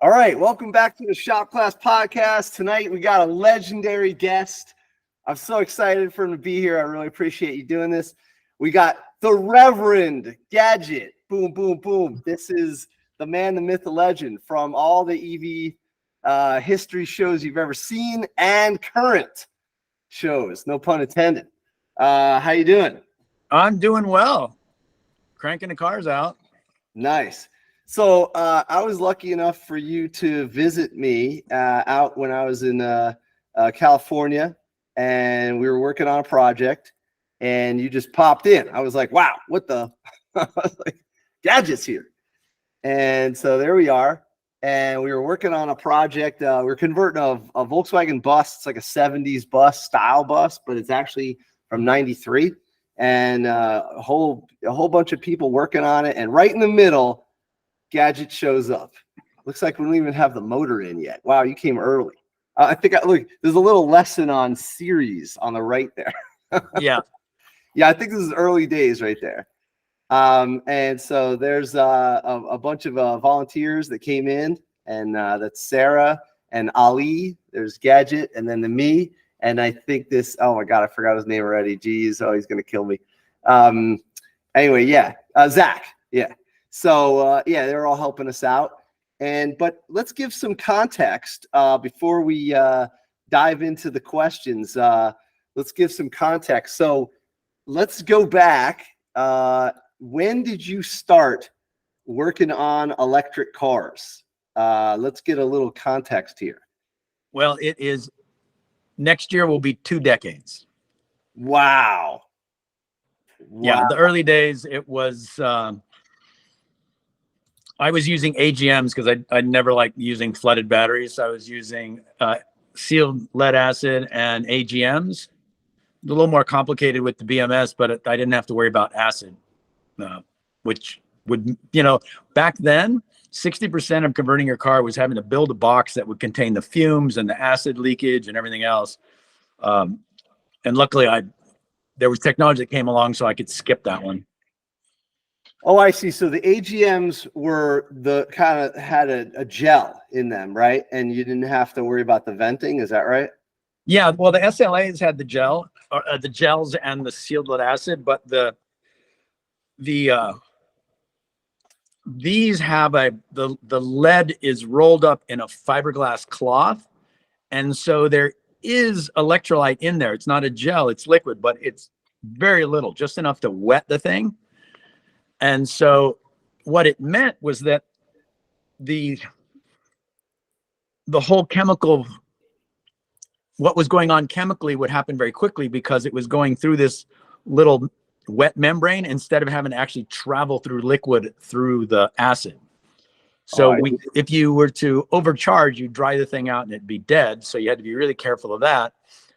All right, welcome back to the Shop Class Podcast. Tonight we got a legendary guest. I'm so excited for him to be here. I really appreciate you doing this. We got the Reverend Gadget. Boom, boom, boom. This is the man, the myth, the legend from all the EV history shows you've ever seen and current shows. No pun intended. How you doing? I'm doing well. Cranking the cars out. Nice. So I was lucky enough for you to visit me out when I was in California, and we were working on a project, and you just popped in. I was like, wow, what the? I was like, Gadget's here. And so there we are. And we were working on a project. We were converting a Volkswagen bus. It's like a 70s bus style bus, but it's actually from 93. And a whole bunch of people working on it. And right in the middle, Gadget shows up. Looks like we don't even have the motor in yet. Wow, you came early. I think look, there's a little lesson on series on the right there. Yeah. Yeah, I think this is early days right there. And so there's a bunch of volunteers that came in, and that's Sarah and Ali. There's Gadget, and then me. And I think this, oh my God, I forgot his name already. Geez, oh, he's going to kill me. Anyway, yeah, Zach. Yeah. So, yeah, they're all helping us out. But let's give some context before we dive into the questions. Let's give some context. So let's go back. When did you start working on electric cars? Let's get a little context here. Well, it is next year will be 2 decades. Wow. Yeah, the early days, it was I was using AGMs because I never liked using flooded batteries. I was using sealed lead acid and AGMs. A little more complicated with the BMS, but I didn't have to worry about acid, which would, back then, 60% of converting your car was having to build a box that would contain the fumes and the acid leakage and everything else. And luckily, there was technology that came along so I could skip that one. Oh, I see. So the AGMs were the kind of had a gel in them, right? And you didn't have to worry about the venting. Is that right? Yeah. Well, the SLAs had the gels and the sealed lead acid, but these have the lead is rolled up in a fiberglass cloth, and so there is electrolyte in there. It's not a gel; it's liquid, but it's very little, just enough to wet the thing. And so what it meant was that the whole chemical, what was going on chemically would happen very quickly because it was going through this little wet membrane instead of having to actually travel through liquid through the acid. So if you were to overcharge, you'd dry the thing out and it'd be dead. So you had to be really careful of that.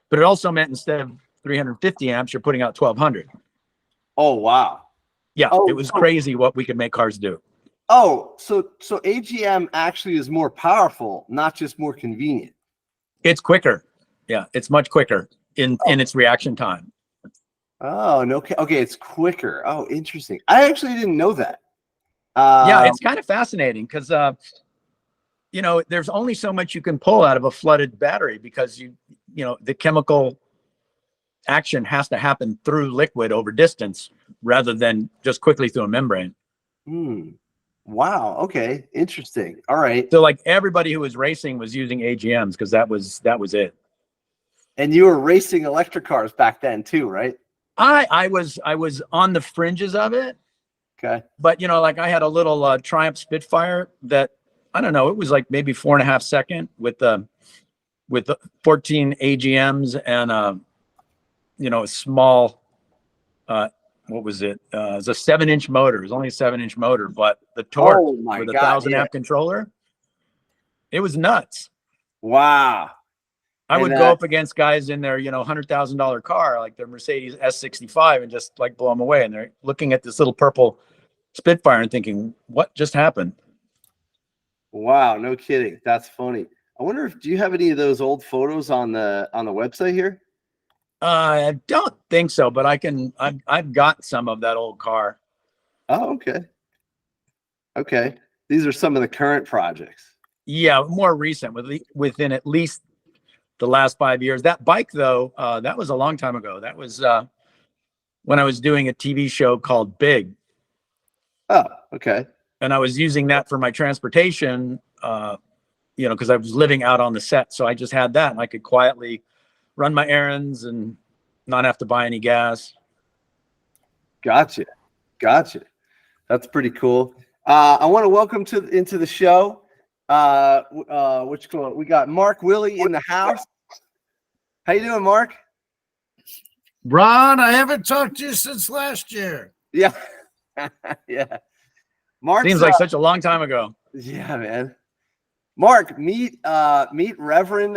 But it also meant instead of 350 amps, you're putting out 1200. Oh, wow. Yeah, it was crazy what we could make cars do. Oh, so AGM actually is more powerful, not just more convenient. It's quicker. Yeah, it's much quicker in its reaction time. Oh, no. Okay, it's quicker. Oh, interesting. I actually didn't know that. Yeah, it's kind of fascinating because, there's only so much you can pull out of a flooded battery because the chemical action has to happen through liquid over distance rather than just quickly through a membrane. Wow. Okay. Interesting. All right. So like everybody who was racing was using AGMs because that was it. And you were racing electric cars back then too, right? I was on the fringes of it. Okay. But like I had a little Triumph Spitfire that I don't know, it was like maybe 4.5 second with the 14 AGMs and a small what was it? It was a 7-inch motor. It was only a 7-inch motor, but the torque with a 1,000 amp controller, it was nuts. Wow. I would go up against guys in their, $100,000 car, like their Mercedes S65, and just like blow them away. And they're looking at this little purple Spitfire and thinking, what just happened? Wow. No kidding. That's funny. I wonder do you have any of those old photos on the website here? I don't think so, but I've got some of that old car. Oh, okay. Okay. These are some of the current projects. Yeah, more recent, within at least the last 5 years. That bike, though, that was a long time ago. That was when I was doing a TV show called Big, Oh, okay. and I was using that for my transportation. Because I was living out on the set, so I just had that, and I could quietly run my errands and not have to buy any gas. Gotcha. That's pretty cool. I want to welcome into the show. We got Mark Willie in the house. How you doing, Mark? Ron, I haven't talked to you since last year. Yeah. Yeah. Mark Seems like such a long time ago. Yeah, man. Mark, meet Reverend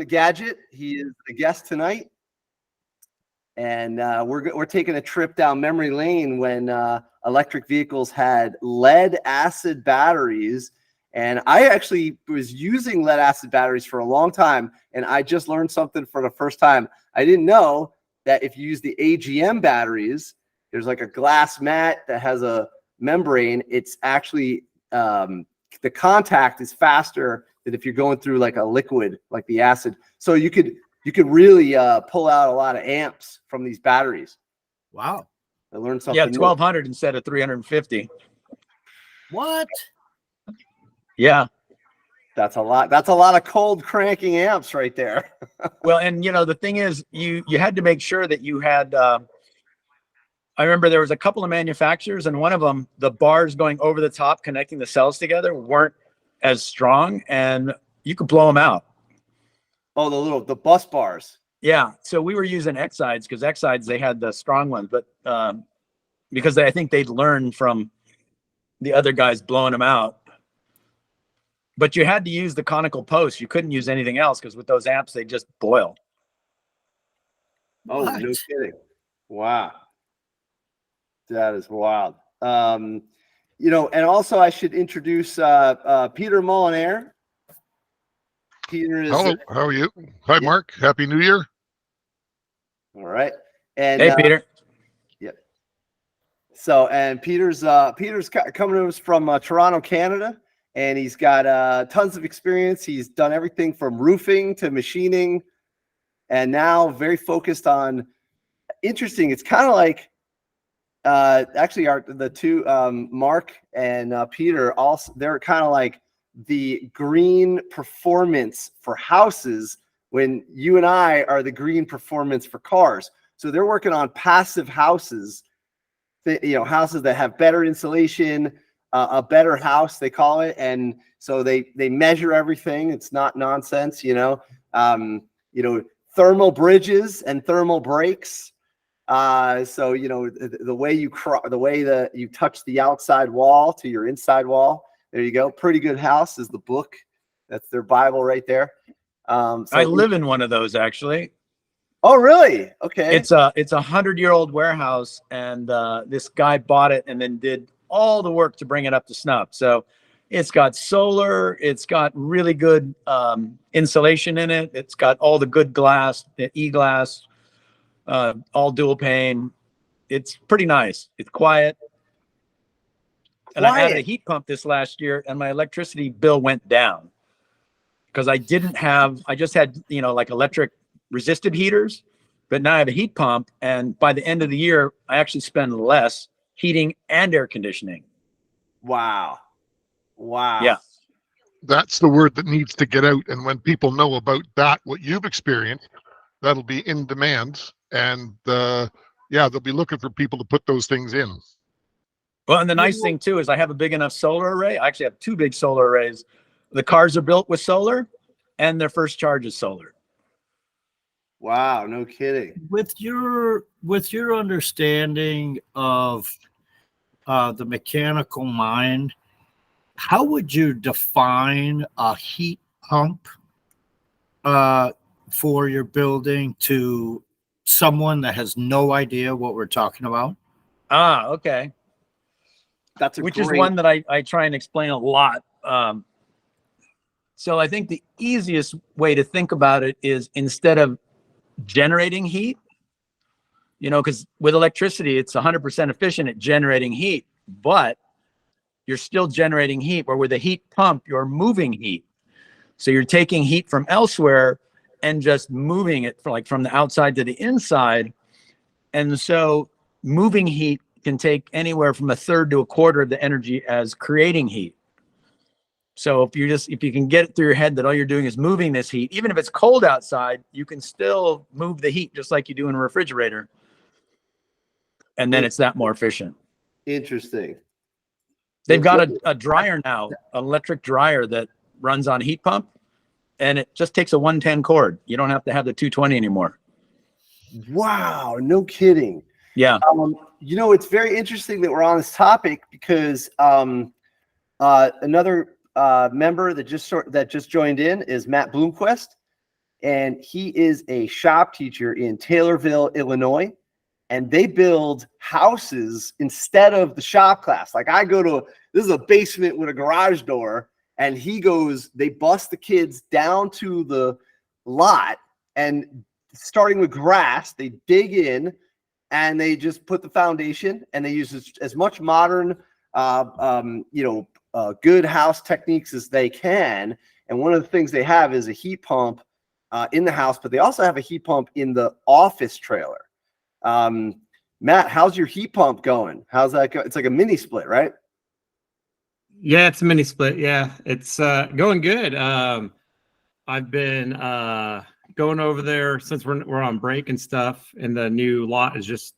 Gadget. He is the guest tonight, and we're taking a trip down memory lane when electric vehicles had lead acid batteries. And I actually was using lead acid batteries for a long time, and I just learned something for the first time. I didn't know that if you use the AGM batteries, there's like a glass mat that has a membrane. It's actually the contact is faster than if you're going through like a liquid, like the acid. So you could really pull out a lot of amps from these batteries. Wow. I learned something. Yeah, 1,200 instead of 350. What? Yeah. That's a lot. That's a lot of cold cranking amps right there. Well, and the thing is, you had to make sure that you had. I remember there was a couple of manufacturers, and one of them, the bars going over the top connecting the cells together weren't as strong, and you could blow them out. Oh, the bus bars. Yeah. So we were using Exides, because Exides, they had the strong ones, but because I think they'd learned from the other guys blowing them out. But you had to use the conical posts. You couldn't use anything else, because with those amps, they just boil. Oh, What? no kidding. Wow. That is wild. And also I should introduce Peter Molinaire. Peter is Hello, how are you? Hi, Mark. Happy New Year. all right. And Hey, Peter. yeah. So, and Peter's coming to us from Toronto, Canada, and he's got tons of experience. He's done everything from roofing to machining, and now very focused on interesting. It's kind of like actually the two Mark and Peter, also they're kind of like the green performance for houses when you and I are the green performance for cars. So they're working on passive houses, houses that have better insulation, a better house, they call it. And so they measure everything. It's not nonsense, thermal bridges and thermal breaks. So the way that you touch the outside wall to your inside wall, there you go. Pretty Good House is the book. That's their Bible right there. I live in one of those, actually. Oh, really? Okay. It's a 100-year-old warehouse, and this guy bought it and then did all the work to bring it up to snuff. So it's got solar, it's got really good insulation in it, it's got all the good glass, the e-glass, all dual pane. It's pretty nice. It's quiet. And I added a heat pump this last year, and my electricity bill went down because I just had, like electric resistive heaters, but now I have a heat pump. And by the end of the year, I actually spend less heating and air conditioning. Wow. Yeah. That's the word that needs to get out. And when people know about that, what you've experienced, that'll be in demand. And they'll be looking for people to put those things in. Well, and the nice thing too is I have a big enough solar array. I actually have 2 big solar arrays. The cars are built with solar, and their first charge is solar. Wow, no kidding. With your understanding of the mechanical mind, how would you define a heat pump for your building to someone that has no idea what we're talking about? Ah, okay. Which is one that I try and explain a lot. So I think the easiest way to think about it is, instead of generating heat, because with electricity, it's 100% efficient at generating heat, but you're still generating heat, where with a heat pump, you're moving heat. So you're taking heat from elsewhere and just moving it from the outside to the inside. And so moving heat can take anywhere from a third to a quarter of the energy as creating heat. So if you can get it through your head that all you're doing is moving this heat, even if it's cold outside, you can still move the heat just like you do in a refrigerator. And then it's that more efficient. Interesting. They've got a dryer now, electric dryer that runs on heat pump, and it just takes a 110 cord. You don't have to have the 220 anymore. Wow, no kidding. Yeah. It's very interesting that we're on this topic because another member that just joined in is Matt Bloomquist, and he is a shop teacher in Taylorville, Illinois, and they build houses instead of the shop class. Like this is a basement with a garage door, and they bust the kids down to the lot, and starting with grass, they dig in and they just put the foundation, and they use as much modern, good house techniques as they can. And one of the things they have is a heat pump in the house, but they also have a heat pump in the office trailer. Matt, how's your heat pump going? How's that go? It's like a mini split, right? Yeah, it's a mini split. Yeah, it's going good. I've been going over there since we're on break and stuff, and the new lot is just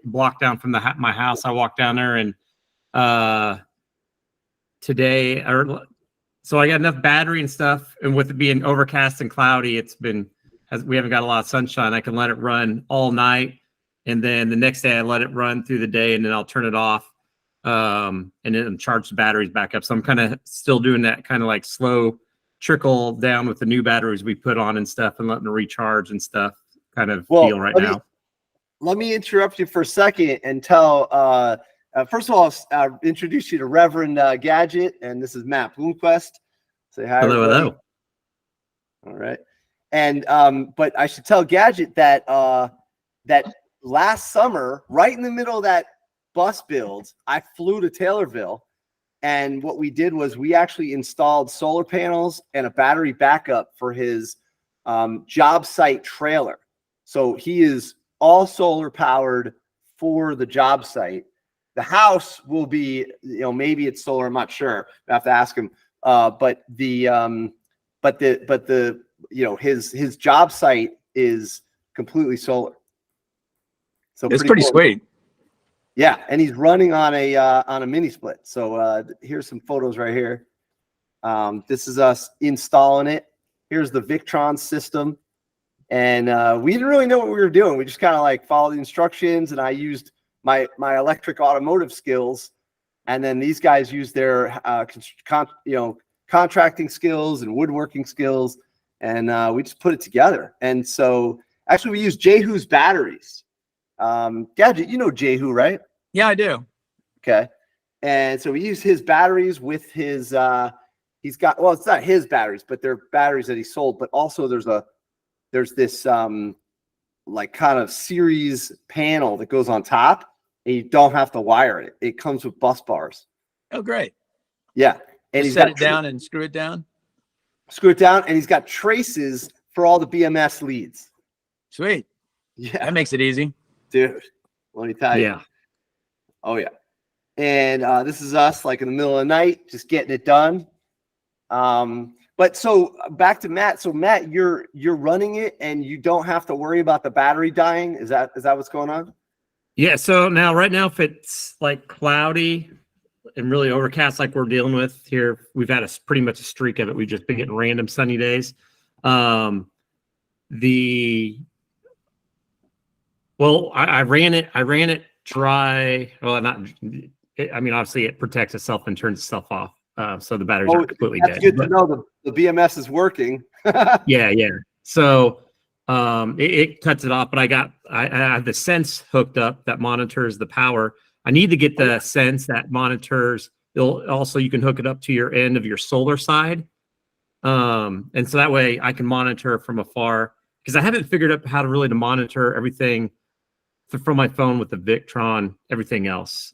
blocked down from my house. I walked down there, and today, so I got enough battery and stuff, and with it being overcast and cloudy, we haven't got a lot of sunshine. I can let it run all night, and then the next day I let it run through the day, and then I'll turn it off, and then charge the batteries back up. So I'm kind of still doing that kind of like slow trickle down with the new batteries we put on and stuff, and letting them recharge and stuff kind of deal right now. Let me interrupt you for a second and tell, first of all, I'll introduce you to Reverend Gadget, and this is Matt Bloomquist. Say hi. Hello, everybody. hello. All right. And, but I should tell Gadget that, that last summer, right in the middle of that bus build, I flew to Taylorville. And what we did was we actually installed solar panels and a battery backup for his job site trailer. So he is all solar powered for the job site. The house will be, maybe it's solar. I'm not sure. I have to ask him. But his job site is completely solar. So it's pretty cool. sweet. Yeah, and he's running on a mini split. So here's some photos right here. This is us installing it. Here's the Victron system, and we didn't really know what we were doing. We just kind of like followed the instructions, and I used my electric automotive skills, and then these guys used their contracting skills and woodworking skills, and we just put it together. And so actually, we used Jehu's batteries. Gadget, you know Jehu, right? Yeah, I do. Okay. And so we use his batteries with his it's not his batteries, but they're batteries that he sold, but also there's this like kind of series panel that goes on top, and you don't have to wire it. It comes with bus bars. Oh, great. Yeah. And Just set it down and screw it down. Screw it down, and he's got traces for all the BMS leads. Sweet. Yeah. That makes it easy. Dude, let me tell you. Yeah. Oh yeah. And this is us like in the middle of the night, just getting it done. But so back to Matt. So Matt, you're running it, and you don't have to worry about the battery dying. Is that what's going on? Yeah. So right now, if it's like cloudy and really overcast, like we're dealing with here, we've had pretty much a streak of it. We've just been getting random sunny days. I ran it dry. Well, obviously it protects itself and turns itself off. So the batteries are completely dead. That's good to know the BMS is working. Yeah. So it cuts it off, but I have the Sense hooked up that monitors the power. I need to get the Sense that monitors. You can hook it up to your end of your solar side. And so that way I can monitor from afar, because I haven't figured out how to monitor everything from my phone with the Victron, everything else.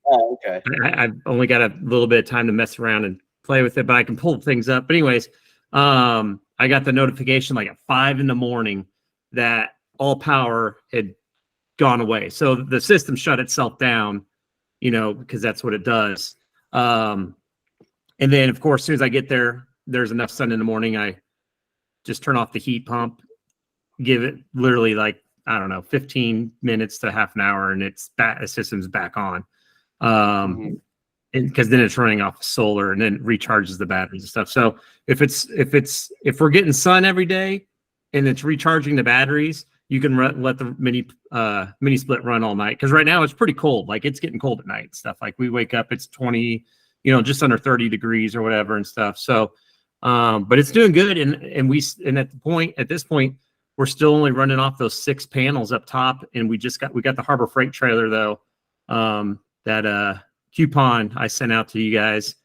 Oh, okay. I've only got a little bit of time to mess around and play with it, but I can pull things up. But anyways, I got the notification like at 5 a.m. that all power had gone away. So the system shut itself down, because that's what it does. And then of course, as soon as I get there, there's enough sun in the morning. I just turn off the heat pump, give it literally like, I don't know, 15 minutes to half an hour, and the system's back on. And because then it's running off solar and then recharges the batteries and stuff. So if we're getting sun every day and it's recharging the batteries, you can let the mini split run all night. Because right now it's pretty cold. Like it's getting cold at night and stuff. Like we wake up, it's 20, just under 30 degrees or whatever and stuff. So, but it's doing good. And at this point, we're still only running off those 6 panels up top. And we got the Harbor Freight trailer though. That coupon I sent out to you guys.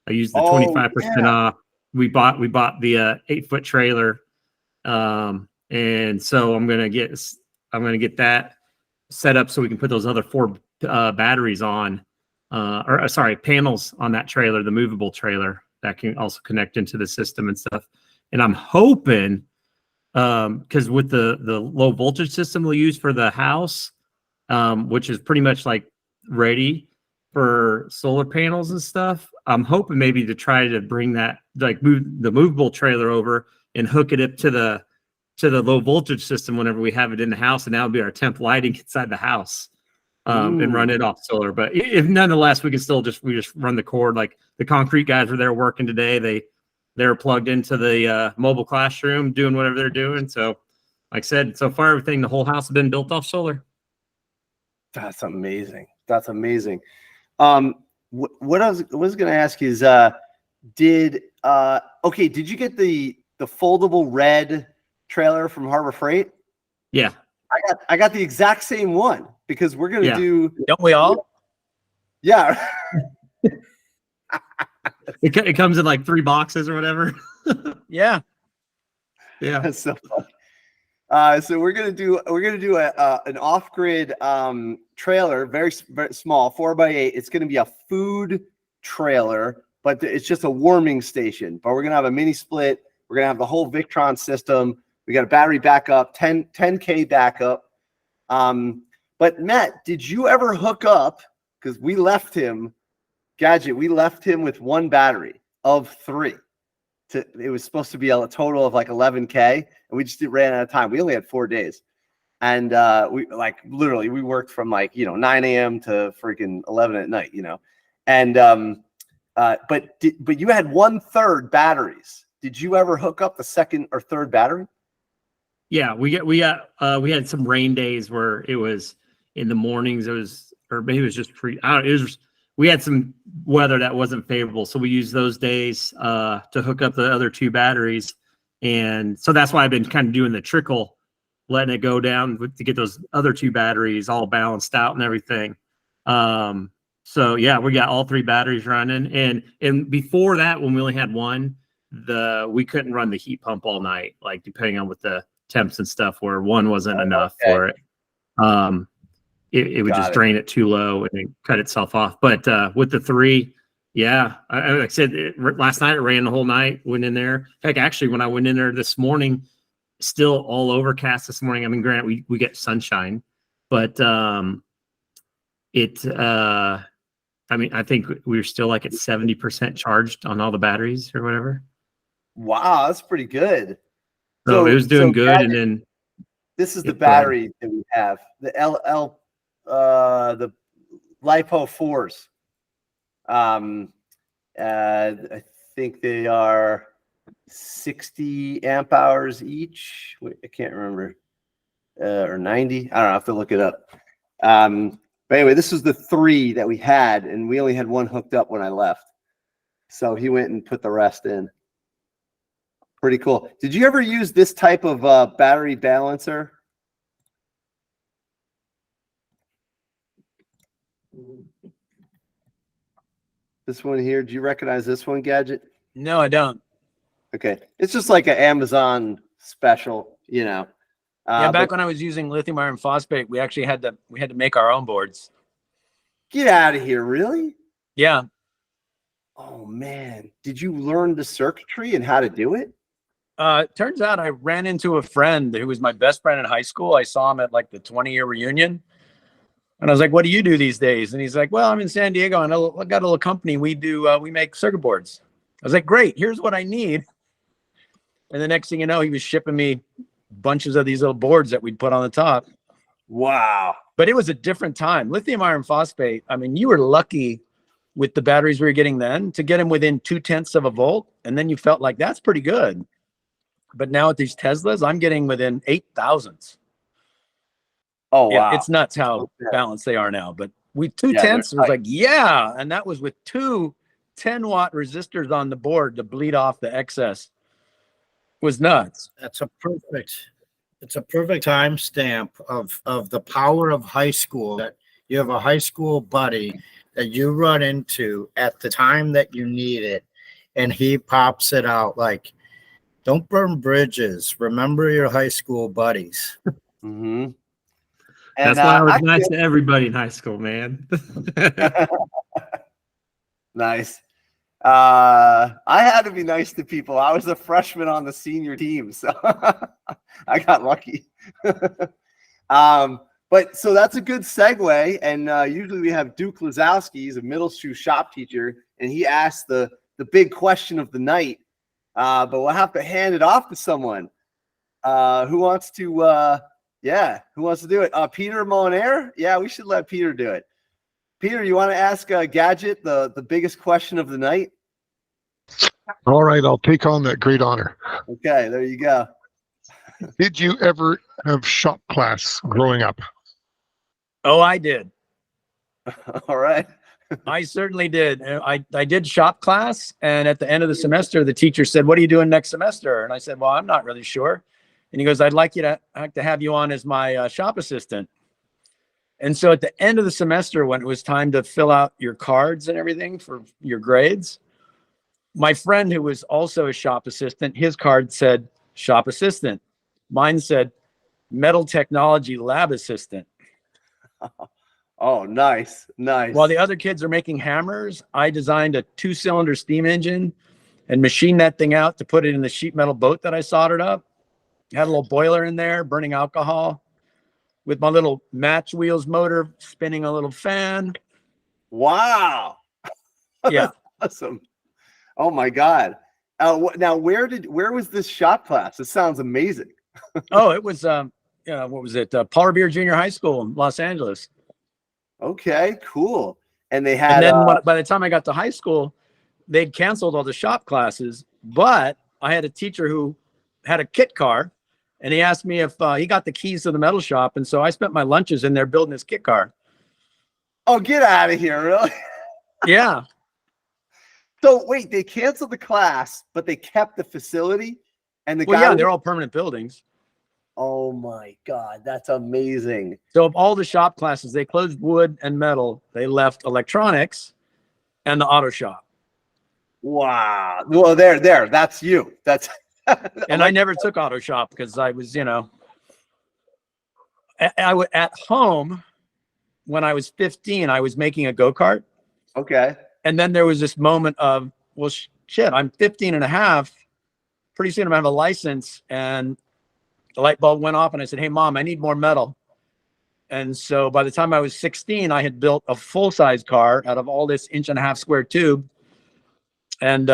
I used the 25% off. We bought the 8-foot trailer. And so I'm gonna get that set up so we can put those other 4 batteries on, panels on that trailer, the movable trailer that can also connect into the system and stuff. And I'm hoping, because with the low voltage system we'll use for the house, which is pretty much like ready for solar panels and stuff, I'm hoping maybe to try to bring that, like move the movable trailer over and hook it up to the low voltage system whenever we have it in the house, and that would be our temp lighting inside the house, and run it off solar. But if nonetheless, we can still just run the cord. Like the concrete guys were there working today. They're plugged into the mobile classroom doing whatever they're doing. So like I said, so far everything, the whole house has been built off solar. That's amazing. That's amazing. What I was going to ask is, did you get the foldable red trailer from Harbor Freight? Yeah. I got the exact same one because we're going to do. Don't we all? Yeah. It comes in like 3 boxes or whatever. Yeah. Yeah. That's so funny. So we're gonna do an off-grid trailer, very, very small, 4x8. It's gonna be a food trailer, but it's just a warming station. But we're gonna have a mini split. We're gonna have the whole Victron system. We got a battery backup, 10K backup. But Matt, did you ever hook up? Because we left him, Gadget. We left him with 1 battery of 3. It was supposed to be a total of like 11K, and we just ran out of time. We only had 4 days, and we worked from 9 a.m. to freaking 11 at night, and but you had 1/3 batteries. Did you ever hook up the 2nd or 3rd battery? Yeah, we had some rain days where it was in the mornings. Or maybe it was just free. We had some weather that wasn't favorable, so we used those days to hook up the other 2 batteries, and so that's why I've been kind of doing the trickle, letting it go down to get those other 2 batteries all balanced out and everything. So yeah, we got all 3 batteries running, and before that, when we only had 1, we couldn't run the heat pump all night, like depending on what the temps and stuff were. 1 wasn't enough for it. It would just drain it too low and then cut itself off. But with the 3, yeah, like I said, last night it ran the whole night, went in there. Heck, actually, when I went in there this morning, still all overcast this morning. I mean, granted, we get sunshine, but I think we were still like at 70% charged on all the batteries or whatever. Wow, that's pretty good. So it was doing good. And then this is the battery that we have, the the LiPo 4s. I think they are 60 amp hours each. I can't remember, or 90. I don't know. I have to look it up. But anyway, this was the 3 that we had, and we only had 1 hooked up when I left. So he went and put the rest in. Pretty cool. Did you ever use this type of battery balancer? This one here. Do you recognize this one, Gadget? No, I don't. Okay. It's just like an Amazon special, Yeah, back when I was using lithium iron phosphate, we actually had to make our own boards. Get out of here. Really? Yeah. Oh man. Did you learn the circuitry and how to do it? Turns out I ran into a friend who was my best friend in high school. I saw him at like the 20-year reunion. And I was like, what do you do these days? And he's like, well, I'm in San Diego and I got a little company. We make circuit boards. I was like, great, here's what I need. And the next thing you know, he was shipping me bunches of these little boards that we'd put on the top. Wow. But it was a different time. Lithium iron phosphate. I mean, you were lucky with the batteries we were getting then to get them within 0.2 of a volt. And then you felt like that's pretty good. But now with these Teslas, I'm getting within 8,000s. Oh, Yeah, wow. it's nuts how Okay. balanced they are now. But with 2/10, Yeah, it was like, yeah. And that was with two 10-watt resistors on the board to bleed off the excess. It was nuts. It's a perfect timestamp of the power of high school. That you have a high school buddy that you run into at the time that you need it, and he pops it out like, don't burn bridges. Remember your high school buddies. Mm-hmm. That's why I was nice to everybody in high school, man. Nice. I had to be nice to people. I was a freshman on the senior team, so I got lucky. But so that's a good segue. And usually we have Duke Lazowski, he's a middle school shop teacher, and he asked the big question of the night. But we'll have to hand it off to someone. Who wants to do it? Peter Molinaire? Yeah, we should let Peter do it. Peter, you want to ask Gadget the biggest question of the night? All right, I'll take on that great honor. Okay, there you go. Did you ever have shop class growing up? Oh, I did. All right. I certainly did. I did shop class. And at the end of the semester, the teacher said, what are you doing next semester? And I said, well, I'm not really sure. And he goes, I'd like to have you on as my shop assistant. And so at the end of the semester, when it was time to fill out your cards and everything for your grades, my friend who was also a shop assistant, his card said shop assistant. Mine said metal technology lab assistant. Oh, nice. Nice. While the other kids are making hammers, I designed a 2-cylinder steam engine and machined that thing out to put it in the sheet metal boat that I soldered up. Had a little boiler in there, burning alcohol, with my little match wheels motor spinning a little fan. Wow. Yeah. Awesome. Oh my God. Now where was this shop class? It sounds amazing. Oh, it was what was it? Paul Revere Junior High School in Los Angeles. Okay, cool. And they had And then by the time I got to high school, they'd canceled all the shop classes, but I had a teacher who had a kit car, and he asked me if he got the keys to the metal shop. And so I spent my lunches in there building his kit car. Oh, get out of here, really? Yeah. So wait, they canceled the class, but they kept the facility and the Well, guy. yeah, they're all permanent buildings. Oh my God, that's amazing. So of all the shop classes, they closed wood and metal. They left electronics and the auto shop. Wow. Well, there. That's you. That's. And I never took auto shop because I was, I was at home when I was 15, I was making a go-kart. Okay. And then there was this moment of, well, shit, I'm 15 and a half. Pretty soon I'm gonna have a license. And the light bulb went off and I said, hey, Mom, I need more metal. And so by the time I was 16, I had built a full-size car out of all this 1.5-inch square tube. And,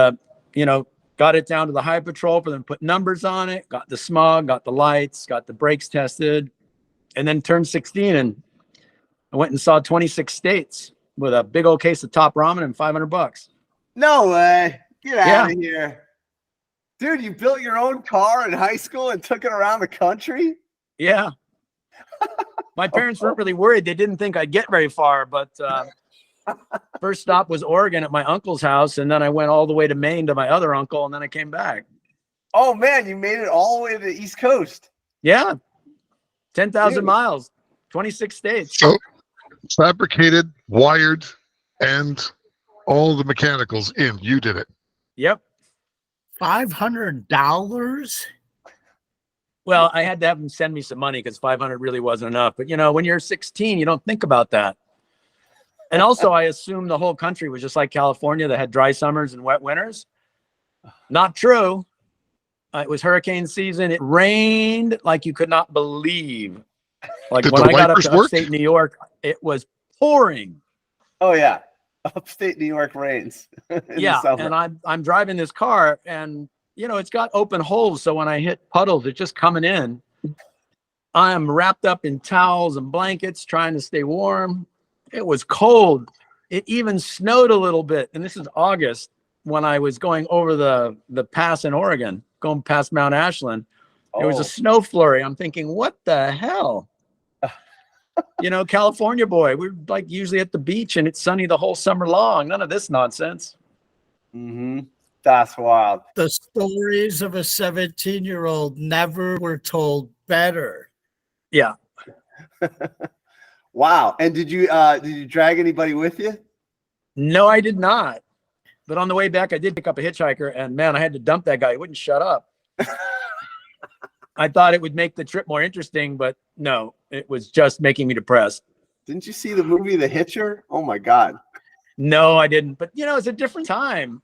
got it down to the high patrol for them to put numbers on it, got the smog, got the lights, got the brakes tested, and then turned 16. And I went and saw 26 states with a big old case of Top Ramen and $500. No way. Get out of here. Dude, you built your own car in high school and took it around the country? Yeah. My parents weren't really worried. They didn't think I'd get very far, but first stop was Oregon at my uncle's house. And then I went all the way to Maine to my other uncle. And then I came back. Oh man, you made it all the way to the East Coast. Yeah. 10,000 miles, 26 states. So fabricated, wired, and all the mechanicals in. You did it. Yep. $500? Well, I had to have them send me some money because 500 really wasn't enough. But when you're 16, you don't think about that. And also, I assumed the whole country was just like California that had dry summers and wet winters. Not true. It was hurricane season. It rained like you could not believe. Like Did when the I got up wipers to work? upstate New York, it was pouring. Oh yeah, upstate New York rains. in the Yeah, summer. and I'm driving this car, and it's got open holes, so when I hit puddles, it's just coming in. I am wrapped up in towels and blankets, trying to stay warm. It was cold. It even snowed a little bit, and this is August when I was going over the pass in Oregon, going past Mount Ashland. There was a snow flurry. I'm thinking, what the hell? California boy, we're like usually at the beach and it's sunny the whole summer long. None of this nonsense. Mm-hmm. That's wild. The stories of a 17-year-old never were told better. Yeah. Wow. And did you drag anybody with you? No, I did not. But on the way back, I did pick up a hitchhiker, and man, I had to dump that guy. He wouldn't shut up. I thought it would make the trip more interesting, but no, it was just making me depressed. Didn't you see the movie The Hitcher? Oh my God. No, I didn't. But it's a different time.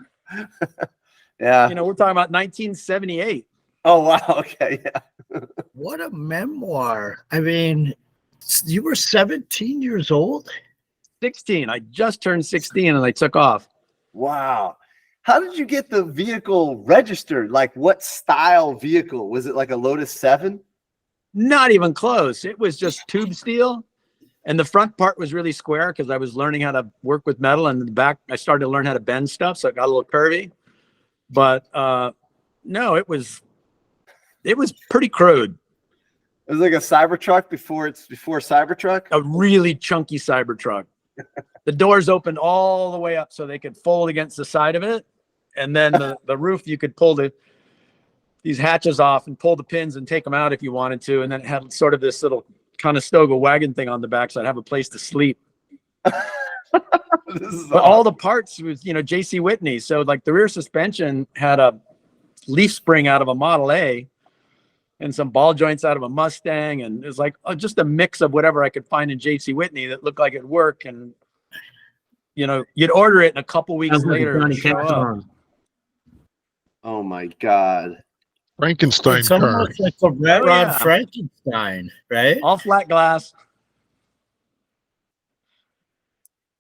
Yeah. We're talking about 1978. Oh wow. Okay. Yeah. What a memoir. I mean, you were 17 years old? 16. I just turned 16 and I took off. Wow. How did you get the vehicle registered? Like what style vehicle? Was it like a Lotus 7? Not even close. It was just tube steel. And the front part was really square because I was learning how to work with metal. And the back, I started to learn how to bend stuff. So it got a little curvy. But no, it was pretty crude. It was like a Cybertruck before Cybertruck. A really chunky Cybertruck. The doors opened all the way up so they could fold against the side of it. And then the roof, you could pull these hatches off and pull the pins and take them out if you wanted to. And then it had sort of this little Conestoga wagon thing on the back, so I'd have a place to sleep. But all the parts was, J.C. Whitney. So like the rear suspension had a leaf spring out of a Model A and some ball joints out of a Mustang. And it was like just a mix of whatever I could find in J.C. Whitney that looked like it'd work. And, you'd order it and a couple weeks later it'd show up. Oh my God. Frankenstein It's car. almost like a Red Oh, Rod yeah. Frankenstein, right? All flat glass.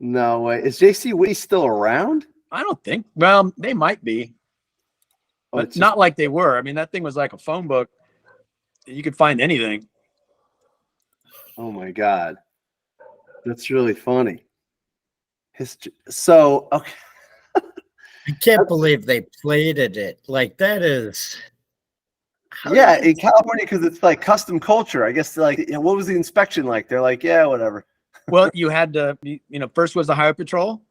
No way. Is JC Whitney still around? I don't think. Well, they might be, Oh, but it's not like they were. I mean, that thing was like a phone book. You could find anything. Oh my God. That's really funny. So, okay. I can't believe they plated it. Like that is. Yeah, in California, because it's like custom culture. I guess like, what was the inspection like? They're like, yeah, whatever. Well, you had to, first was the highway patrol,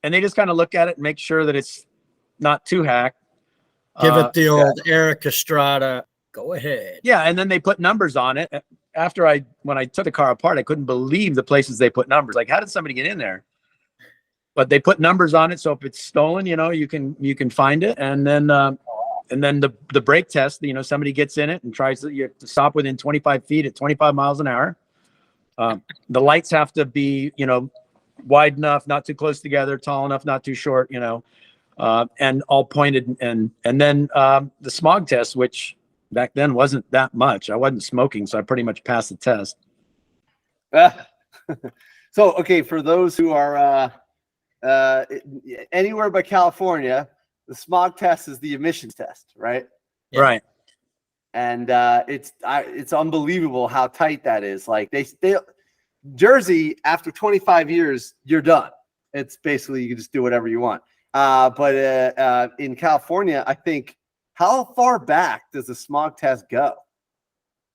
and they just kind of look at it and make sure that it's not too hacked. Give it the old Eric Estrada. Go ahead. Yeah, and then they put numbers on it. When I took the car apart, I couldn't believe the places they put numbers. Like, how did somebody get in there? But they put numbers on it, so if it's stolen, you can find it. And then the brake test, somebody gets in it and you have to stop within 25 feet at 25 miles an hour. The lights have to be, wide enough, not too close together, tall enough, not too short, and all pointed. And then the smog test, which back then wasn't that much. I wasn't smoking, so I pretty much passed the test. So, okay, for those who are anywhere but California, the smog test is the emissions test, right? Yeah. Right. And it's unbelievable how tight that is. Like they Jersey, after 25 years, you're done. It's basically you can just do whatever you want. But in California, I think, how far back does the smog test go?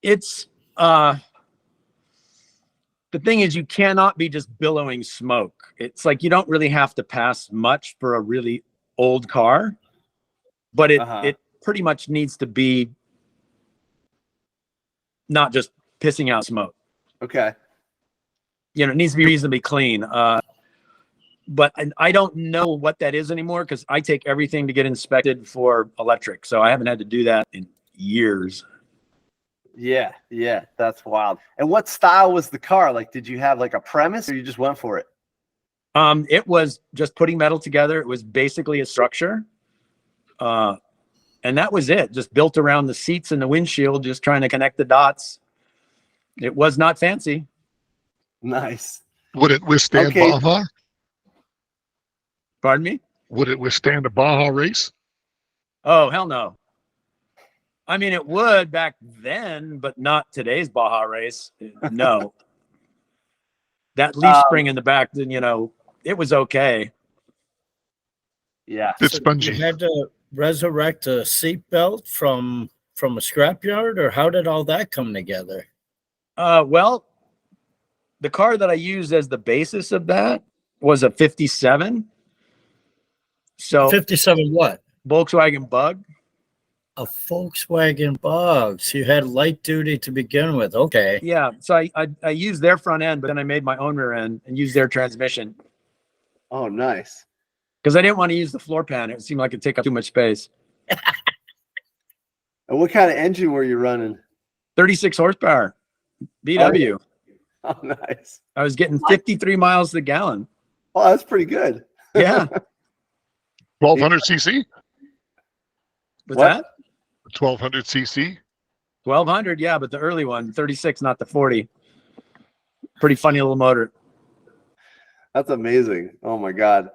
It's the thing is, you cannot be just billowing smoke. It's like you don't really have to pass much for a really old car, but it pretty much needs to be not just pissing out smoke. Okay. It needs to be reasonably clean. But I don't know what that is anymore because I take everything to get inspected for electric. So I haven't had to do that in years. Yeah, that's wild. And what style was the car? Like, did you have like a premise or you just went for it? It was just putting metal together. It was basically a structure. And that was it. Just built around the seats and the windshield, just trying to connect the dots. It was not fancy. Nice. Would it withstand Okay. Baja? Pardon me? Would it withstand a Baja race? Oh, hell no. I mean, it would back then, but not today's Baja race. No. That leaf spring in the back, then, it was okay. Yeah. It's So spongy. you had to resurrect a seatbelt from a scrapyard, or how did all that come together? Well, the car that I used as the basis of that was a 57. So 57 what? Volkswagen Bug. A Volkswagen Bug. So you had light duty to begin with. Okay. Yeah. So I used their front end, but then I made my own rear end and used their transmission Oh, nice. because I didn't want to use the floor pan. It seemed like it'd take up too much space. And what kind of engine were you running? 36 horsepower VW. Oh, nice. I was getting 53 miles to the gallon. Oh, that's pretty good. Yeah. 1200 cc? What's What? that? 1200 cc? 1200. Yeah. But the early one, 36, not the 40. Pretty funny little motor. That's amazing. Oh my God.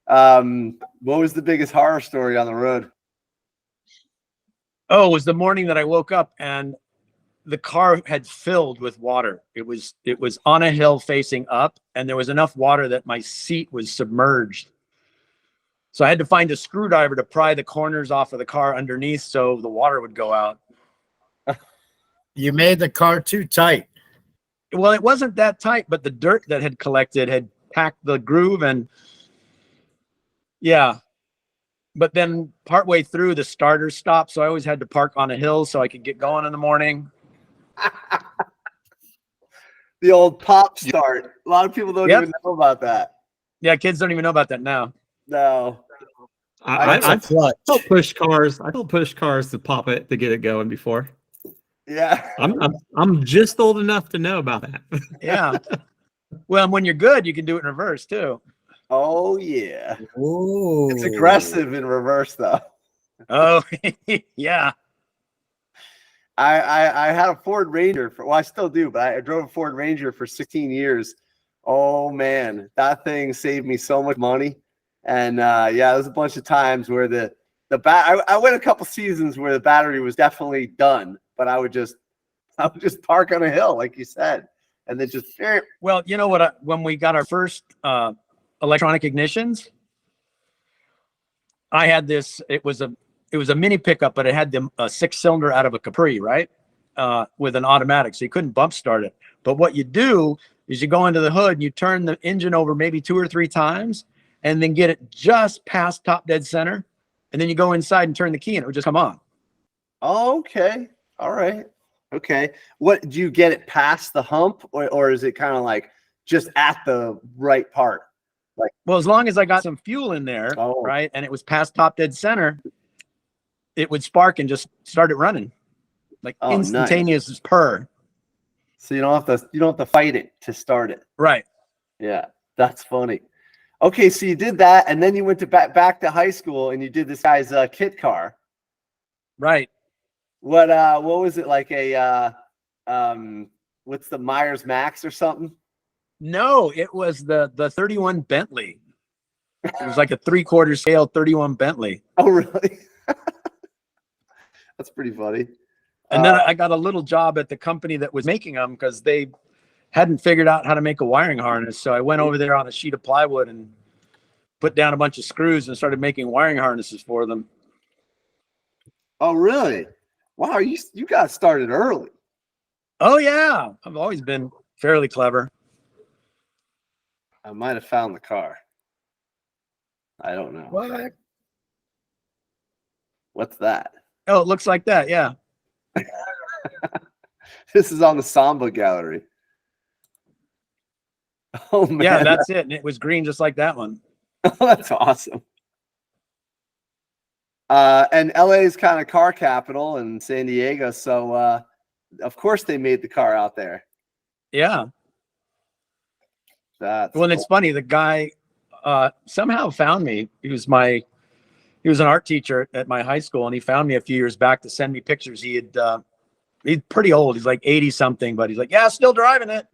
What was the biggest horror story on the road? Oh, it was the morning that I woke up and the car had filled with water. It was on a hill facing up, and there was enough water that my seat was submerged. So I had to find a screwdriver to pry the corners off of the car underneath so the water would go out. You made the car too tight. Well, it wasn't that tight, but the dirt that had collected had packed the groove, and yeah. But then partway through, the starter stopped, so I always had to park on a hill so I could get going in the morning. The old pop start. A lot of people don't Yep. even know about that. Yeah, kids don't even know about that now. No. That's a I've clutch. pushed cars. I've pushed cars to pop it to get it going before. Yeah. I'm just old enough to know about that. Yeah. Well, and when you're good, you can do it in reverse too. Oh yeah. Ooh. It's aggressive in reverse though. Oh, yeah. I had a Ford Ranger well, I still do, but I drove a Ford Ranger for 16 years. Oh man, that thing saved me so much money. And yeah, there's a bunch of times where I went a couple seasons where the battery was definitely done, but I would just park on a hill, like you said, and then just Well, you know what? When we got our first electronic ignitions, I had this. It was a mini pickup, but it had a 6-cylinder out of a Capri, right? With an automatic, so you couldn't bump start it. But what you do is you go into the hood and you turn the engine over maybe 2 or 3 times, and then get it just past top dead center, and then you go inside and turn the key, and it would just come on. okay. All right. Okay. What do you get it past the hump, or is it kind of like just at the right part? Well, as long as I got some fuel in there, Oh. right, and it was past top dead center, it would spark and just start it running, like Oh, nice. instantaneous as purr. So you don't have to fight it to start it. Right. Yeah, that's funny. Okay, so you did that, and then you went to back to high school, and you did this guy's kit car. Right. What was it, like a what's the Myers Max or something? No, it was the 31 Bentley. It was like a 3/4 scale 31 Bentley. Oh, really? That's pretty funny. And then I got a little job at the company that was making them because they hadn't figured out how to make a wiring harness. So I went over there on a sheet of plywood and put down a bunch of screws and started making wiring harnesses for them. Oh, really? Wow, you got started early. Oh yeah, I've always been fairly clever. I might have found the car. I don't know. What? What's that? Oh, it looks like that. Yeah. This is on the Samba gallery. Oh man. Yeah, that's it. And it was green just like that one. That's awesome. And LA is kind of car capital, and San Diego, so of course they made the car out there. Yeah. That's Well, and it's funny. The guy somehow found me. He was an art teacher at my high school, and he found me a few years back to send me pictures. He's pretty old. He's like 80 something, but he's like, yeah, still driving it.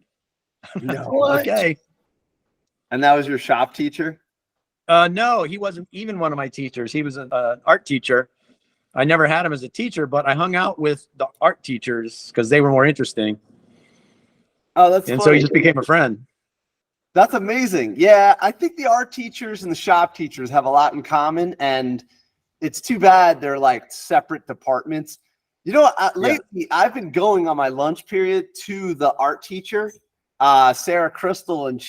No. Okay. And that was your shop teacher? No, he wasn't even one of my teachers. He was an art teacher. I never had him as a teacher, but I hung out with the art teachers because they were more interesting. Oh, that's And funny. so he just became a friend. That's amazing. Yeah, I think the art teachers and the shop teachers have a lot in common, and it's too bad they're like separate departments. You know, lately I've been going on my lunch period to the art teacher, Sarah Crystal, and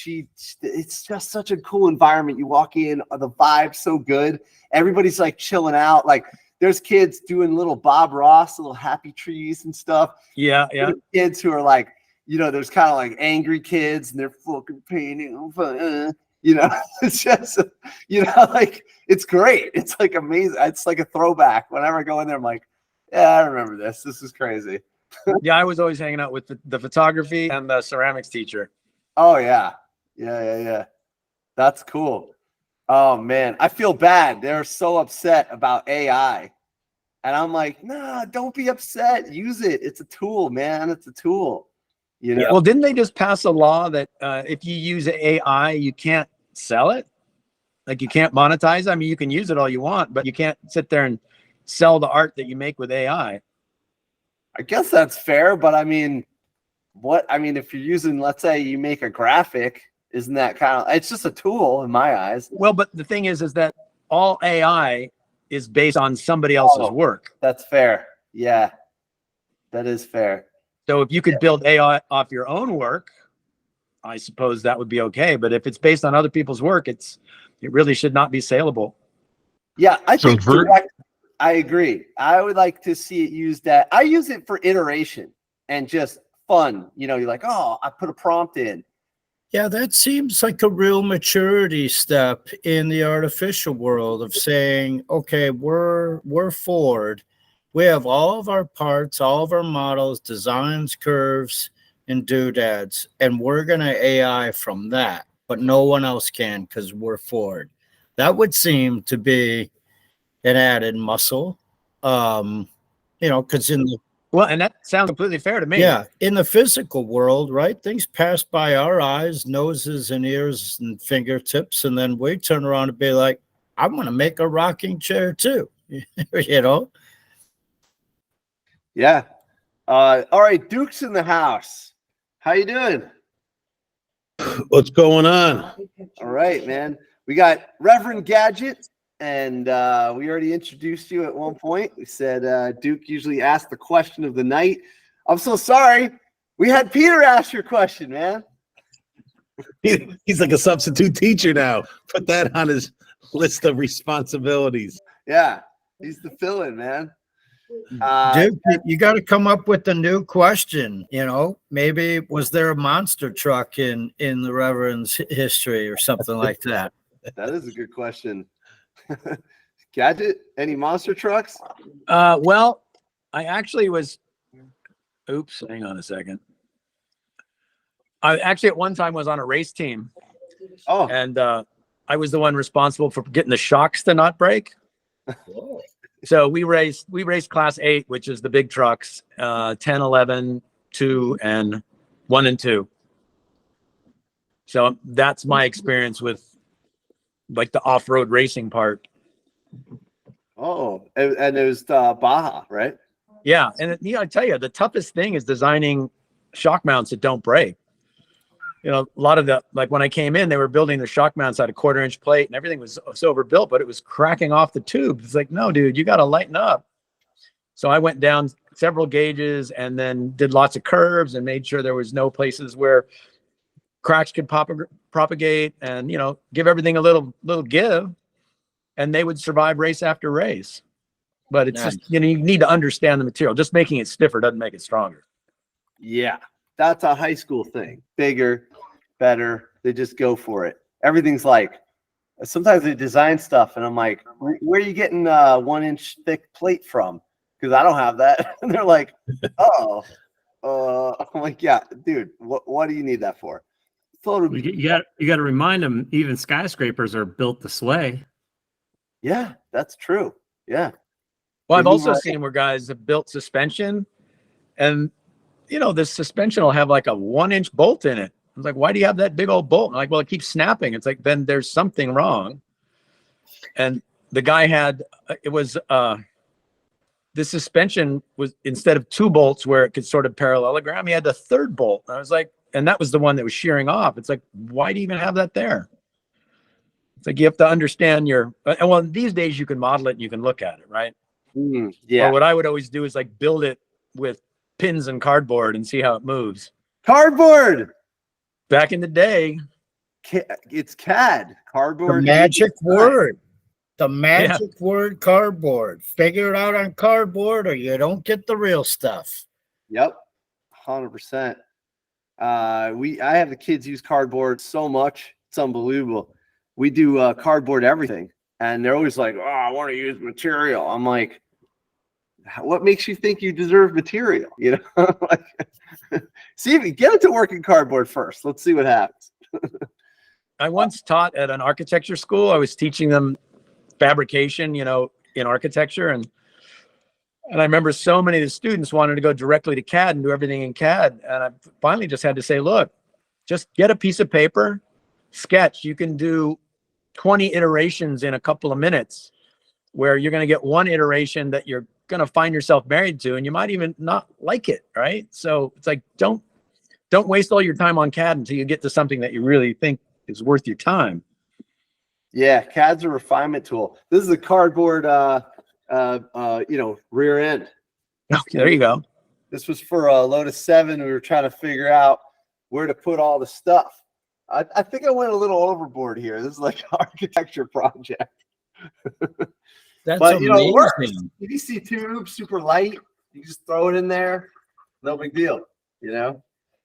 it's just such a cool environment. You walk in, the vibe's so good. Everybody's like chilling out. Like there's kids doing little Bob Ross, little happy trees and stuff. Yeah. There's kids who are like, you know, there's kind of like angry kids and they're fucking painting, you know, it's just, you know, like, it's great. It's like amazing. It's like a throwback. Whenever I go in there, I'm like, yeah, I remember this. This is crazy. Yeah, I was always hanging out with the photography and the ceramics teacher. Oh, yeah. Yeah. That's cool. Oh, man. I feel bad. They're so upset about AI. And I'm like, nah, don't be upset. Use it. It's a tool, man. It's a tool. You know? Well, didn't they just pass a law that if you use AI, you can't sell it? Like you can't monetize it? I mean, you can use it all you want, but you can't sit there and sell the art that you make with AI. I guess that's fair, but I mean, if you're using, let's say you make a graphic, isn't that kind of, it's just a tool in my eyes. Well, but the thing is that all AI is based on somebody else's work. That's fair. Yeah, that is fair. So if you could build AI off your own work, I suppose that would be okay. But if it's based on other people's work, it really should not be saleable. Yeah, I think I agree. I would like to see it used that. I use it for iteration and just fun. You know, you're like, oh, I put a prompt in. Yeah, that seems like a real maturity step in the artificial world of saying, okay, we're Ford. We have all of our parts, all of our models, designs, curves, and doodads, and we're going to AI from that, but no one else can because we're Ford. That would seem to be an added muscle, you know, because and that sounds completely fair to me. Yeah, in the physical world, right? Things pass by our eyes, noses, and ears, and fingertips, and then we turn around and be like, "I'm going to make a rocking chair too," you know. Yeah. All right, Duke's in the house. How you doing? What's going on? All right, man. We got Reverend Gadget, and we already introduced you at one point. We said Duke usually asks the question of the night. I'm so sorry. We had Peter ask your question, man. He's like a substitute teacher now. Put that on his list of responsibilities. Yeah, he's the fill-in, man. Dude, you got to come up with a new question. You know, maybe was there a monster truck in the Reverend's history or something like that? That is a good question. Gadget, any monster trucks? Well, I actually was. Oops, hang on a second. I actually at one time was on a race team. Oh, and I was the one responsible for getting the shocks to not break. So we raced class 8, which is the big trucks, 10, 11, 2, and 1 and 2. So that's my experience with like the off-road racing part. Oh, and it was Baja, right? Yeah. And I tell you, the toughest thing is designing shock mounts that don't break. You know, a lot of like when I came in, they were building the shock mounts at a 1/4-inch plate and everything was so overbuilt, but it was cracking off the tube. It's like, no, dude, you got to lighten up. So I went down several gauges and then did lots of curves and made sure there was no places where cracks could propagate and, you know, give everything a little give, and they would survive race after race. But it's just, you know, you need to understand the material. Just making it stiffer doesn't make it stronger. Yeah, that's a high school thing. Bigger, better. They just go for it. Everything's like, sometimes they design stuff and I'm like, where are you getting 1-inch thick plate from? Because I don't have that. And they're like, oh, I'm like, yeah, dude, what do you need that for? thought it'd You be, got to remind them. Even skyscrapers are built to sway. yeah, that's true. Yeah. Well, They I've move also around. seen where guys have built suspension, and this suspension will have like a 1-inch bolt in it. I was like, why do you have that big old bolt? I'm like, well, it keeps snapping. It's like, then there's something wrong. And the guy had, the suspension was, instead of 2 bolts where it could sort of parallelogram, he had the 3rd bolt. And I was like, and that was the one that was shearing off. It's like, why do you even have that there? It's like, you have to understand well, these days you can model it and you can look at it, right? Yeah. Or what I would always do is like build it with pins and cardboard and see how it moves. Cardboard. Back in the day, It's CAD. The Cardboard. magic word. The magic word cardboard. Figure it out on cardboard or you don't get the real stuff. Yep. 100%. I have the kids use cardboard so much. It's unbelievable. We do cardboard everything. And they're always like, oh, I want to use material. I'm like, what makes you think you deserve material? Like, see if you get it to work in cardboard first. Let's see what happens. I once taught at an architecture school. I was teaching them fabrication, in architecture. And I remember so many of the students wanted to go directly to CAD and do everything in CAD. And I finally just had to say, look, just get a piece of paper, sketch. You can do 20 iterations in a couple of minutes, where you're going to get one iteration that you're going to find yourself married to, and you might even not like it, right? So it's like, don't waste all your time on CAD until you get to something that you really think is worth your time. Yeah, CAD's a refinement tool. This is a cardboard rear end. Okay, there you go. This was for a Lotus 7. We were trying to figure out where to put all the stuff. I think I went a little overboard here. This is like an architecture project. That's But it works. amazing. PVC tube, super light. You just throw it in there, no big deal.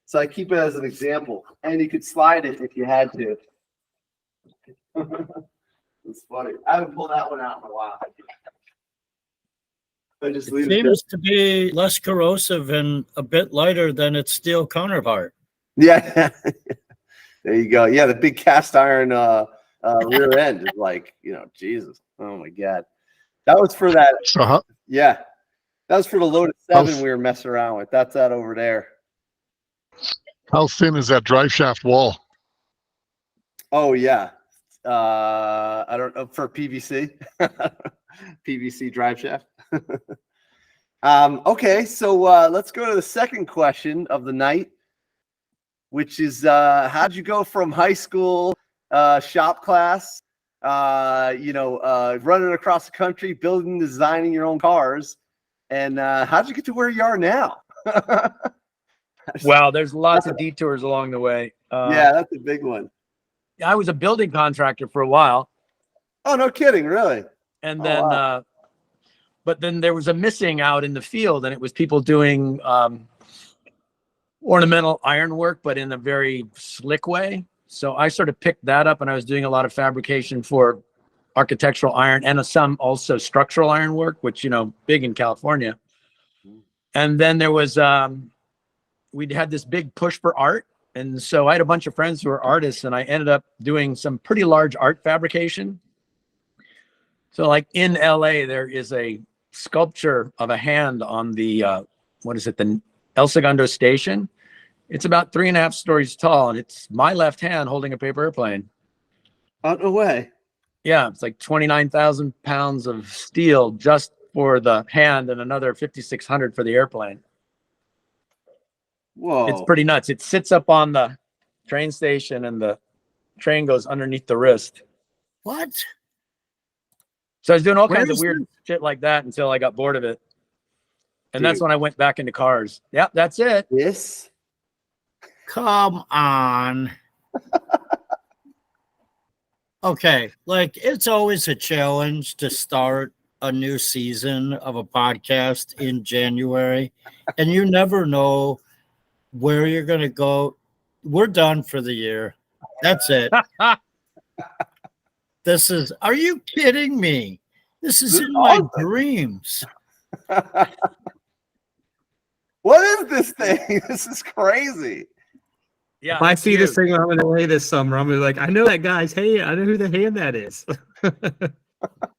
So I keep it as an example, and you could slide it if you had to. It's funny. I haven't pulled that one out in a while. I just It leave it. seems to be less corrosive and a bit lighter than its steel counterpart. Yeah. There you go. Yeah, the big cast iron rear end is like, Jesus. Oh my God. That was for that. So Yeah. That was for the Lotus 7 we were messing around with. That's that over there. how thin is that drive shaft wall? Oh yeah. I don't know, for PVC. PVC drive shaft. Okay, so let's go to the second question of the night, which is how'd you go from high school shop class, running across the country, building, designing your own cars, and how'd you get to where you are now? Wow, there's lots of detours along the way. Yeah, that's a big one. I was a building contractor for a while, Oh, no kidding, really? and Oh, then wow. but then there was a missing out in the field, and it was people doing ornamental ironwork, but in a very slick way. So I sort of picked that up, and I was doing a lot of fabrication for architectural iron and some also structural ironwork, which, big in California. And then there was, we'd had this big push for art. And so I had a bunch of friends who were artists, and I ended up doing some pretty large art fabrication. So like in LA, there is a sculpture of a hand on the, the El Segundo station. It's about 3.5 stories tall, and it's my left hand holding a paper airplane. Oh, no way. Yeah, it's like 29,000 pounds of steel just for the hand, and another 5,600 for the airplane. Whoa. It's pretty nuts. It sits up on the train station, and the train goes underneath the wrist. What? So I was doing all Where kinds of is weird shit like that until I got bored of it. And that's Dude. when I went back into cars. Yeah, that's it. This? Come on. Okay, like it's always a challenge to start a new season of a podcast in January, and you never know where you're going to go. We're done for the year. That's it. Are you kidding me? This is in my dreams. What is this thing? This is crazy. Yeah. If I it's see this huge. thing I'm in LA this summer, I'm gonna be like, I know that guy's hand. I know who the hand that is.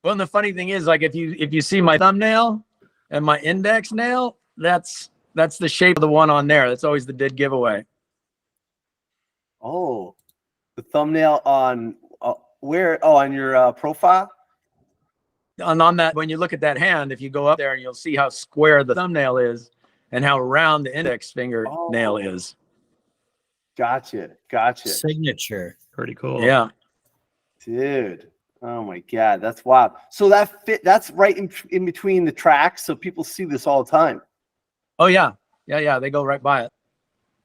Well, and the funny thing is, like, if you see my thumbnail and my index nail, that's the shape of the one on there. That's always the dead giveaway. Oh, the thumbnail on where? Oh, on your profile. And on that, when you look at that hand, if you go up there, you'll see how square the thumbnail is and how round the index finger nail is. Gotcha. Signature. Pretty cool. Yeah. Dude. Oh my God, that's wild. So that's right in between the tracks, so people see this all the time. Oh yeah. Yeah. They go right by it.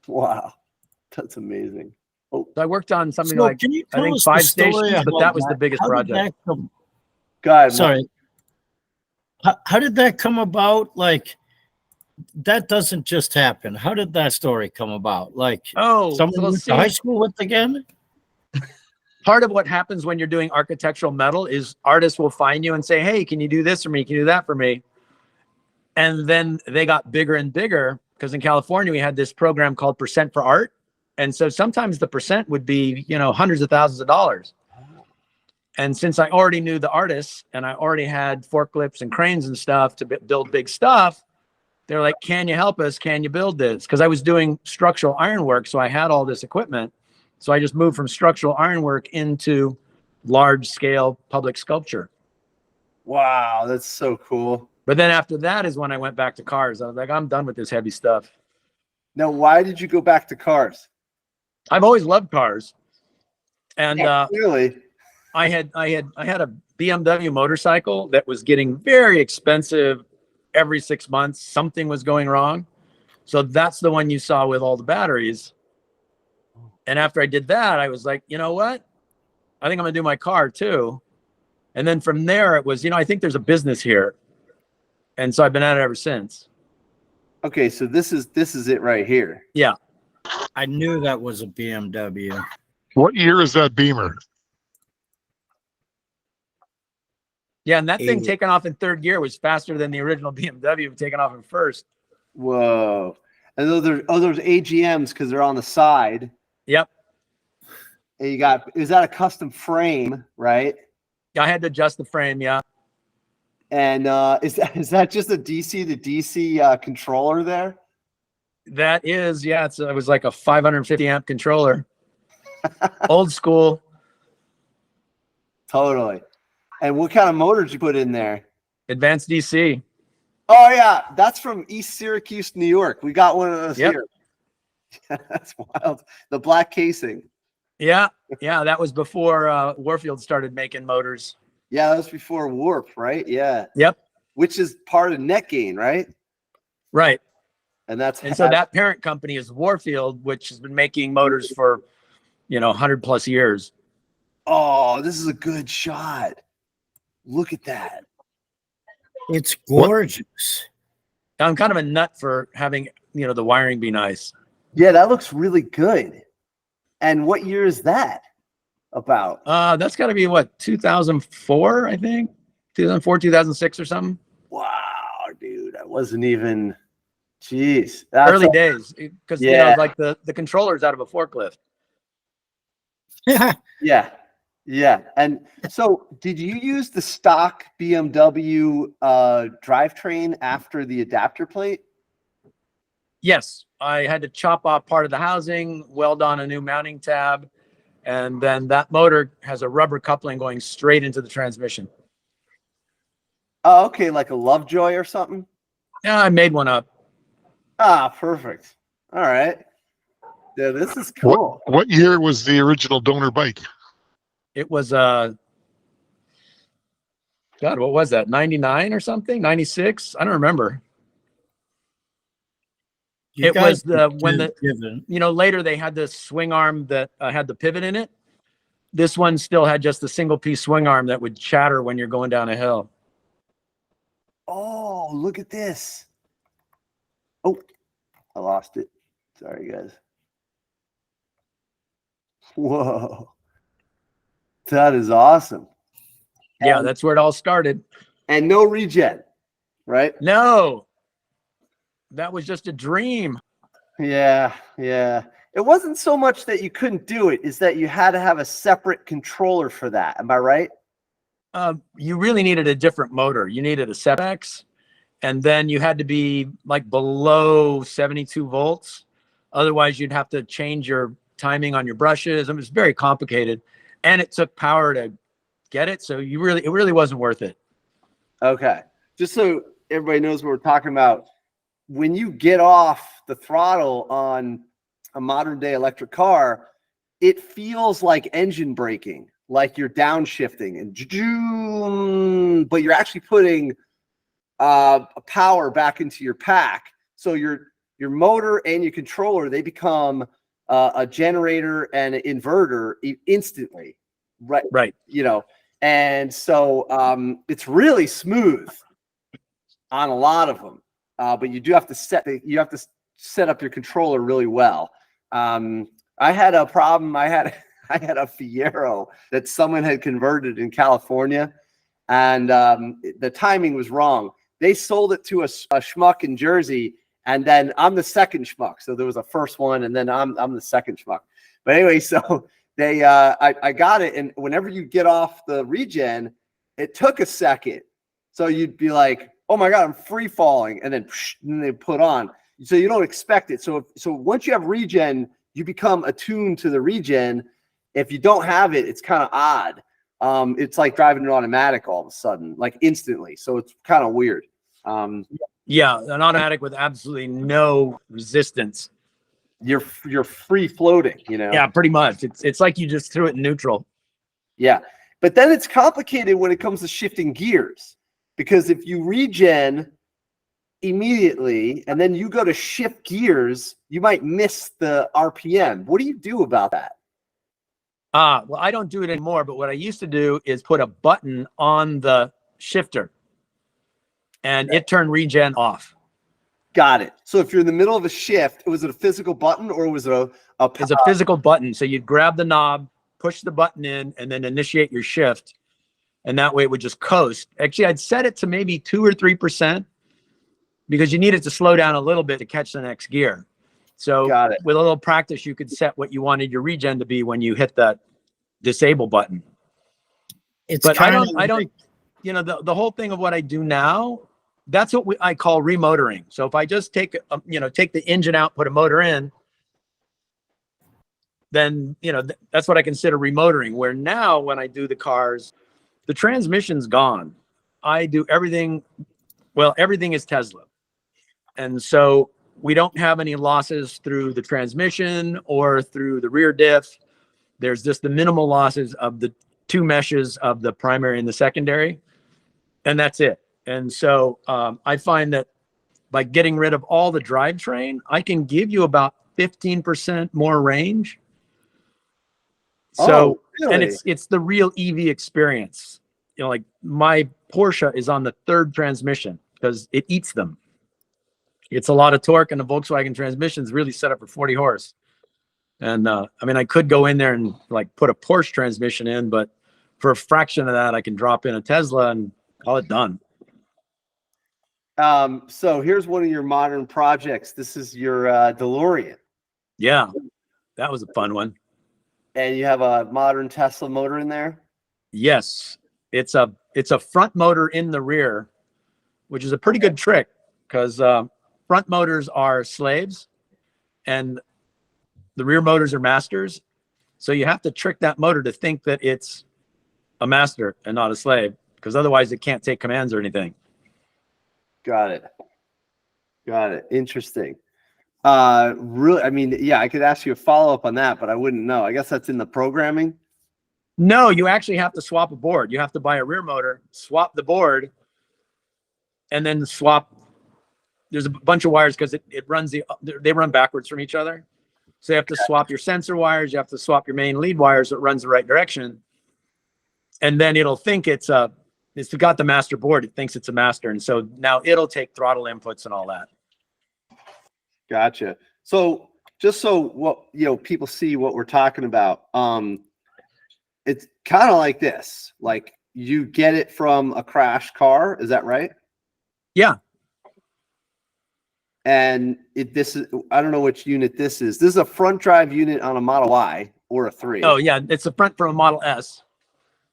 Wow, that's amazing. So I worked on something So like, can you I tell think us the 5 story stations, but about that was the biggest How did project. that come- God, Sorry. How did that come about? Like, that doesn't just happen. How did that story come about? Like, Oh, someone so you went let's to high see. school with again? Part of what happens when you're doing architectural metal is artists will find you and say, hey, can you do this for me? Can you do that for me? And then they got bigger and bigger because in California, we had this program called Percent for Art. And so sometimes the percent would be, hundreds of thousands of dollars. And since I already knew the artists and I already had forklifts and cranes and stuff to build big stuff, they're like, can you help us? Can you build this? Because I was doing structural ironwork. So I had all this equipment. So I just moved from structural ironwork into large scale public sculpture. wow, that's so cool. But then after that is when I went back to cars. I was like, I'm done with this heavy stuff. Now, why did you go back to cars? I've always loved cars. And Clearly. I had a BMW motorcycle that was getting very expensive every 6 months. Something was going wrong. So that's the one you saw with all the batteries. And after I did that, I was like, you know what? I think I'm gonna do my car too. And then from there it was, I think there's a business here. And so I've been at it ever since. Okay, so this is it right here. Yeah. I knew that was a BMW. What year is that Beamer? Yeah, and that thing Eight. taking off in third gear was faster than the original BMW taking off in first. Whoa. And those AGMs because they're on the side. Yep. And is that a custom frame, right? I had to adjust the frame, yeah. And is that just a DC to DC controller there? That is, yeah, it was like a 550 amp controller. Old school. Totally. And what kind of motor did you put in there? Advanced DC. Oh yeah, that's from East Syracuse, New York. We got one of those Yep. here. That's wild. The black casing. Yeah, that was before Warfield started making motors. Yeah, that was before Warp, right? Yeah. Yep. Which is part of NetGain, right? Right. And So that parent company is Warfield, which has been making motors for 100 plus years. Oh, this is a good shot. Look at that. It's gorgeous. I'm kind of a nut for having the wiring be nice. Yeah, that looks really good. And what year is that about? That's got to be what, 2004, I think, 2004, 2006 or something. Wow, dude, I wasn't even. Jeez, Early days, because Yeah. like the controller's out of a forklift. Yeah. And so, did you use the stock BMW drivetrain after the adapter plate? Yes, I had to chop off part of the housing, weld on a new mounting tab, and then that motor has a rubber coupling going straight into the transmission. Oh, okay, like a Lovejoy or something. Yeah, I made one up. Ah, perfect. All right. Yeah, this is cool. What year was the original donor bike? It was God, what was that? 99 or something? 96? I don't remember. It was later they had this swing arm that had the pivot in it. This one still had just a single piece swing arm that would chatter when you're going down a hill. Oh, look at this. Oh, I lost it. Sorry, guys. Whoa. That is awesome. Yeah, that's where it all started. And no regen, right? No, that was just a dream. Yeah. it wasn't so much that you couldn't do it, is that you had to have a separate controller for that. Am I right? You really needed a different motor. You needed a 7X, and then you had to be like below 72 volts. Otherwise, you'd have to change your timing on your brushes. It was very complicated, and it took power to get it. So it really wasn't worth it. Okay. Just so everybody knows what we're talking about, when you get off the throttle on a modern day electric car, it feels like engine braking, like you're downshifting, and but you're actually putting power back into your pack. So your motor and your controller, they become a generator and an inverter instantly, right? You know, and so it's really smooth on a lot of them, but you do have to set up your controller really well. I had a problem. I had a Fiero that someone had converted in California, and the timing was wrong. They sold it to a schmuck in Jersey, and then I'm the second schmuck. So there was a first one, and then I'm the second schmuck. But anyway, so they I got it, and whenever you get off the regen, it took a second. So you'd be like, "Oh my God, I'm free falling," and then they put on. So you don't expect it. So once you have regen, you become attuned to the regen. If you don't have it, it's kind of odd. It's like driving an automatic all of a sudden, like instantly. So it's kind of weird. Yeah, an automatic with absolutely no resistance. You're free floating, you know? Yeah, pretty much. It's like you just threw it in neutral. Yeah. But then it's complicated when it comes to shifting gears, because if you regen immediately and then you go to shift gears, you might miss the RPM. What do you do about that? Well, I don't do it anymore, but what I used to do is put a button on the shifter and it turned regen off. Got it. So if you're in the middle of a shift, was it a physical button or was it It's a physical button. So you'd grab the knob, push the button in, and then initiate your shift. And that way it would just coast. Actually, I'd set it to maybe 2 or 3% because you need it to slow down a little bit to catch the next gear. So with a little practice, you could set what you wanted your regen to be when you hit that disable button. But I don't, you know, the whole thing of what I do now, that's what I call remotoring. So if I just take the engine out, put a motor in, then, you know, that's what I consider remotoring. Where now when I do the cars, the transmission's gone. I do everything. Well, everything is Tesla. And so we don't have any losses through the transmission or through the rear diff. There's just the minimal losses of the 2 meshes of the primary and the secondary. And that's it. And so I find that by getting rid of all the drivetrain, I can give you about 15% more range. So, really? And it's the real EV experience. You know, like my Porsche is on the 3rd transmission because it eats them. It's a lot of torque, and the Volkswagen transmission is really set up for 40 horse. And I mean, I could go in there and like put a Porsche transmission in, but for a fraction of that, I can drop in a Tesla and call it done. So here's one of your modern projects. This is your DeLorean. Yeah, that was a fun one. And you have a modern Tesla motor in there? Yes, it's a front motor in the rear, which is a pretty good trick because front motors are slaves and the rear motors are masters. So you have to trick that motor to think that it's a master and not a slave, because otherwise it can't take commands or anything. Got it. Interesting. Really, I mean, yeah, I could ask you a follow-up on that, but I wouldn't know. I guess that's in the programming. No, you actually have to swap a board. You have to buy a rear motor, swap the board, and then swap. There's a bunch of wires because it runs they run backwards from each other. So you have to swap your sensor wires. You have to swap your main lead wires so it runs the right direction. And then it'll think it's got the master board. It thinks it's a master. And so now it'll take throttle inputs and all that. Gotcha. So just so what, you know, people see what we're talking about. It's kind of like this, like you get it from a crashed car. Is that right? Yeah. And this is, I don't know which unit this is. This is a front drive unit on a Model Y or a 3. Oh yeah, it's the front from a Model S.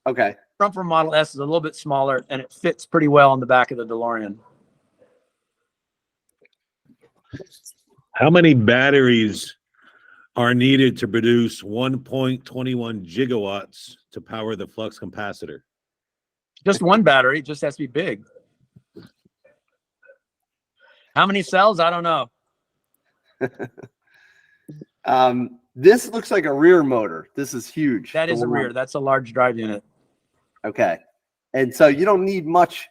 Okay. Front from Model S is a little bit smaller, and it fits pretty well in the back of the DeLorean. How many batteries are needed to produce 1.21 gigawatts to power the flux capacitor? Just one battery, just has to be big. How many cells? I don't know. This looks like a rear motor. This is huge. That is a rear. That's a large drive unit. Okay. And so you don't need much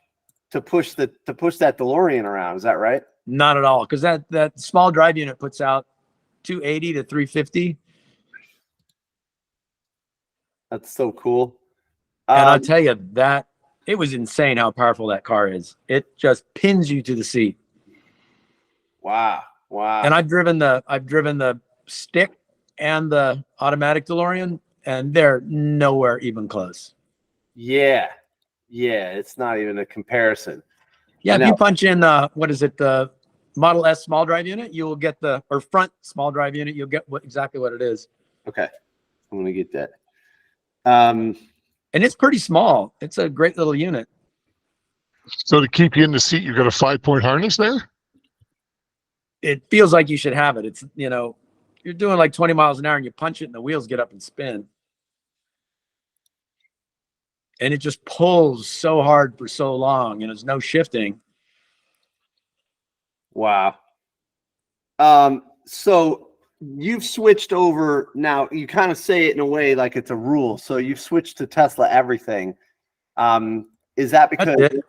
to push that DeLorean around. Is that right? Not at all, because that small drive unit puts out 280 to 350. That's so cool. And I'll tell you that it was insane how powerful that car is. It just pins you to the seat. Wow. And I've driven the stick and the automatic DeLorean, and they're nowhere even close. Yeah. It's not even a comparison. Yeah, if you punch in what is it, the Model S small drive unit, you will get or front small drive unit, you'll get exactly what it is. Okay, I'm gonna get that. And it's pretty small. It's a great little unit. So to keep you in the seat, you've got a 5-point harness there? It feels like you should have it. It's, you're doing like 20 miles an hour and you punch it and the wheels get up and spin. And it just pulls so hard for so long, and there's no shifting. Wow. So you've switched over now. You kind of say it in a way like it's a rule. So you've switched to Tesla everything. Is that because? That's it.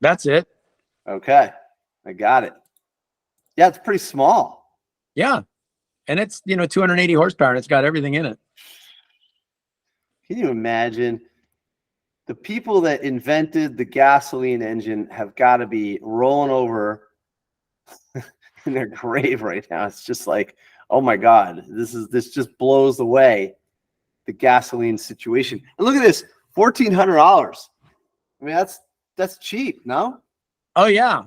That's it. Okay, I got it. Yeah, it's pretty small. Yeah, and it's 280 horsepower, and it's got everything in it. Can you imagine? The people that invented the gasoline engine have got to be rolling over in their grave right now. It's just like, oh my God, this just blows away the gasoline situation. And look at this, $1,400. I mean, that's cheap, no? Oh yeah.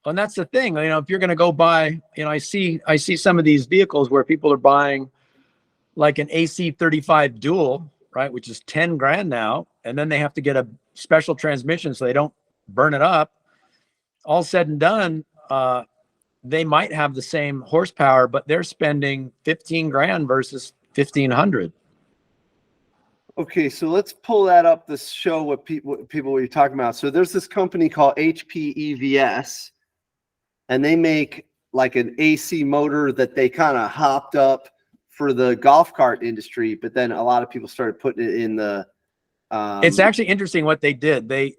And that's the thing, if you're going to go buy, I see some of these vehicles where people are buying like an AC35 dual, right, which is 10 grand now, and then they have to get a special transmission so they don't burn it up. All said and done, they might have the same horsepower, but they're spending 15 grand versus 1,500. Okay, so let's pull that up to show what people were talking about. So there's this company called HPEVS, and they make like an AC motor that they kind of hopped up for the golf cart industry, but then a lot of people started putting it in the. It's actually interesting what they did. They,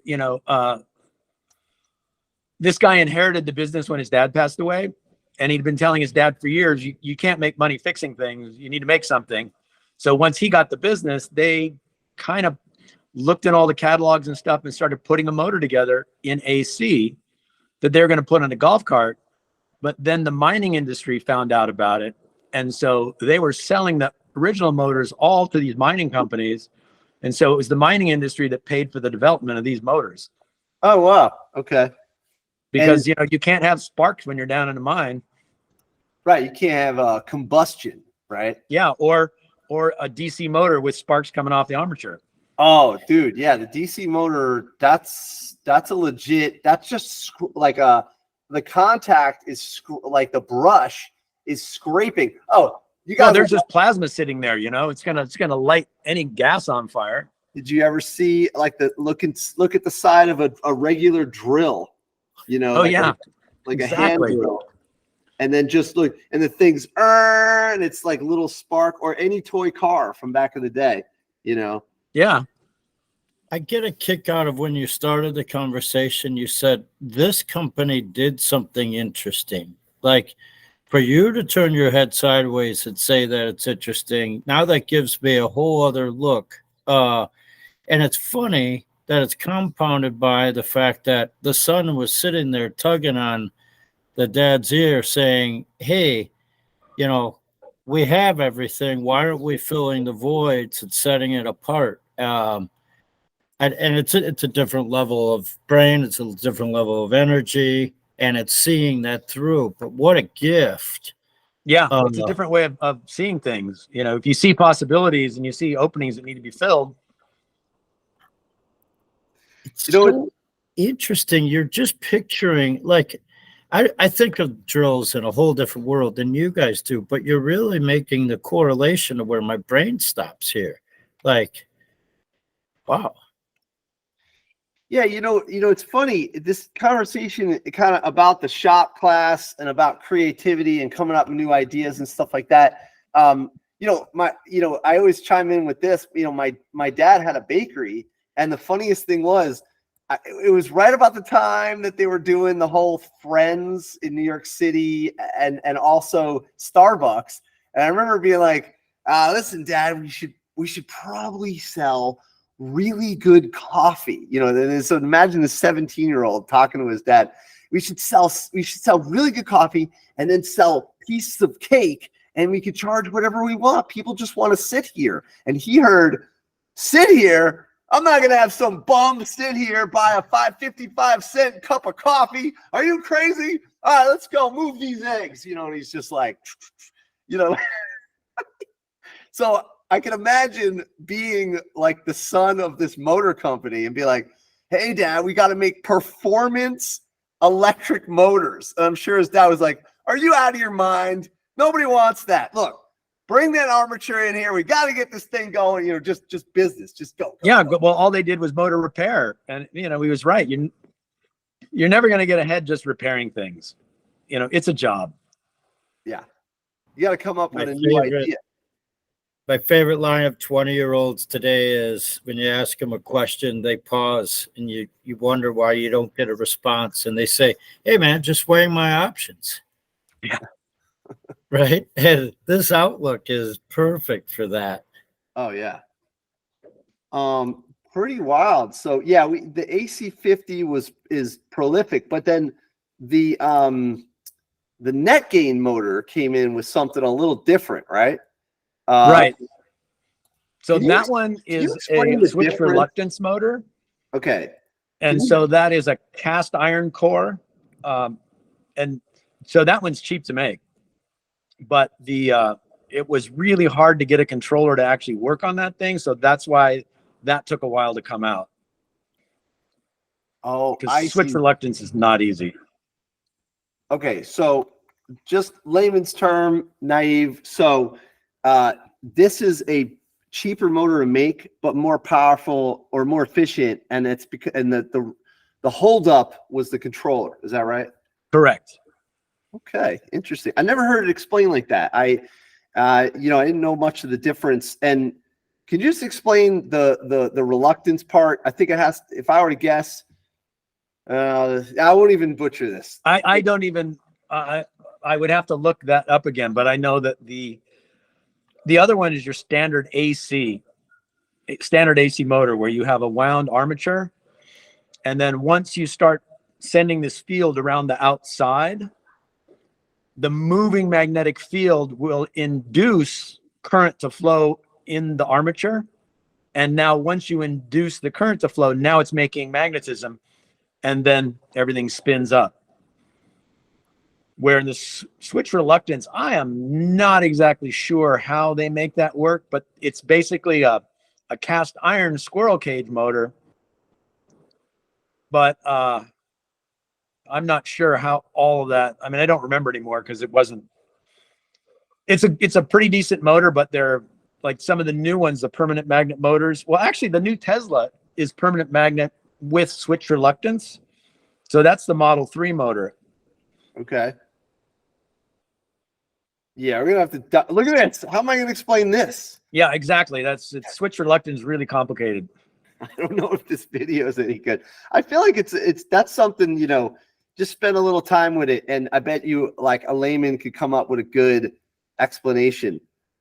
this guy inherited the business when his dad passed away, and he'd been telling his dad for years, you can't make money fixing things. You need to make something. So once he got the business, they kind of looked at all the catalogs and stuff and started putting a motor together in AC that they're going to put on a golf cart. But then the mining industry found out about it. And so they were selling the original motors all to these mining companies. And so it was the mining industry that paid for the development of these motors. Oh, wow. Okay. Because, you can't have sparks when you're down in a mine. Right. You can't have combustion, right? Yeah. Or a DC motor with sparks coming off the armature. Oh, dude. Yeah. The DC motor, that's a legit, that's just like the contact is like the brush is scraping. Oh, you got there's just plasma sitting there, it's gonna light any gas on fire. Did you ever see like look at the side of a regular drill? Oh, like yeah. Like Exactly. a hand drill. And then just look, and the thing's and it's like little spark, or any toy car from back in the day, Yeah. I get a kick out of when you started the conversation. You said this company did something interesting. Like, for you to turn your head sideways and say that it's interesting, now that gives me a whole other look. And it's funny that it's compounded by the fact that the son was sitting there tugging on the dad's ear saying, hey, we have everything. Why aren't we filling the voids and setting it apart? And it's a different level of brain. It's a different level of energy. and it's seeing that through. But what a gift. Yeah, it's a different way of seeing things. You know, if you see possibilities and you see openings that need to be filled. It's so interesting. You're just picturing, like, I think of drills in a whole different world than you guys do, but you're really making the correlation to where my brain stops here. Like, wow. Yeah, it's funny. This conversation kind of about the shop class and about creativity and coming up with new ideas and stuff like that. I always chime in with this. My dad had a bakery, and the funniest thing was, it was right about the time that they were doing the whole Friends in New York City and also Starbucks. And I remember being like, "Listen, Dad, we should probably sell really good coffee." So imagine the 17-year-old talking to his dad. We should sell really good coffee and then sell pieces of cake, and we could charge whatever we want. People just want to sit here. And he heard, "Sit here? I'm not going to have some bum sit here, buy a 55-cent cup of coffee. Are you crazy? All right, let's go move these eggs." And he's just like, so I can imagine being like the son of this motor company and be like, "Hey, Dad, we got to make performance electric motors." And I'm sure his dad was like, "Are you out of your mind? Nobody wants that. Look, bring that armature in here. We got to get this thing going. Just business. Just go." Yeah. Well, all they did was motor repair. And, he was right. You're never going to get ahead just repairing things. It's a job. Yeah. You got to come up with a new idea. My favorite line of 20-year-olds today is when you ask them a question, they pause and you wonder why you don't get a response. And they say, "Hey, man, just weighing my options." Yeah. Right. And this outlook is perfect for that. Oh, yeah. Pretty wild. So, yeah, the AC50 is prolific, but then the net gain motor came in with something a little different, right? Right. So can that you one is explain a the switch difference? reluctance motor. Okay. And so that is a cast iron core. And so that one's cheap to make. But it was really hard to get a controller to actually work on that thing. So that's why that took a while to come out. Oh, Because switch reluctance is not easy. Okay, so just layman's term, naive. So this is a cheaper motor to make, but more powerful or more efficient, and it's because the holdup was the controller. Is that right? Correct. Okay, interesting. I never heard it explained like that. I didn't know much of the difference. And can you just explain the reluctance part? I think it has. If I were to guess, I won't even butcher this. I don't even. I would have to look that up again, but I know that the other one is your standard AC motor where you have a wound armature, and then once you start sending this field around the outside, the moving magnetic field will induce current to flow in the armature. And now once you induce the current to flow, now it's making magnetism, and then everything spins up. Where in the switch reluctance, I am not exactly sure how they make that work, but it's basically a cast iron squirrel cage motor. But I'm not sure how all of that. I mean, I don't remember anymore because it wasn't. It's a pretty decent motor, but they're like some of the new ones, the permanent magnet motors. Well, actually, the new Tesla is permanent magnet with switch reluctance, so that's the Model 3 motor. Okay. Yeah, we're gonna have to look at this. How am I gonna explain this? Yeah, exactly. Switch reluctance is really complicated. I don't know if this video is any good. I feel like that's something, just spend a little time with it, and I bet you like a layman could come up with a good explanation.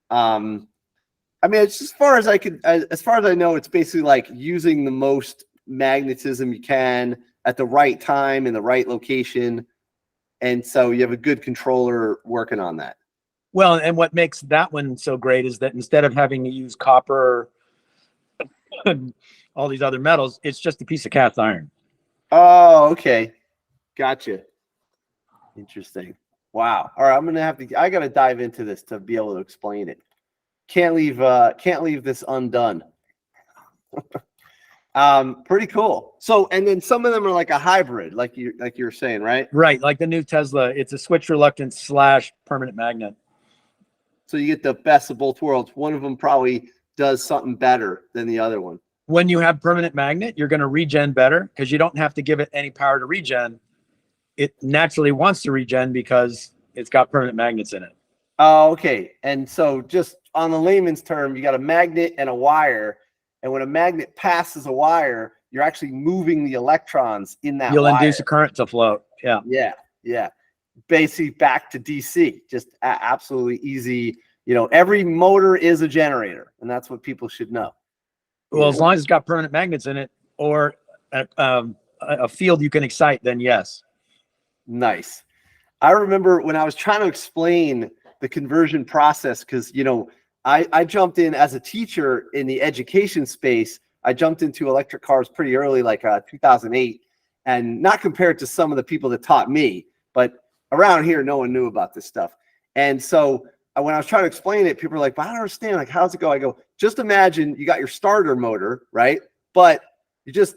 I mean, it's as far as I know, it's basically like using the most magnetism you can at the right time in the right location. And so you have a good controller working on that. Well, and what makes that one so great is that instead of having to use copper and all these other metals, it's just a piece of cast iron. Oh, okay. Gotcha. Interesting. Wow. All right, I gotta dive into this to be able to explain it. Can't leave this undone. Pretty cool. So, and then some of them are like a hybrid, like you were saying, right? Right, like the new Tesla, it's a switch reluctance / permanent magnet. So you get the best of both worlds. One of them probably does something better than the other one. When you have permanent magnet, you're going to regen better because you don't have to give it any power to regen. It naturally wants to regen because it's got permanent magnets in it. Oh, okay. And so just on the layman's term, you got a magnet and a wire. And when a magnet passes a wire, you're actually moving the electrons in that You'll wire. induce a current to float. Yeah. Yeah. Yeah. Basically back to DC. Just absolutely easy. You know, every motor is a generator, and that's what people should know. Well, as long as it's got permanent magnets in it or a field you can excite, then yes. Nice. I remember when I was trying to explain the conversion process, because, you know, I jumped in as a teacher in the education space. I jumped into electric cars pretty early, like 2008, and not compared to some of the people that taught me, but around here, no one knew about this stuff. And so when I was trying to explain it, people were like, but I don't understand. Like, how's it go? I go, just imagine you got your starter motor, right? But you just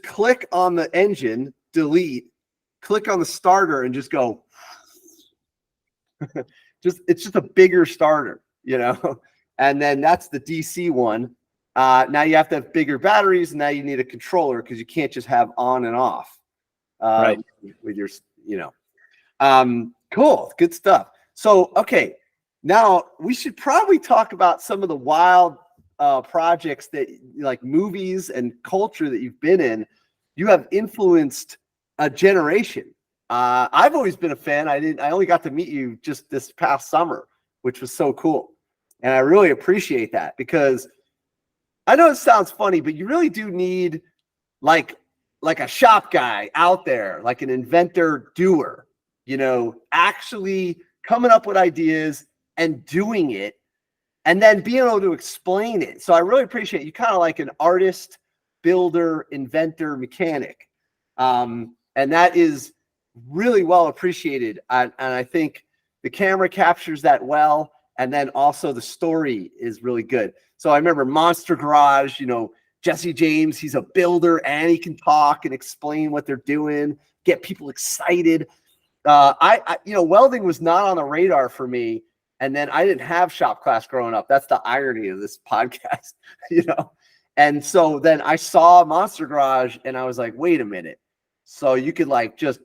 click on the engine, delete, click on the starter, and just go. It's just a bigger starter, you know? And then that's the DC one. Now you have to have bigger batteries, and now you need a controller because you can't just have on and off. Right. With your, you know. Cool. Good stuff. So, okay. Now we should probably talk about some of the wild projects that, like, movies and culture that you've been in. You have influenced a generation. I've always been a fan. I only got to meet you just this past summer, which was so cool. And I really appreciate that, because I know it sounds funny, but you really do need like a shop guy out there, like an inventor doer, you know, actually coming up with ideas and doing it, and then being able to explain it. So I really appreciate you, kind of like an artist, builder, inventor, mechanic. And that is really well appreciated. And I think the camera captures that well. And then also the story is really good. So I remember Monster Garage, you know, Jesse James, he's a builder and he can talk and explain what they're doing, get people excited. I you know, welding was not on the radar for me. And then I didn't have shop class growing up. That's the irony of this podcast, you know? And so then I saw Monster Garage and I was like, wait a minute. So you could like just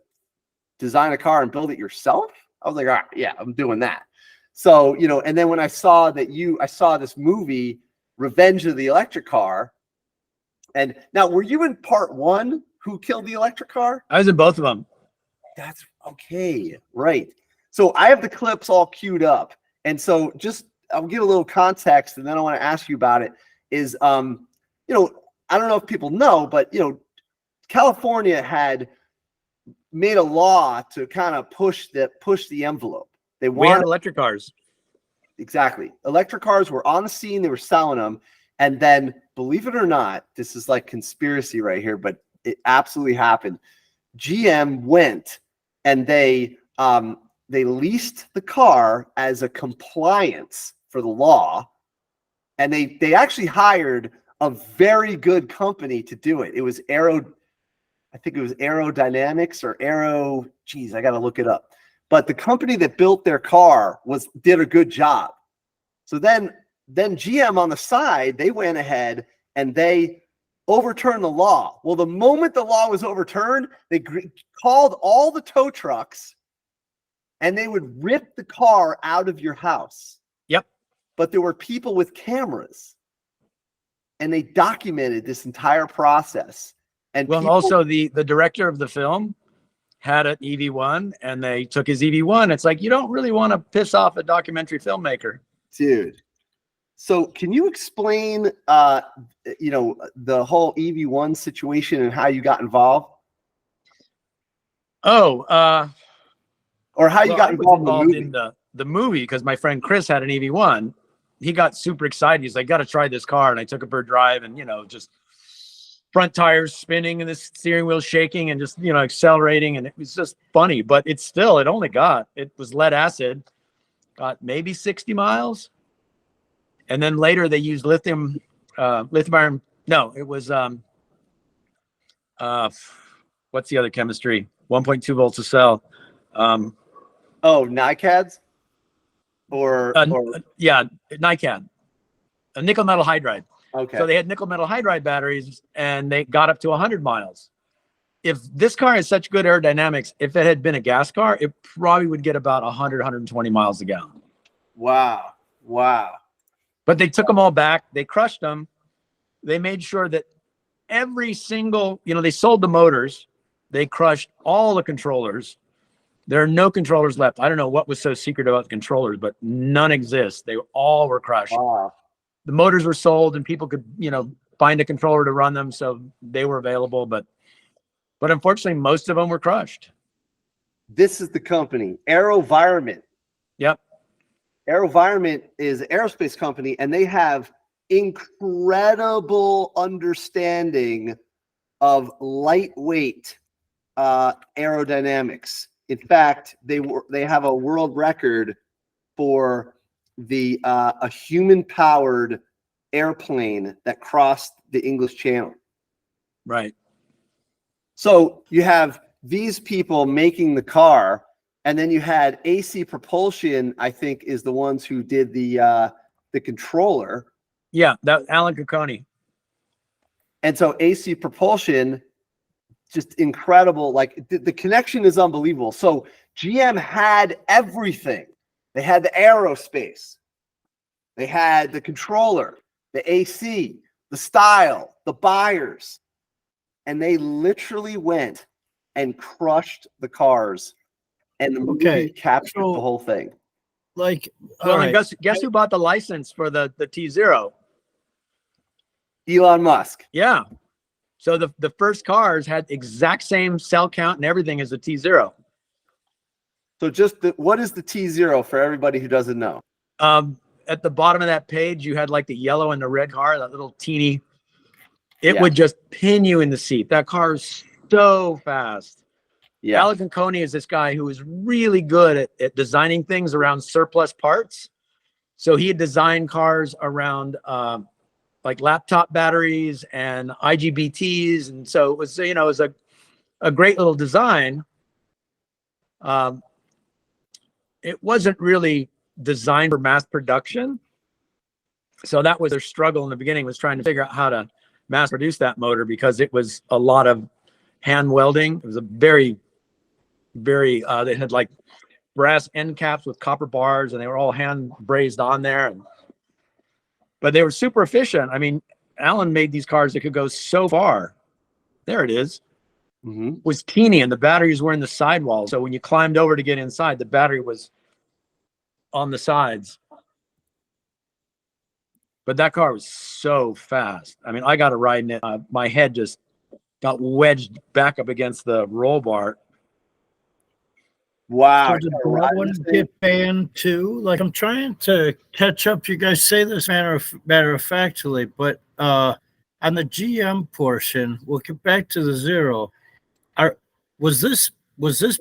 design a car and build it yourself? I was like, all right, yeah, I'm doing that. So, you know, and then when I saw I saw this movie, Revenge of the Electric Car. And now, were you in part 1, Who Killed the Electric Car? I was in both of them. That's okay. Right. So I have the clips all queued up. And so just, I'll give a little context, and then I want to ask you about it is, you know, I don't know if people know, but, you know, California had made a law to kind of push the envelope. We had electric cars. Exactly. Electric cars were on the scene. They were selling them. And then, believe it or not, this is like conspiracy right here, but it absolutely happened. GM went and they leased the car as a compliance for the law. And they actually hired a very good company to do it. It was I think it was Aerodynamics or Aero. Geez, I got to look it up. But the company that built their car did a good job. So then GM on the side, they went ahead and they overturned the law. Well, the moment the law was overturned, they called all the tow trucks and they would rip the car out of your house. Yep. But there were people with cameras and they documented this entire process. And well, also the director of the film had an EV1 and they took his EV1. It's like, you don't really want to piss off a documentary filmmaker. Dude. So can you explain, you know, the whole EV1 situation and how you got involved? Or how you got involved in the movie, because my friend Chris had an EV1. He got super excited. He's like, got to try this car. And I took it for a drive and, you know, just front tires spinning and the steering wheel shaking and just, accelerating. And it was just funny, but it was lead acid, got maybe 60 miles. And then later they used lithium iron. No, it was, what's the other chemistry? 1.2 volts a cell. NiCads or NiCad, a nickel metal hydride. okay. So they had nickel metal hydride batteries and they got up to 100 miles. If this car has such good aerodynamics, if it had been a gas car, it probably would get about 100, 120 miles a gallon. Wow. But they took them all back. They crushed them. They made sure that every single, they sold the motors. They crushed all the controllers. There are no controllers left. I don't know what was so secret about the controllers, but none exist. They all were crushed. Wow. The motors were sold and people could, find a controller to run them. So they were available, but unfortunately most of them were crushed. This is the company, AeroVironment. Yep. AeroVironment is an aerospace company, and they have incredible understanding of lightweight aerodynamics. In fact, they have a world record for a human-powered airplane that crossed the English Channel. Right. So you have these people making the car, and then you had AC Propulsion, I think, is the ones who did the controller. Yeah, that Alan Cocconi. And so AC Propulsion, just incredible. Like the connection is unbelievable. So GM had everything. They had the aerospace. They had the controller, the AC, the style, the buyers. And they literally went and crushed the cars. And the movie captured the whole thing. Like, Well, and guess who bought the license for the T0? Elon Musk. Yeah. So the first cars had exact same cell count and everything as the T0. So just what is the T0 for everybody who doesn't know? At the bottom of that page, you had like the yellow and the red car, that little teeny. It Yeah. would just pin you in the seat. That car is so fast. Yeah. Alan Cocconi is this guy who is really good at designing things around surplus parts. So he had designed cars around like laptop batteries and IGBTs. And so it was, it was a great little design. It wasn't really designed for mass production. So that was their struggle in the beginning, was trying to figure out how to mass produce that motor, because it was a lot of hand welding. It was a very, very, they had like brass end caps with copper bars, and they were all hand brazed on there. But they were super efficient. I mean, Alan made these cars that could go so far. There it is. Mm-hmm. Was teeny, and the batteries were in the sidewall. So when you climbed over to get inside, the battery was on the sides. But that car was so fast. I mean, I got a ride in it. My head just got wedged back up against the roll bar. Wow. So did that one get banned too? Like, I'm trying to catch up. You guys say this matter of factly, but on the GM portion, we'll get back to the Zero. Was this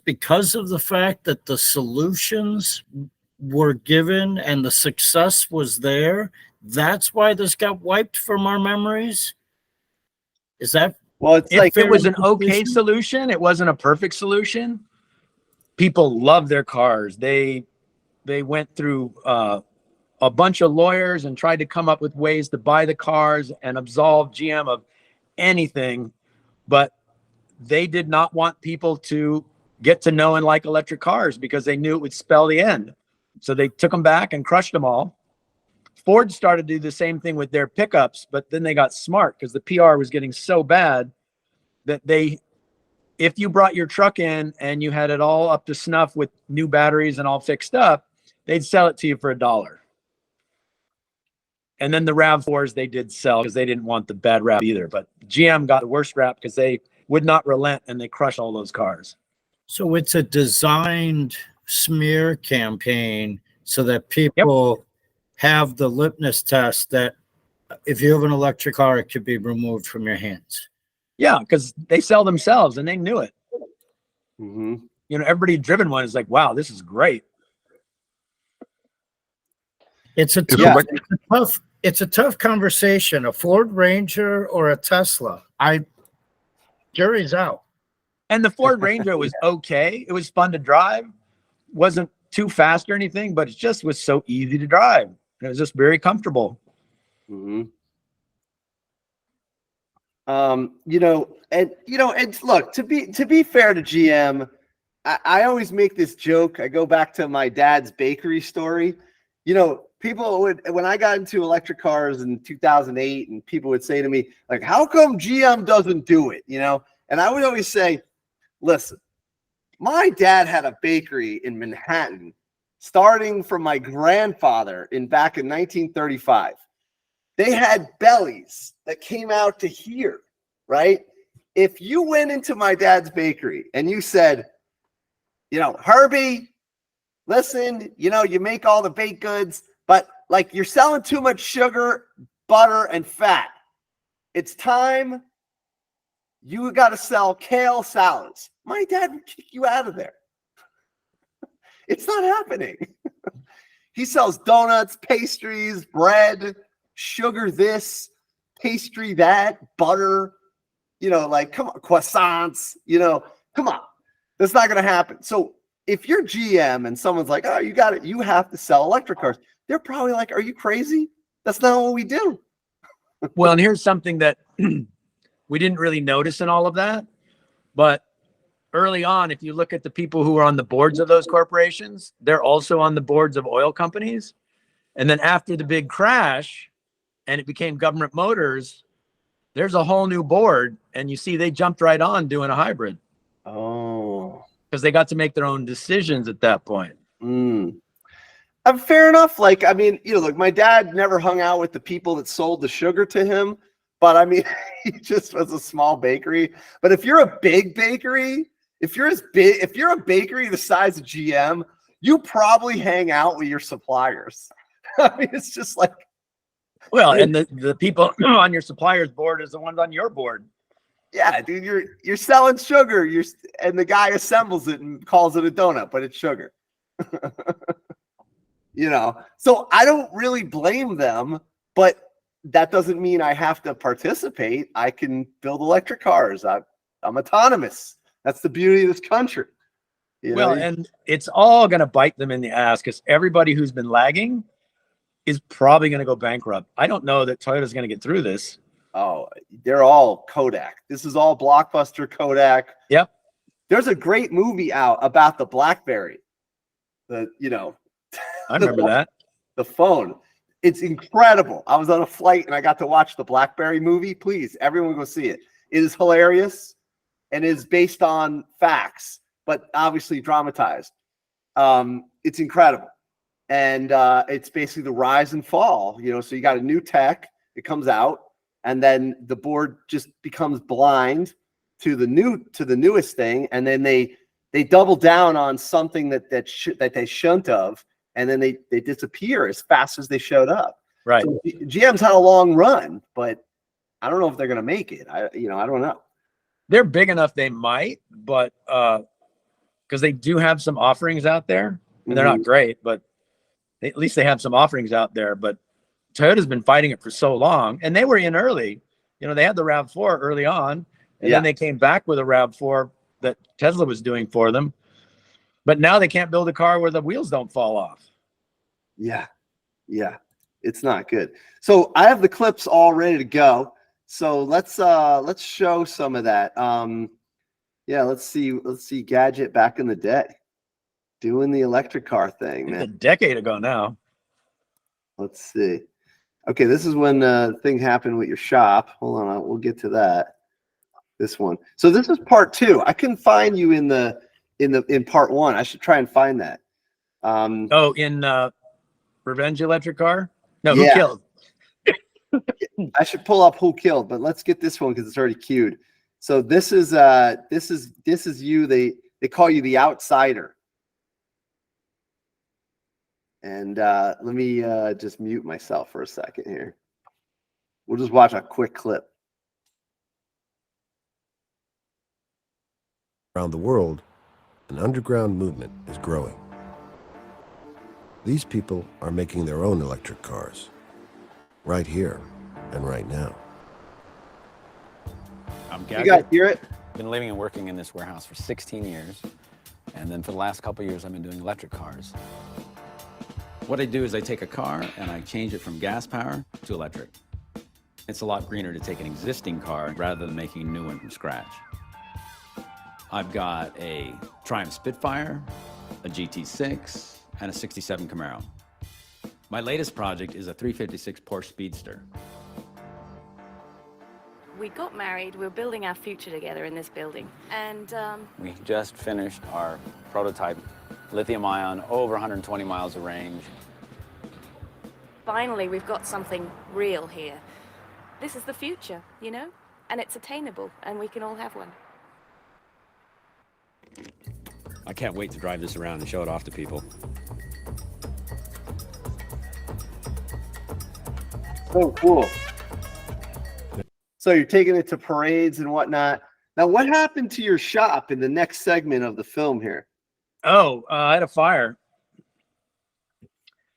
because of the fact that the solutions were given and the success was there? That's why this got wiped from our memories? Is that? Well, it's like It was an okay solution. It wasn't a perfect solution. People love their cars. They went through a bunch of lawyers and tried to come up with ways to buy the cars and absolve GM of anything, but they did not want people to get to know and like electric cars, because they knew it would spell the end. So they took them back and crushed them all. Ford started to do the same thing with their pickups, but then they got smart, because the PR was getting so bad that if you brought your truck in and you had it all up to snuff with new batteries and all fixed up, they'd sell it to you for $1. And then the RAV4s they did sell, because they didn't want the bad rap either. But GM got the worst rap because they would not relent, and they crushed all those cars. So it's a designed smear campaign so that people have the litmus test that if you have an electric car, it could be removed from your hands. Yeah, because they sell themselves and they knew it. Hmm. You know, everybody driven one is like, wow, this is great. It's a It's tough, Yeah. it's a tough conversation. A Ford Ranger or a Tesla? Jury's out. And the Ford Ranger was okay. It was fun to drive. Wasn't too fast or anything, but it just was so easy to drive. It was just very comfortable. Hmm. And look, to be fair to GM, I always make this joke. I go back to my dad's bakery story. People would, when I got into electric cars in 2008, and people would say to me, like, how come GM doesn't do it? And I would always say, listen, my dad had a bakery in Manhattan, starting from my grandfather back in 1935. They had bellies that came out to here, right? If you went into my dad's bakery and you said, Herbie, listen, you make all the baked goods, but like you're selling too much sugar, butter, and fat. It's time you got to sell kale salads. My dad would kick you out of there. It's not happening. He sells donuts, pastries, bread, sugar this, pastry that, butter, come on, croissants, come on. That's not going to happen. So if you're GM and someone's like, oh, you got it, you have to sell electric cars, they're probably like, are you crazy? That's not what we do. Well, and here's something that we didn't really notice in all of that. But early on, if you look at the people who are on the boards of those corporations, they're also on the boards of oil companies. And then after the big crash and it became Government Motors, there's a whole new board. And you see, they jumped right on doing a hybrid. Oh. Because they got to make their own decisions at that point. Fair enough. Like, I mean, look, my dad never hung out with the people that sold the sugar to him, but I mean, he just was a small bakery. But if you're a big bakery, if you're a bakery the size of GM, you probably hang out with your suppliers. I mean, it's just like, well, and the people on your supplier's board is the ones on your board. Yeah, dude, you're selling sugar. And the guy assembles it and calls it a donut, but it's sugar. So I don't really blame them, but that doesn't mean I have to participate. I can build electric cars. I'm autonomous. That's the beauty of this country. And it's all going to bite them in the ass because everybody who's been lagging is probably going to go bankrupt. I don't know that Toyota's going to get through this. Oh, they're all Kodak. This is all blockbuster Kodak. Yep. There's a great movie out about the BlackBerry. I remember that. The phone. It's incredible. I was on a flight and I got to watch the BlackBerry movie. Please, everyone go see it. It is hilarious and is based on facts, but obviously dramatized. It's incredible. And it's basically the rise and fall, so you got a new tech, it comes out, and then the board just becomes blind to the newest thing, and then they double down on something that they shouldn't have, and then they disappear as fast as they showed up. Right. So GM's had a long run, but I don't know if they're going to make it. I don't know. They're big enough they might, but because they do have some offerings out there, and they're not great, but at least they have some offerings out there. But Toyota's been fighting it for so long, and they were in early. They had the RAV4 early on, and then they came back with a RAV4 that Tesla was doing for them. But now they can't build a car where the wheels don't fall off. Yeah. It's not good. So I have the clips all ready to go. So let's show some of that. Let's see Gadget back in the day doing the electric car thing, man. It's a decade ago now. Let's see. Okay, this is when the thing happened with your shop. Hold on, we'll get to that. This one. So this is part 2. I couldn't find you in part 1. I should try and find that. In Revenge Electric Car? No, Yeah. Who Killed? I should pull up Who Killed, but let's get this one because it's already queued. So this is you. They call you the outsider. And let me just mute myself for a second here. We'll just watch a quick clip. Around the world, an underground movement is growing. These people are making their own electric cars, right here and right now. I'm You Gadget. guys hear it? Been living and working in this warehouse for 16 years. And then for the last couple of years, I've been doing electric cars. What I do is I take a car and I change it from gas power to electric. It's a lot greener to take an existing car rather than making a new one from scratch. I've got a Triumph Spitfire, a GT6, and a 67 Camaro. My latest project is a 356 Porsche Speedster. We got married, we're building our future together in this building. And We just finished our prototype lithium-ion, over 120 miles of range. finally we've got something real here. This is the future, you know? And it's attainable, and we can all have one. I can't wait to drive this around and show it off to people. So cool. So you're taking it to parades and whatnot. Now, what happened to your shop in the next segment of the film here? Oh, I had a fire.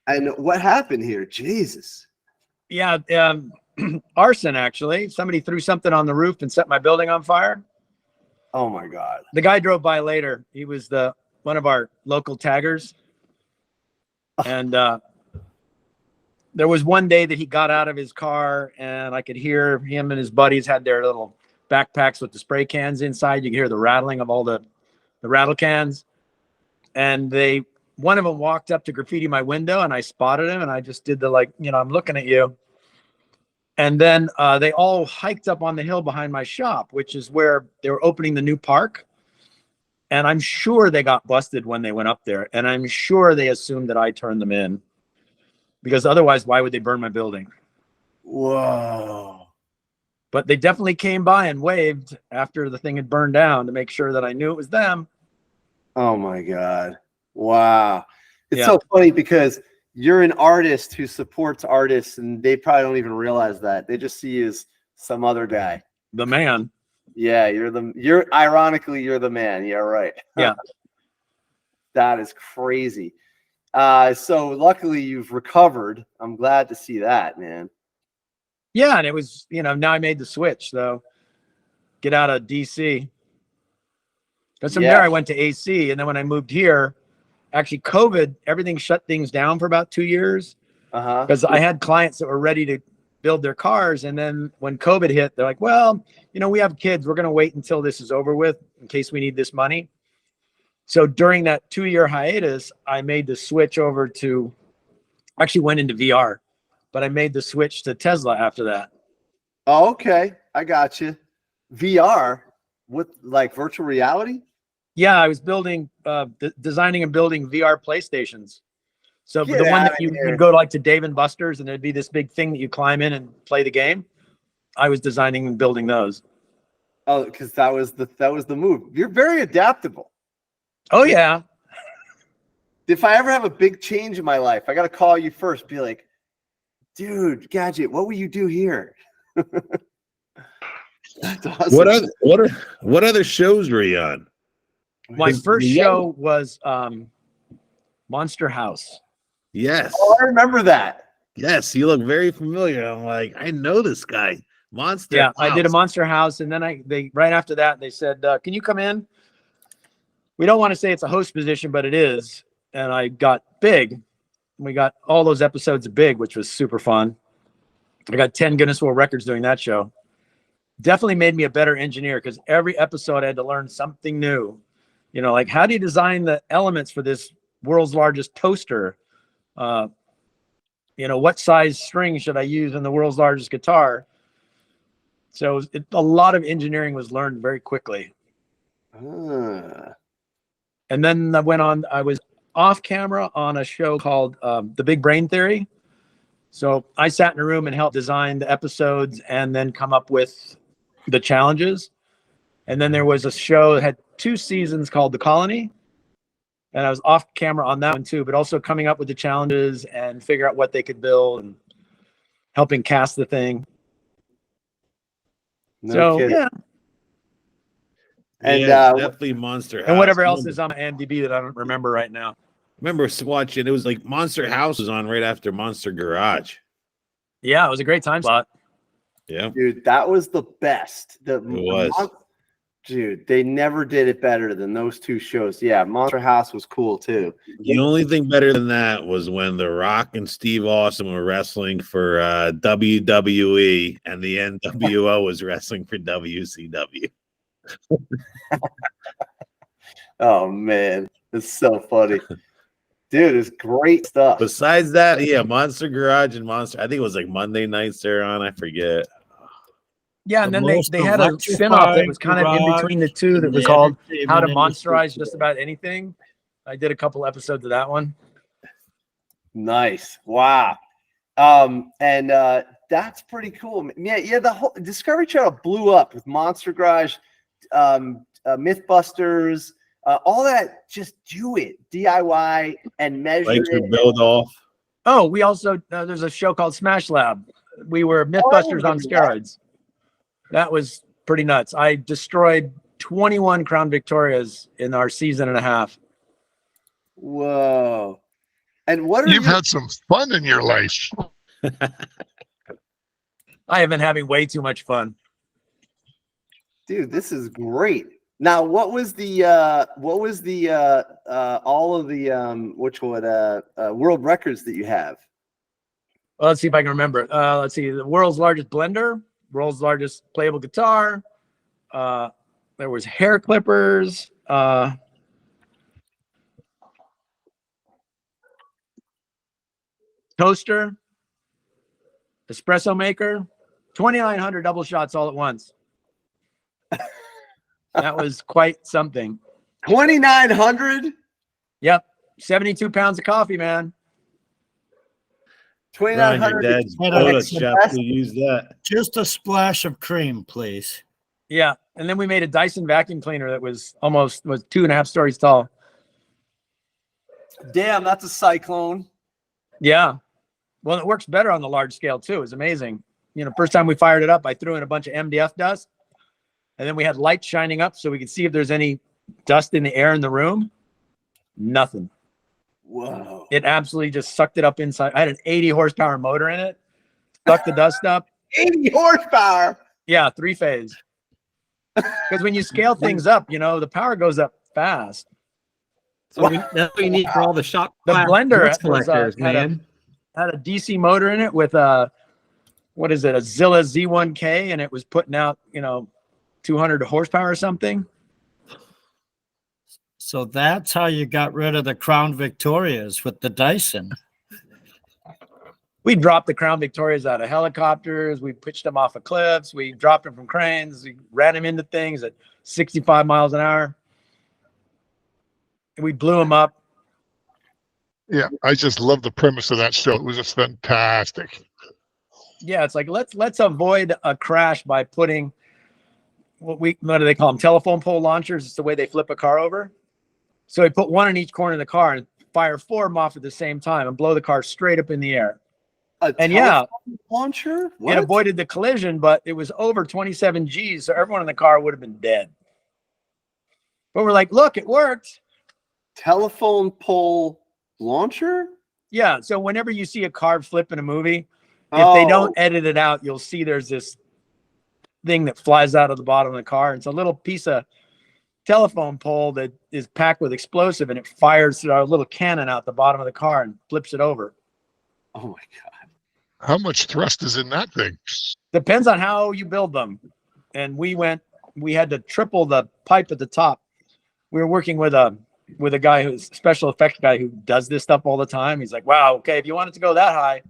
And what happened here? Jesus. Yeah, arson, actually. Somebody threw something on the roof and set my building on fire. Oh my God. The guy drove by later. He was one of our local taggers. And there was one day that he got out of his car and I could hear him and his buddies had their little backpacks with the spray cans inside. You could hear the rattling of all the rattle cans. And one of them walked up to graffiti my window and I spotted him and I just did I'm looking at you. And then they all hiked up on the hill behind my shop, which is where they were opening the new park. And I'm sure they got busted when they went up there. And I'm sure they assumed that I turned them in. Because otherwise, why would they burn my building? Whoa. But they definitely came by and waved after the thing had burned down to make sure that I knew it was them. Oh my God. Wow. It's Yeah. so funny because you're an artist who supports artists and they probably don't even realize that. They just see you as some other guy. The man. Yeah, ironically, you're the man. Yeah, right. Yeah. That is crazy. So luckily you've recovered. I'm glad to see that, man. Yeah, and it was, now I made the switch, though. Get out of DC. Because from there I went to AC, and then when I moved here, actually COVID, everything shut things down for about 2 years. Because I had clients that were ready to build their cars, and then when COVID hit, they're like, well, we have kids. We're going to wait until this is over with in case we need this money. So during that 2-year hiatus, I made the switch over to, actually went into VR, but I made the switch to Tesla after that. Oh, okay. I got you. VR with like virtual reality? Yeah, I was building, designing and building VR PlayStations. So Get the one outta that you here. would go to Dave and Buster's and there'd be this big thing that you climb in and play the game. I was designing and building those. Oh, because that was the move. You're very adaptable. Oh yeah. If I ever have a big change in my life, I got to call you first. Be like, dude, Gadget, what will you do here? That's awesome. What other shows were you on? My first show was Monster House. Yes. Oh, I remember that. Yes, you look very familiar. I'm like, I know this guy. Monster. Yeah, I did a House. Monster House, and then they right after that they said, "Can you come in?" We don't want to say it's a host position, but it is. And I got big. We got all those episodes of Big, which was super fun. I got 10 Guinness World Records doing that show. Definitely made me a better engineer because every episode I had to learn something new. Like how do you design the elements for this world's largest toaster? What size string should I use in the world's largest guitar? So a lot of engineering was learned very quickly. And then I was off camera on a show called The Big Brain Theory. So I sat in a room and helped design the episodes and then come up with the challenges. And then there was a show that had 2 seasons called The Colony. And I was off camera on that one too, but also coming up with the challenges and figure out what they could build and helping cast the thing. No kidding. Yeah. And yeah, definitely Monster House. And whatever else is on IMDb that I don't remember right now. Remember watching, it was like Monster House was on right after Monster Garage. Yeah, it was a great time slot. Yeah. dude, that was the best. It was. Dude, they never did it better than those two shows. Yeah, Monster House was cool too. The only thing better than that was when The Rock and Steve Austin were wrestling for WWE and the NWO was wrestling for WCW. Oh man, it's so funny. Dude, it's great stuff. Besides that, yeah, Monster Garage and Monster, I think it was like Monday nights they're on, I forget. Yeah, and The then most they had a spin-off that was kind of in electrifying between the two that was garage called in How to the Monsterize industry. Just About Anything. I did a couple episodes of that one. Nice. Wow. And that's pretty cool. Yeah, the whole Discovery Channel blew up with Monster Garage, Mythbusters, all that. Just do it, DIY and measure Like to it. build off. Oh, we also there's a show called Smash Lab. We were Mythbusters on steroids. That was pretty nuts. I destroyed 21 Crown Victorias in our season and a half. Whoa. And what are You've you? had some fun in your life. I have been having way too much fun. Dude, this is great. Now, what was the all of the world records that you have? Well, let's see if I can remember. Let's see. The world's largest blender, world's largest playable guitar. There was hair clippers. Toaster. Espresso maker. 2,900 double shots all at once. That was quite something. 2,900? Yep. 72 pounds of coffee, man. Ron, your 2,900. dad's Hey, Boda that's the chef best. to use that. Just a splash of cream, please. Yeah. And then we made a Dyson vacuum cleaner that was 2.5 stories tall. Damn, that's a cyclone. Yeah. Well, it works better on the large scale too. It's amazing. You know, first time we fired it up, I threw in a bunch of MDF dust, and then we had lights shining up so we could see if there's any dust in the air in the room. Nothing. Whoa. It absolutely just sucked it up inside. I had an 80 horsepower motor in it. Sucked the dust up. 80 horsepower. Yeah, 3-phase. Because when you scale things up, you know, the power goes up fast. So that's what you need for all the shop. The class blender dust was, collectors, had a- man. Had a DC motor in it with a Zilla Z1K, and it was putting out, 200 horsepower or something. So that's how you got rid of the Crown Victorias with the Dyson. We dropped the Crown Victorias out of helicopters. We pitched them off of cliffs. We dropped them from cranes. We ran them into things at 65 miles an hour. And we blew them up. Yeah, I just love the premise of that show. It was just fantastic. Yeah, it's like let's avoid a crash by putting what do they call them? Telephone pole launchers. It's the way they flip a car over. So we put one in each corner of the car and fire 4 of them off at the same time and blow the car straight up in the air. And yeah, Launcher? it What? avoided the collision, but it was over 27 G's, so everyone in the car would have been dead. But we're like, look, it worked. Telephone pole launcher? Yeah. So whenever you see a car flip in a movie, if they don't edit it out, you'll see there's this thing that flies out of the bottom of the car. It's a little piece of telephone pole that is packed with explosive, and it fires a little cannon out the bottom of the car and flips it over. Oh my God. How much thrust is in that thing? Depends on how you build them. And we had to triple the pipe at the top. We were working with a guy who's a special effects guy who does this stuff all the time. He's like, wow, okay, if you want it to go that high,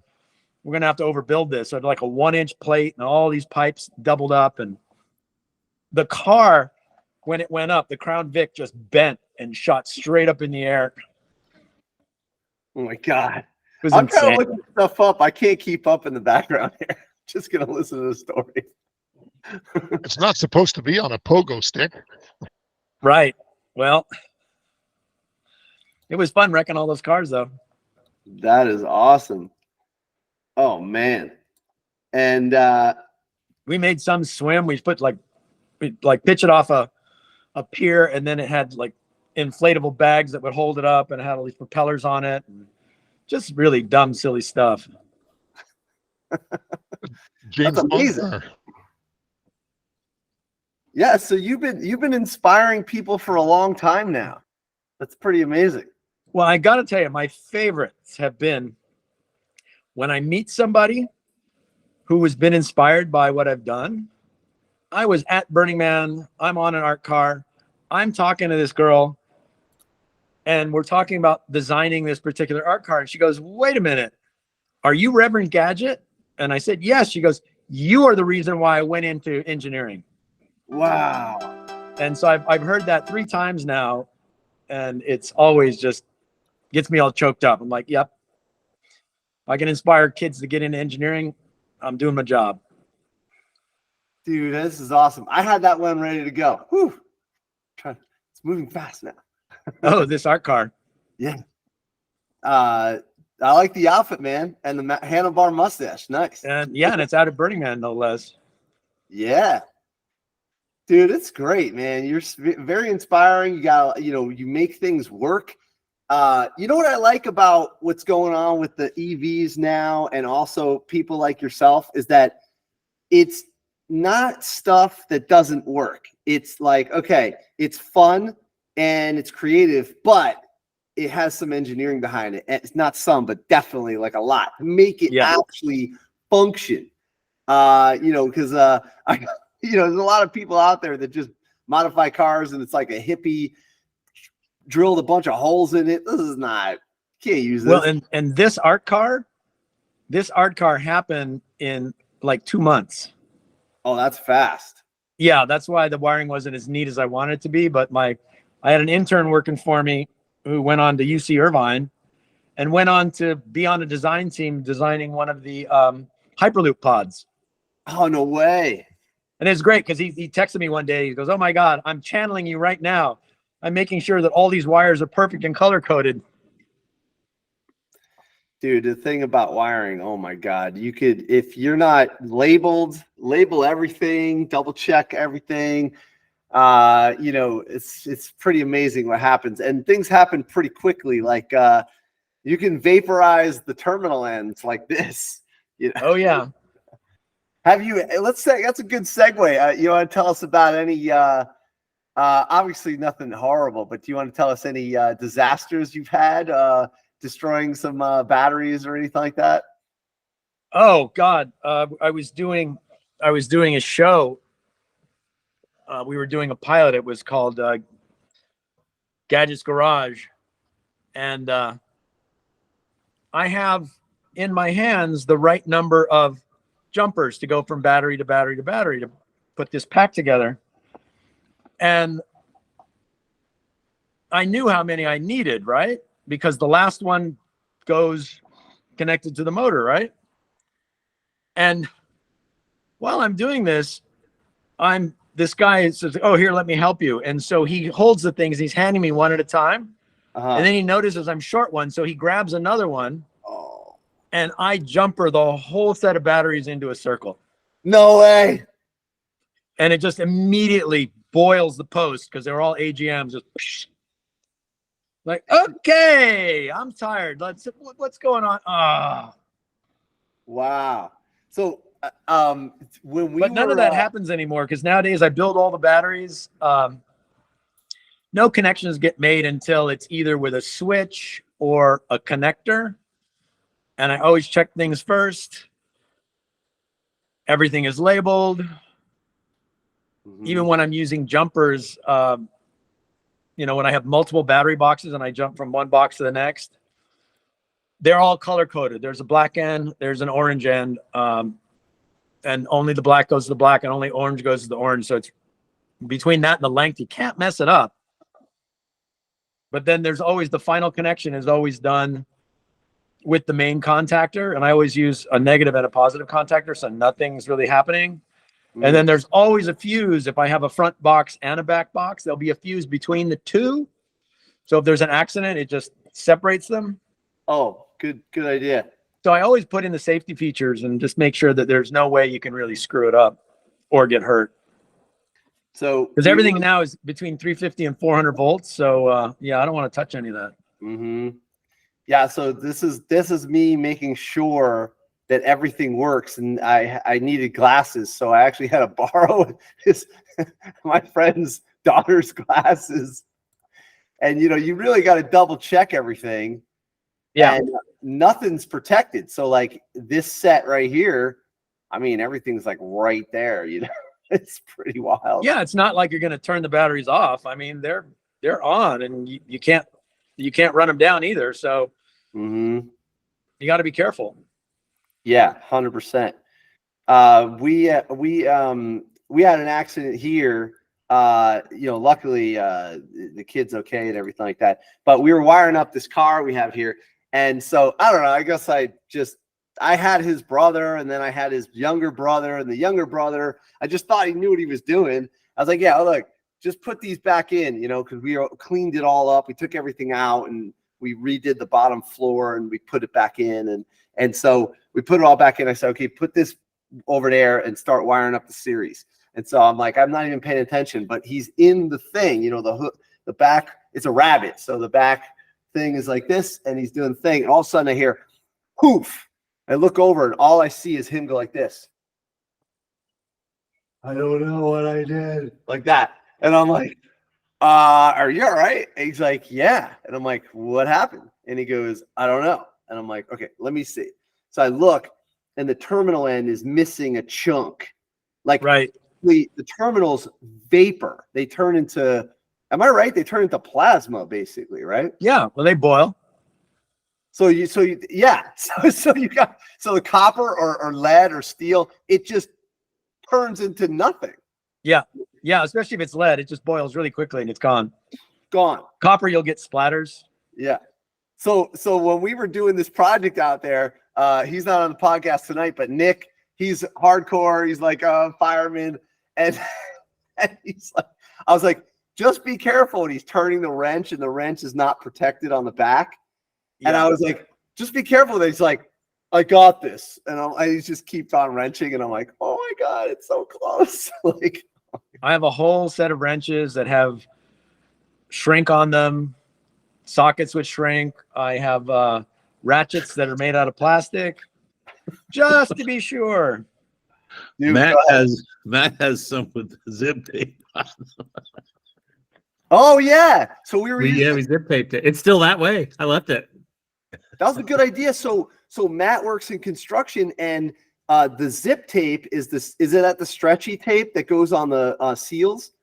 we're going to have to overbuild this. So like a 1-inch plate and all these pipes doubled up. And the car, when it went up, the Crown Vic just bent and shot straight up in the air. Oh my God. It was I'm trying to insane. look this stuff up. I can't keep up in the background here. Just going to listen to the story. It's not supposed to be on a pogo stick. Right. Well, it was fun wrecking all those cars, though. That is awesome. Oh, man. And We made some swim. We put we pitch it off a a pier, and then it had like inflatable bags that would hold it up, and it had all these propellers on it. And just really dumb, silly stuff. James That's Bond amazing. car. Yeah, so you've been inspiring people for a long time now. That's pretty amazing. Well, I got to tell you, my favorites have been when I meet somebody who has been inspired by what I've done. I was at Burning Man. I'm on an art car. I'm talking to this girl, and we're talking about designing this particular art car. And she goes, "Wait a minute. Are you Reverend Gadget?" And I said, "Yes." She goes, "You are the reason why I went into engineering." Wow. And so I've heard that 3 times now, and it's always just gets me all choked up. I'm like, yep. If I can inspire kids to get into engineering, I'm doing my job. Dude, this is awesome. I had that one ready to go. Whew. It's moving fast now. Oh, this art car. Yeah. I like the outfit, man, and the handlebar mustache. Nice. And yeah, and it's out of Burning Man, no less. Yeah. Dude, it's great, man. You're very inspiring. You got, you make things work. You know what I like about what's going on with the EVs now, and also people like yourself, is that it's not stuff that doesn't work. It's like, okay, it's fun and it's creative, but it has some engineering behind it. It's not some, but definitely like a lot to make it actually function. Because there's a lot of people out there that just modify cars and it's like a hippie drilled a bunch of holes in it. This is not, can't use this. Well, and this art car happened in like 2 months. Oh, that's fast. Yeah, that's why the wiring wasn't as neat as I wanted it to be. But I had an intern working for me who went on to UC Irvine and went on to be on a design team designing one of the Hyperloop pods. Oh, no way. And it's great because he texted me one day. He goes, "Oh my God, I'm channeling you right now. I'm making sure that all these wires are perfect and color coded." Dude, the thing about wiring, oh my God, you could, if you're not labeled, label everything, double check everything. It's pretty amazing what happens, and things happen pretty quickly. Like you can vaporize the terminal ends like this. Oh yeah. Have you? Let's say that's a good segue. You want to tell us about any? Obviously, nothing horrible, but do you want to tell us any disasters you've had? Destroying some batteries or anything like that? Oh God, I was doing a show. We were doing a pilot. It was called Gadget's Garage, and I have in my hands the right number of jumpers to go from battery to battery to battery to put this pack together, and I knew how many I needed, right? Because the last one goes connected to the motor, right? And while I'm doing this, this guy says, "Oh, here, let me help you." And so he holds the things, he's handing me one at a time. And then he notices I'm short one. So he grabs another one. Oh. And I jumper the whole set of batteries into a circle. No way. And it just immediately boils the post because they're all AGMs. Just like, okay, I'm tired. What's going on? Ah. Wow. So when we but none of that happens anymore because nowadays I build all the batteries. No connections get made until it's either with a switch or a connector. And I always check things first. Everything is labeled. Even when I'm using jumpers, when I have multiple battery boxes and I jump from one box to the next, they're all color coded. There's a black end, there's an orange end, and only the black goes to the black and only orange goes to the orange. So it's between that and the length, you can't mess it up. But then there's always the final connection is always done with the main contactor. And I always use a negative and a positive contactor. So nothing's really happening. And then there's always a fuse. If I have a front box and a back box, there'll be a fuse between the two. So if there's an accident, it just separates them. Oh, good idea. So I always put in the safety features and just make sure that there's no way you can really screw it up or get hurt. So because everything now is between 350 and 400 volts. So yeah, I don't want to touch any of that. Yeah, so this is me making sure that everything works, and I needed glasses, so I actually had to borrow my friend's daughter's glasses. And you really got to double check everything. Yeah, and nothing's protected. So like this set right here, I mean, everything's like right there. It's pretty wild. yeah. It's not like you're going to turn the batteries off. I mean, they're on, and you can't run them down either. So you got to be careful. Yeah, 100%. We had an accident here. Luckily the kid's okay and everything like that. But we were wiring up this car we have here, and so I don't know. I guess I had his brother, and then I had his younger brother, and the younger brother, I just thought he knew what he was doing. I was like, yeah, look, just put these back in, because we cleaned it all up. We took everything out and we redid the bottom floor and we put it back in. And so we put it all back in. I said, okay, put this over there and start wiring up the series. And so I'm like, I'm not even paying attention, but he's in the thing, the back, it's a rabbit. So the back thing is like this, and he's doing the thing. And all of a sudden I hear, poof. I look over and all I see is him go like this. I don't know what I did. Like that. And I'm like, are you all right? And he's like, yeah. And I'm like, what happened? And he goes, I don't know. And I'm like, okay, let me see. So I look, and the terminal end is missing a chunk. Like, right. The terminal's vapor. They turn into, am I right? They turn into plasma, basically, right? Yeah. Well, they boil. So you got the copper or lead or steel, it just turns into nothing. Yeah. Yeah. Especially if it's lead, it just boils really quickly and it's gone. Gone. Copper, you'll get splatters. Yeah. So when we were doing this project out there, he's not on the podcast tonight, but Nick, he's hardcore. He's like a fireman. And he's like, I was like, just be careful. And he's turning the wrench, and the wrench is not protected on the back. Yeah. And I was like, just be careful. And he's like, I got this. And he just keeps on wrenching. And I'm like, oh my God, it's so close. Like, I have a whole set of wrenches that have shrink on them, sockets with shrink. I have ratchets that are made out of plastic, just to be sure. Dude, Matt has some with zip tape on them. Oh yeah. So we zip taped it. It's still that way. I left it. That was a good idea. So Matt works in construction, and the zip tape is it at the stretchy tape that goes on the seals?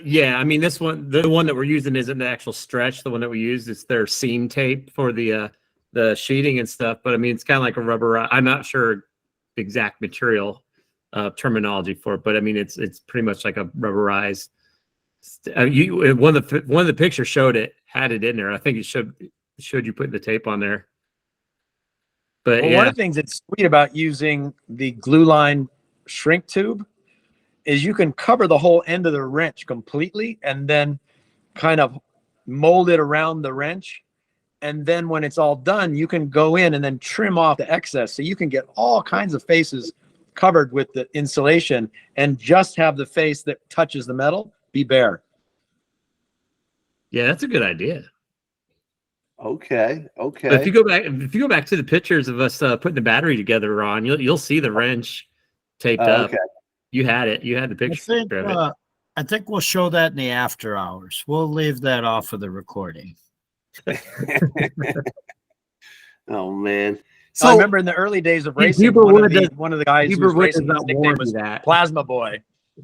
Yeah, I mean the one that we're using isn't the actual stretch. The one that we use is their seam tape for the sheeting and stuff. But I mean, it's kind of like a rubber. I'm not sure the exact material terminology for it, but I mean it's pretty much like a rubberized. One of the pictures had it in there. I think it showed you putting the tape on there. But one of the things that's sweet about using the glue line shrink tube is you can cover the whole end of the wrench completely and then kind of mold it around the wrench. And then when it's all done, you can go in and then trim off the excess. So you can get all kinds of faces covered with the insulation and just have the face that touches the metal be bare. Yeah, that's a good idea. Okay. But if you go back to the pictures of us putting the battery together, Ron, you'll see the wrench taped up. Okay. You had it. You had the picture of it. I think we'll show that in the after hours. We'll leave that off of the recording. Oh man. So I remember in the early days of racing, one of the guys who was racing, his nickname was Plasma Boy,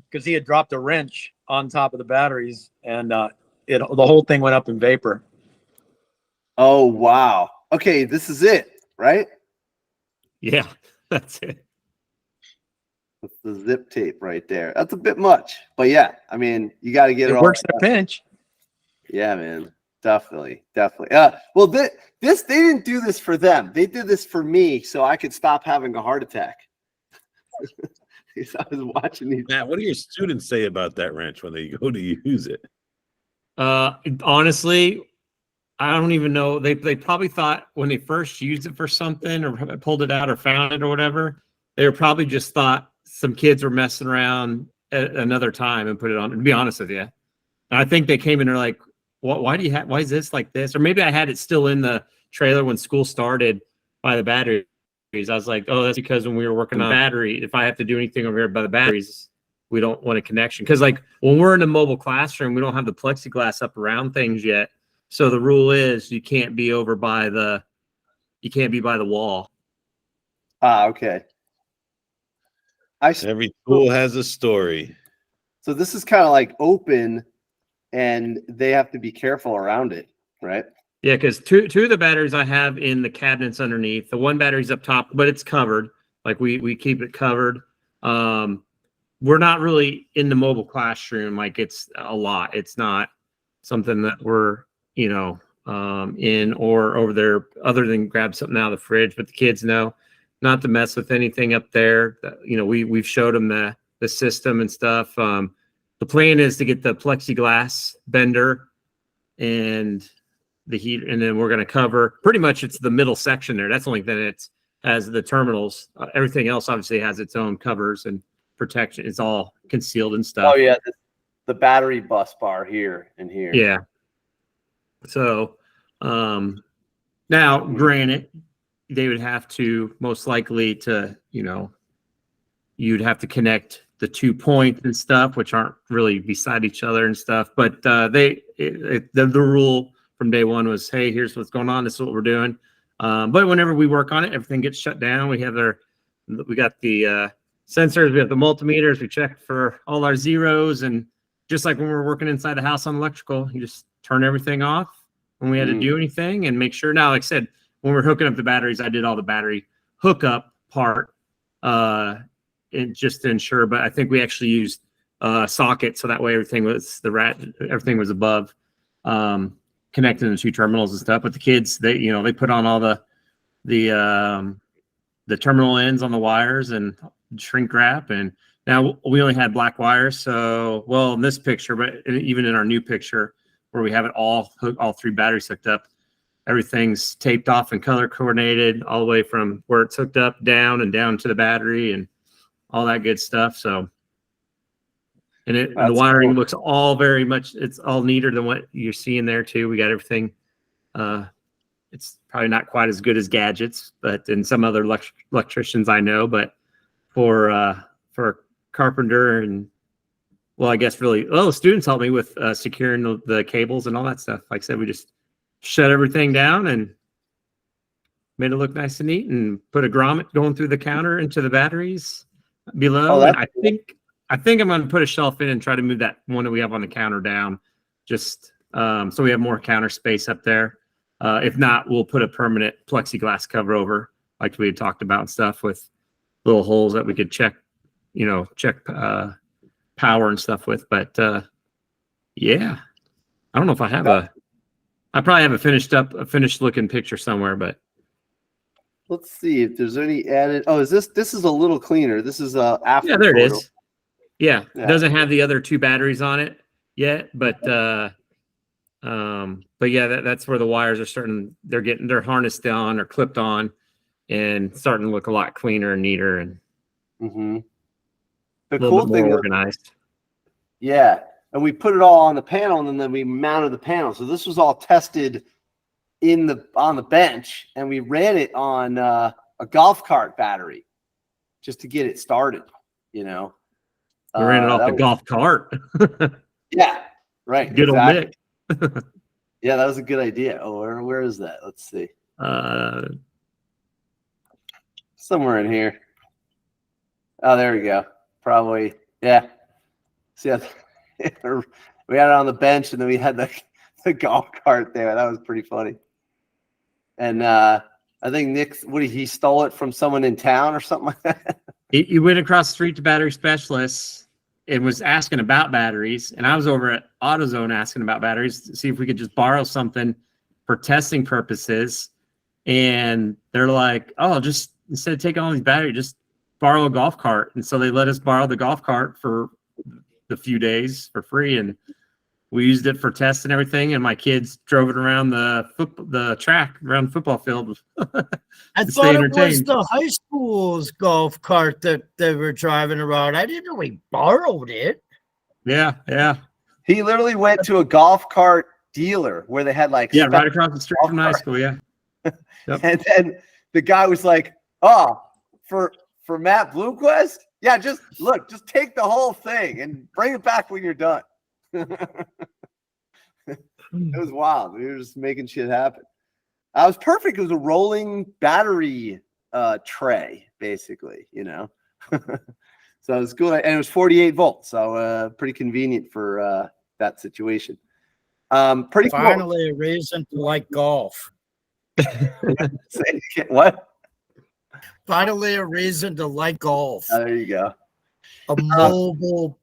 because he had dropped a wrench on top of the batteries, and the whole thing went up in vapor. Oh wow. Okay, this is it, right? Yeah, that's it. That's the zip tape right there. That's a bit much, but yeah, I mean, you got to get it all. Works in a pinch. Yeah, man. Definitely. Well, they didn't do this for them. They did this for me, so I could stop having a heart attack. I was watching these. Matt, what do your students say about that wrench when they go to use it? Honestly, I don't even know. They probably thought when they first used it for something or pulled it out or found it or whatever, they were probably just thought some kids were messing around at another time and put it on, to be honest with you. And I think they came in and they're like, why is this like this? Or maybe I had it still in the trailer when school started by the batteries. I was like, oh, that's because when we were working on battery, if I have to do anything over here by the batteries, we don't want a connection. Because like when we're in a mobile classroom, we don't have the plexiglass up around things yet. So the rule is you can't be by the wall. Ah, okay. Every school has a story. So this is kind of like open, and they have to be careful around it, right? Yeah, because two of the batteries I have in the cabinets underneath. The one battery's up top, but it's covered. Like we keep it covered. We're not really in the mobile classroom. Like it's a lot. It's not something that we're, in or over there other than grab something out of the fridge. But the kids know not to mess with anything up there. We've showed them the system and stuff. The plan is to get the plexiglass bender and the heat, and then we're going to cover pretty much it's the middle section there. That's the only thing it has the terminals. Everything else obviously has its own covers and protection. It's all concealed and stuff. Oh yeah, the battery bus bar here and here. Yeah. So now granted, they would have to most likely you'd have to connect the 2 points and stuff, which aren't really beside each other and stuff. But the rule from day one was, hey, here's what's going on. This is what we're doing. But whenever we work on it, everything gets shut down. We got the sensors, we have the multimeters. We check for all our zeros, and just like when we're working inside the house on electrical, you just turn everything off when we had to do anything and make sure. Now, like I said, when we're hooking up the batteries, I did all the battery hookup part, and just to ensure. But I think we actually used socket, so that way everything was above, connecting the two terminals and stuff. But the kids, they put on all the terminal ends on the wires and shrink wrap. And now we only had black wires, so in this picture, but even in our new picture where we have it all three batteries hooked up, everything's taped off and color coordinated all the way from where it's hooked up down to the battery and all that good stuff. So, and the wiring looks all very much, it's all neater than what you're seeing there too. We got everything. It's probably not quite as good as Gadget's, but in some other electricians I know, but for a carpenter and, well, I guess really, the students helped me with securing the cables and all that stuff. Like I said, we just shut everything down and made it look nice and neat and put a grommet going through the counter into the batteries below. And I think I'm going to put a shelf in and try to move that one that we have on the counter down, just so we have more counter space up there. If not, we'll put a permanent plexiglass cover over, like we had talked about and stuff, with little holes that we could check power and stuff with. But yeah, I don't know if I have I probably have a finished looking picture somewhere, but let's see if there's any added. Oh, this is a little cleaner. This is after. Yeah, there photo. it is. Yeah, it doesn't have the other two batteries on it yet, but yeah, that's where the wires are starting. They're harnessed on or clipped on, and starting to look a lot cleaner and neater and the a little cool bit thing more organized. Yeah, and we put it all on the panel, and then we mounted the panel. So this was all tested on the bench, and we ran it on a golf cart battery just to get it started. We ran it off the golf cart. Yeah, right. Good exactly. old Nick. Yeah, that was a good idea. Oh, where is that? Let's see. Somewhere in here. Oh, there we go. Probably, yeah. See, we had it on the bench, and then we had the golf cart there. That was pretty funny. And I think Nick, he stole it from someone in town or something like that. He went across the street to Battery Specialists and was asking about batteries, and I was over at AutoZone asking about batteries to see if we could just borrow something for testing purposes. And they're like, "Oh, just instead of taking all these batteries, just borrow a golf cart." And so they let us borrow the golf cart for the few days for free, and we used it for tests and everything, and my kids drove it around the track around the football field. I to thought stay it was entertained. the high school's golf cart that they were driving around. I didn't know we borrowed it. Yeah. He literally went to a golf cart dealer where they had like Yeah, right special across the street golf from high carts. school. Yeah. Yep. And then the guy was like, "Oh, for Matt Bloomquist, yeah, just take the whole thing and bring it back when you're done." It was wild. We were just making shit happen. I was perfect. It was a rolling battery tray, basically, you know. So it was cool, and it was 48 volts, so pretty convenient for that situation. Pretty Finally, a reason to like golf. cool. What? Finally, a reason to like golf. There you go. A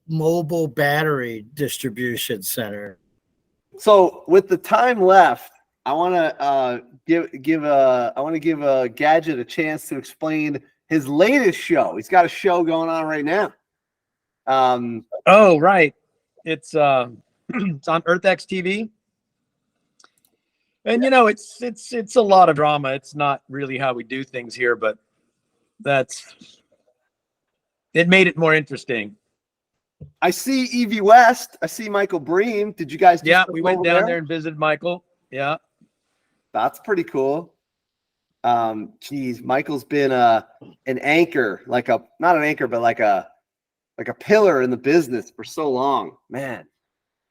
mobile battery distribution center. So with the time left, I want to give Gadget a chance to explain his latest show. He's got a show going on right now. Oh, right. It's it's on EarthX TV. And you know, it's a lot of drama. It's not really how we do things here, but it made it more interesting. I see Evie West. I see Michael Bream. Did you guys? Yeah, we went down there and visited Michael. Yeah, that's pretty cool. Geez, Michael's been an anchor, not an anchor, but like a pillar in the business for so long, man.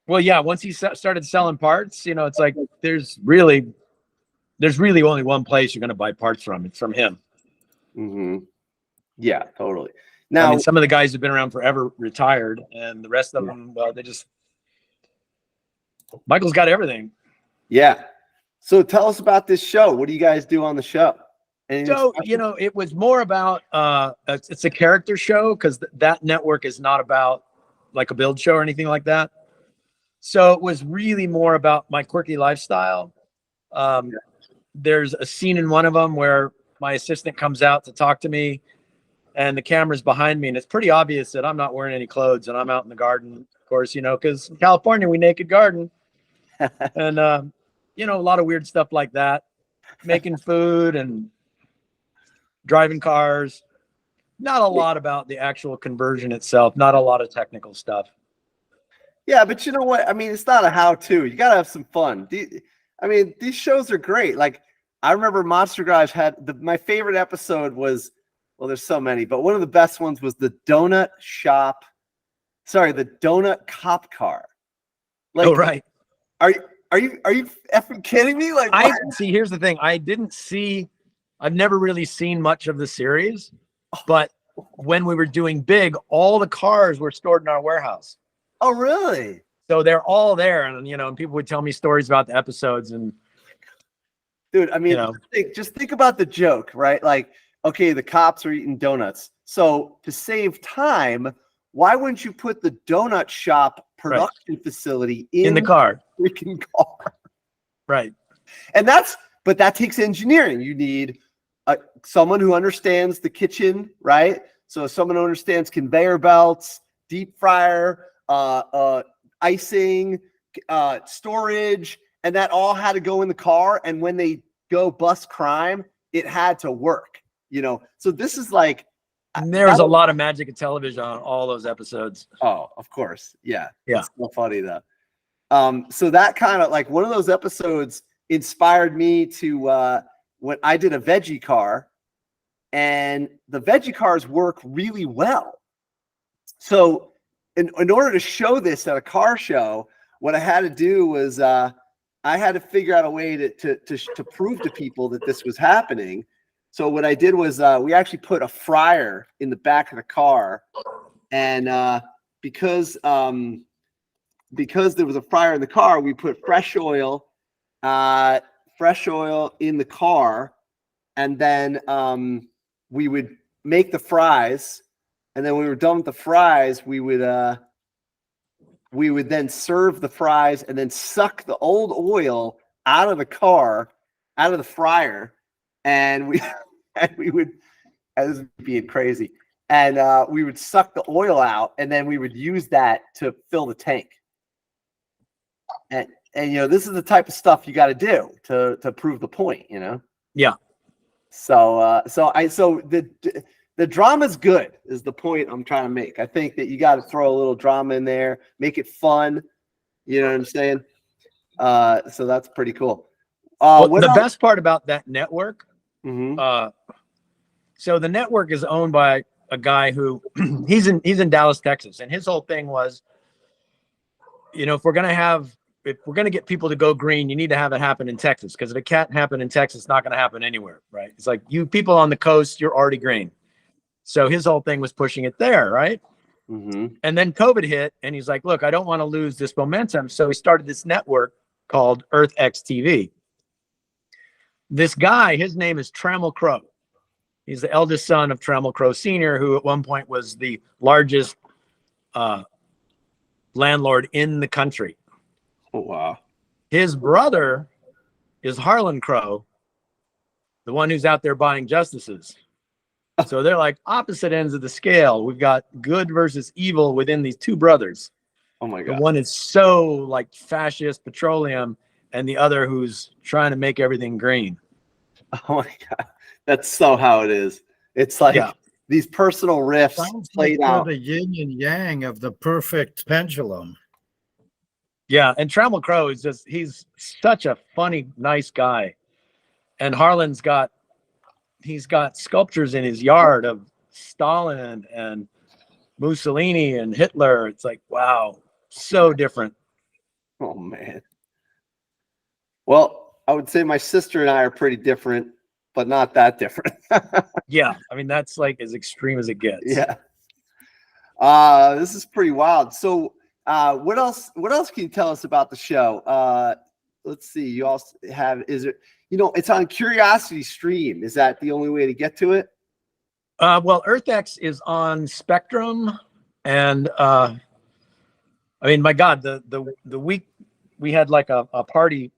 Well, yeah. Once he started selling parts, you know, it's like there's really only one place you're going to buy parts from. It's from him. Mm-hmm. Yeah, totally. Now, I mean, some of the guys have been around forever, retired, and the rest of them, well, Michael's got everything. Yeah. So tell us about this show. What do you guys do on the show? So, you know, it was more about, it's a character show because that network is not about like a build show or anything like that. So it was really more about my quirky lifestyle. There's a scene in one of them where my assistant comes out to talk to me and the camera's behind me. And it's pretty obvious that I'm not wearing any clothes and I'm out in the garden, of course, you know, because in California, we naked garden. And, you know, a lot of weird stuff like that, making food and driving cars. Not a lot about the actual conversion itself, not a lot of technical stuff. Yeah, but you know what? I mean, it's not a how-to. You got to have some fun. I mean, these shows are great. Like, I remember Monster Garage had my favorite episode was, well, there's so many, but one of the best ones was the donut cop car. Like, Oh, right. Are you effing kidding me? Like, Here's the thing. I've never really seen much of the series, but when we were doing Big, all the cars were stored in our warehouse. Oh, really? So they're all there. And, you know, and people would tell me stories about the episodes and, dude, I mean, you know, just think about the joke, right? Like, okay, the cops are eating donuts. So to save time, why wouldn't you put the donut shop production facility in the car? Freaking car. Right. But that takes engineering. You need someone who understands the kitchen, right? So someone who understands conveyor belts, deep fryer, icing, storage, and that all had to go in the car. And when they go bust crime, it had to work, you know? So this is like, and there was a lot of magic of television on all those episodes. Oh, of course. Yeah. Yeah. It's so funny though. So that kind of like one of those episodes inspired me to, when I did a veggie car, and the veggie cars work really well. So in order to show this at a car show, what I had to do was I had to figure out a way to prove to people that this was happening. So what I did was we actually put a fryer in the back of the car, and because there was a fryer in the car, we put fresh oil in the car, and then we would make the fries, and then when we were done with the fries, we would then serve the fries and then suck the old oil out of the car, out of the fryer, and we would, and this is being crazy, and we would suck the oil out, and then we would use that to fill the tank. And this is the type of stuff you got to do to prove the point, Yeah. So the drama's good is the point I'm trying to make. I think that you got to throw a little drama in there, make it fun. You know what I'm saying? So that's pretty cool. Well, What the else? best part about that network, Mhm. so the network is owned by a guy who he's in Dallas, Texas, and his whole thing was, if we're gonna get people to go green, you need to have it happen in Texas, because if it can't happen in Texas, it's not going to happen anywhere, right? It's like, you people on the coast, you're already green. So his whole thing was pushing it there, right? Mhm. And then COVID hit, and he's like, look, I don't want to lose this momentum. So he started this network called EarthX TV. This guy, his name is Trammell Crow. He's the eldest son of Trammell Crow Sr., who at one point was the largest landlord in the country. Oh, wow. His brother is Harlan Crow, the one who's out there buying justices. So they're like opposite ends of the scale. We've got good versus evil within these two brothers. Oh my The God. one is so like fascist petroleum, and the other who's trying to make everything green. Oh my God. That's so how it is. It's like these personal riffs Sounds played like out. the yin and yang of the perfect pendulum. Yeah, and Trammell Crow he's such a funny, nice guy. And Harlan's he's got sculptures in his yard of Stalin and Mussolini and Hitler. It's like, wow, so different. Oh man. Well, I would say my sister and I are pretty different, but not that different. Yeah, I mean, that's like as extreme as it gets. Yeah. This is pretty wild. So what else can you tell us about the show? Let's see. You also have, it's on Curiosity Stream. Is that the only way to get to it? Well, EarthX is on Spectrum, and I mean, my God, the week we had like a party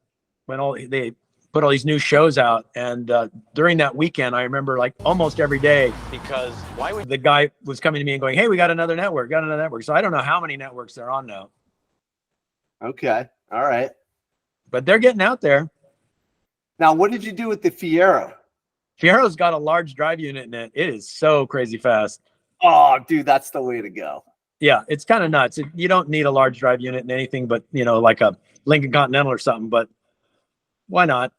when they put all these new shows out, and during that weekend, I remember like almost every day, because the guy was coming to me and going, "Hey, we got another network, So I don't know how many networks they're on now. Okay, all right. But they're getting out there. Now, what did you do with the Fiero? Fiero's got a large drive unit in it. It is so crazy fast. Oh, dude, that's the way to go. Yeah, it's kind of nuts. You don't need a large drive unit in anything but, like a Lincoln Continental or something, but why not?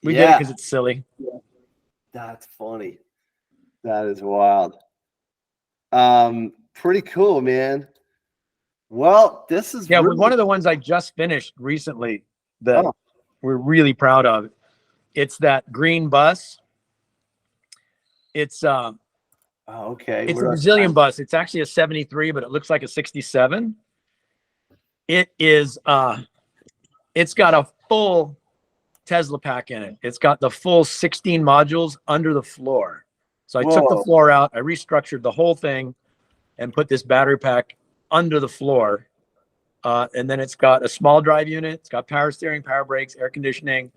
We did it because it's silly. That's funny. That is wild. Pretty cool, man. Well, this is one of the ones I just finished recently that we're really proud of. It's that green bus. It's okay. It's a Brazilian bus. It's actually a 73, but it looks like a 67. It is it's got a full Tesla pack in it. It's got the full 16 modules under the floor. So I took the floor out, I restructured the whole thing and put this battery pack under the floor. And then it's got a small drive unit, it's got power steering, power brakes, air conditioning.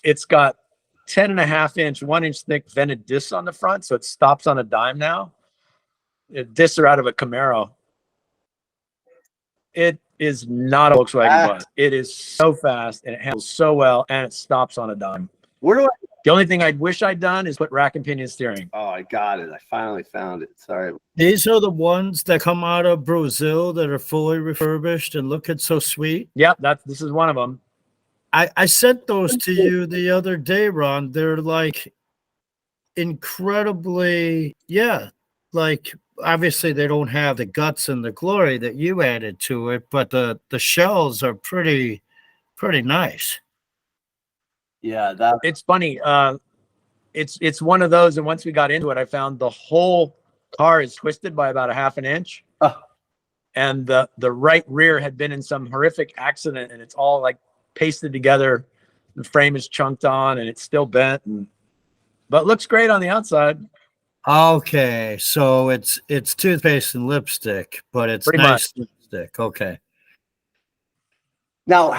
It's got 10.5-inch, 1-inch thick vented discs on the front, so it stops on a dime now. Discs are out of a Camaro. It is not a Volkswagen bus. It is so fast and it handles so well, and it stops on a dime. The only thing I wish I'd done is put rack and pinion steering. Oh, I got it. I finally found it. Sorry. These are the ones that come out of Brazil that are fully refurbished and looking so sweet. Yep, this is one of them. I sent those to you the other day, Ron. They're like incredibly, like obviously they don't have the guts and the glory that you added to it, but the shells are pretty nice. Yeah, it's funny. It's one of those, and once we got into it, I found the whole car is twisted by about 1/2 inch. And the right rear had been in some horrific accident, and it's all like pasted together. The frame is chunked on and it's still bent, but looks great on the outside. Okay, so it's toothpaste and lipstick, but it's pretty nice much lipstick. Okay. Now,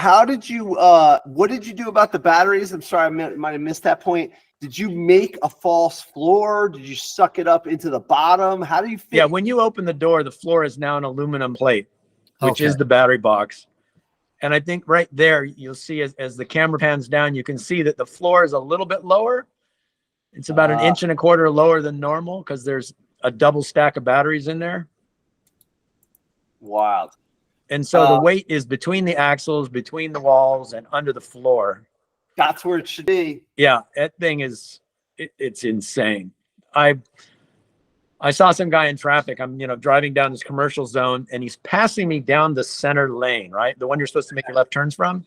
what did you do about the batteries? I'm sorry, I might have missed that point. Did you make a false floor? Did you suck it up into the bottom? How do you fit? Yeah, when you open the door, the floor is now an aluminum plate, which is the battery box. And I think right there, you'll see as the camera pans down, you can see that the floor is a little bit lower. It's about an inch and a quarter lower than normal because there's a double stack of batteries in there. Wild. And so the weight is between the axles, between the walls, and under the floor. That's where it should be. Yeah, that thing is, it's insane. I saw some guy in traffic. I'm, driving down this commercial zone, and he's passing me down the center lane, right? The one you're supposed to make your left turns from.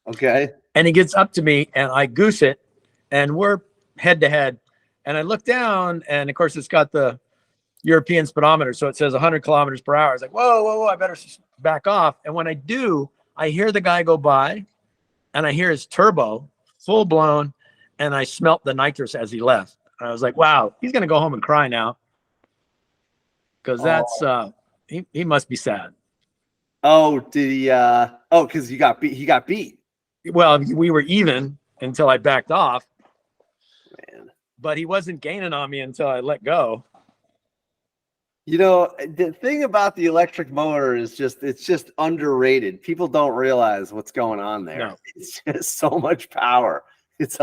Okay. And he gets up to me, and I goose it, and we're head to head. And I look down, and of course, it's got the European speedometer, so it says 100 kilometers per hour. I was like, whoa, I better back off. And when I do, I hear the guy go by, and I hear his turbo full blown, and I smelt the nitrous as he left. And I was like, wow, he's gonna go home and cry now, because that's he must be sad. Oh, did he? Because he got beat. He got beat. Well, we were even until I backed off, Man. but he wasn't gaining on me until I let go. The thing about the electric motor is it's just underrated. People don't realize what's going on there. No. It's just so much power. It's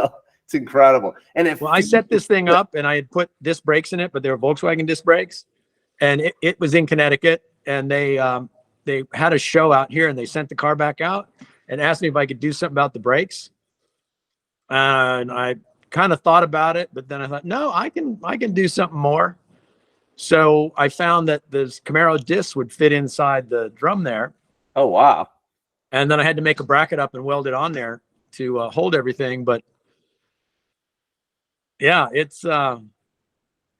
incredible. And I set this thing up, and I had put disc brakes in it, but they were Volkswagen disc brakes, and it was in Connecticut, and they had a show out here, and they sent the car back out and asked me if I could do something about the brakes. And I kind of thought about it, but then I thought, no, I can do something more. So I found that this Camaro disc would fit inside the drum there. Oh, wow. And then I had to make a bracket up and weld it on there to hold everything. But yeah, it's on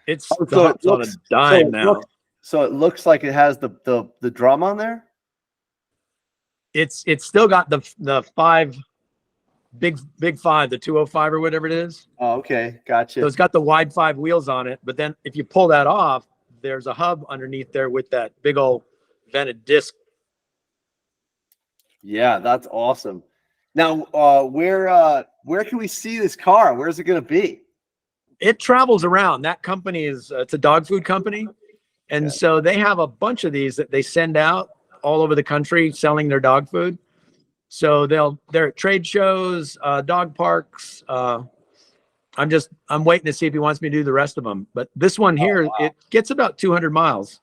a dime now. So it looks like it has the drum on there. It's still got the big five, the 205 or whatever it is. Oh, okay, gotcha. So it's got the wide 5 wheels on it, but then if you pull that off, there's a hub underneath there with that big old vented disc. Yeah, that's awesome. Now, where can we see this car? Where's it going to be? It travels around. That company it's a dog food company, and so they have a bunch of these that they send out all over the country selling their dog food. So they're at trade shows, dog parks. I'm waiting to see if he wants me to do the rest of them. But this one here, It gets about 200 miles.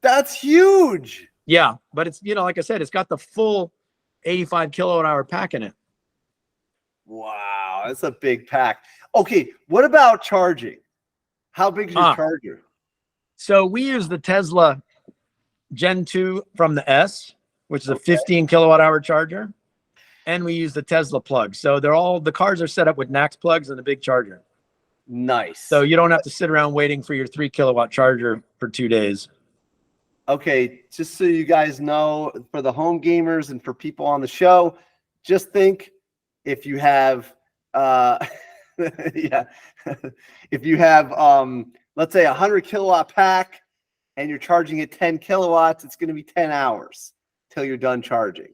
That's huge. Yeah, but it's, like I said, it's got the full 85 kilowatt hour pack in it. Wow, that's a big pack. Okay, what about charging? How big is your charger? So we use the Tesla Gen 2 from the S, which is a 15 kilowatt hour charger. And we use the Tesla plug. So the cars are set up with NACS plugs and a big charger. Nice. So you don't have to sit around waiting for your 3 kilowatt charger for 2 days. Okay, just so you guys know, for the home gamers and for people on the show, just think if you have if you have let's say 100 kilowatt pack and you're charging at 10 kilowatts, it's going to be 10 hours till you're done charging.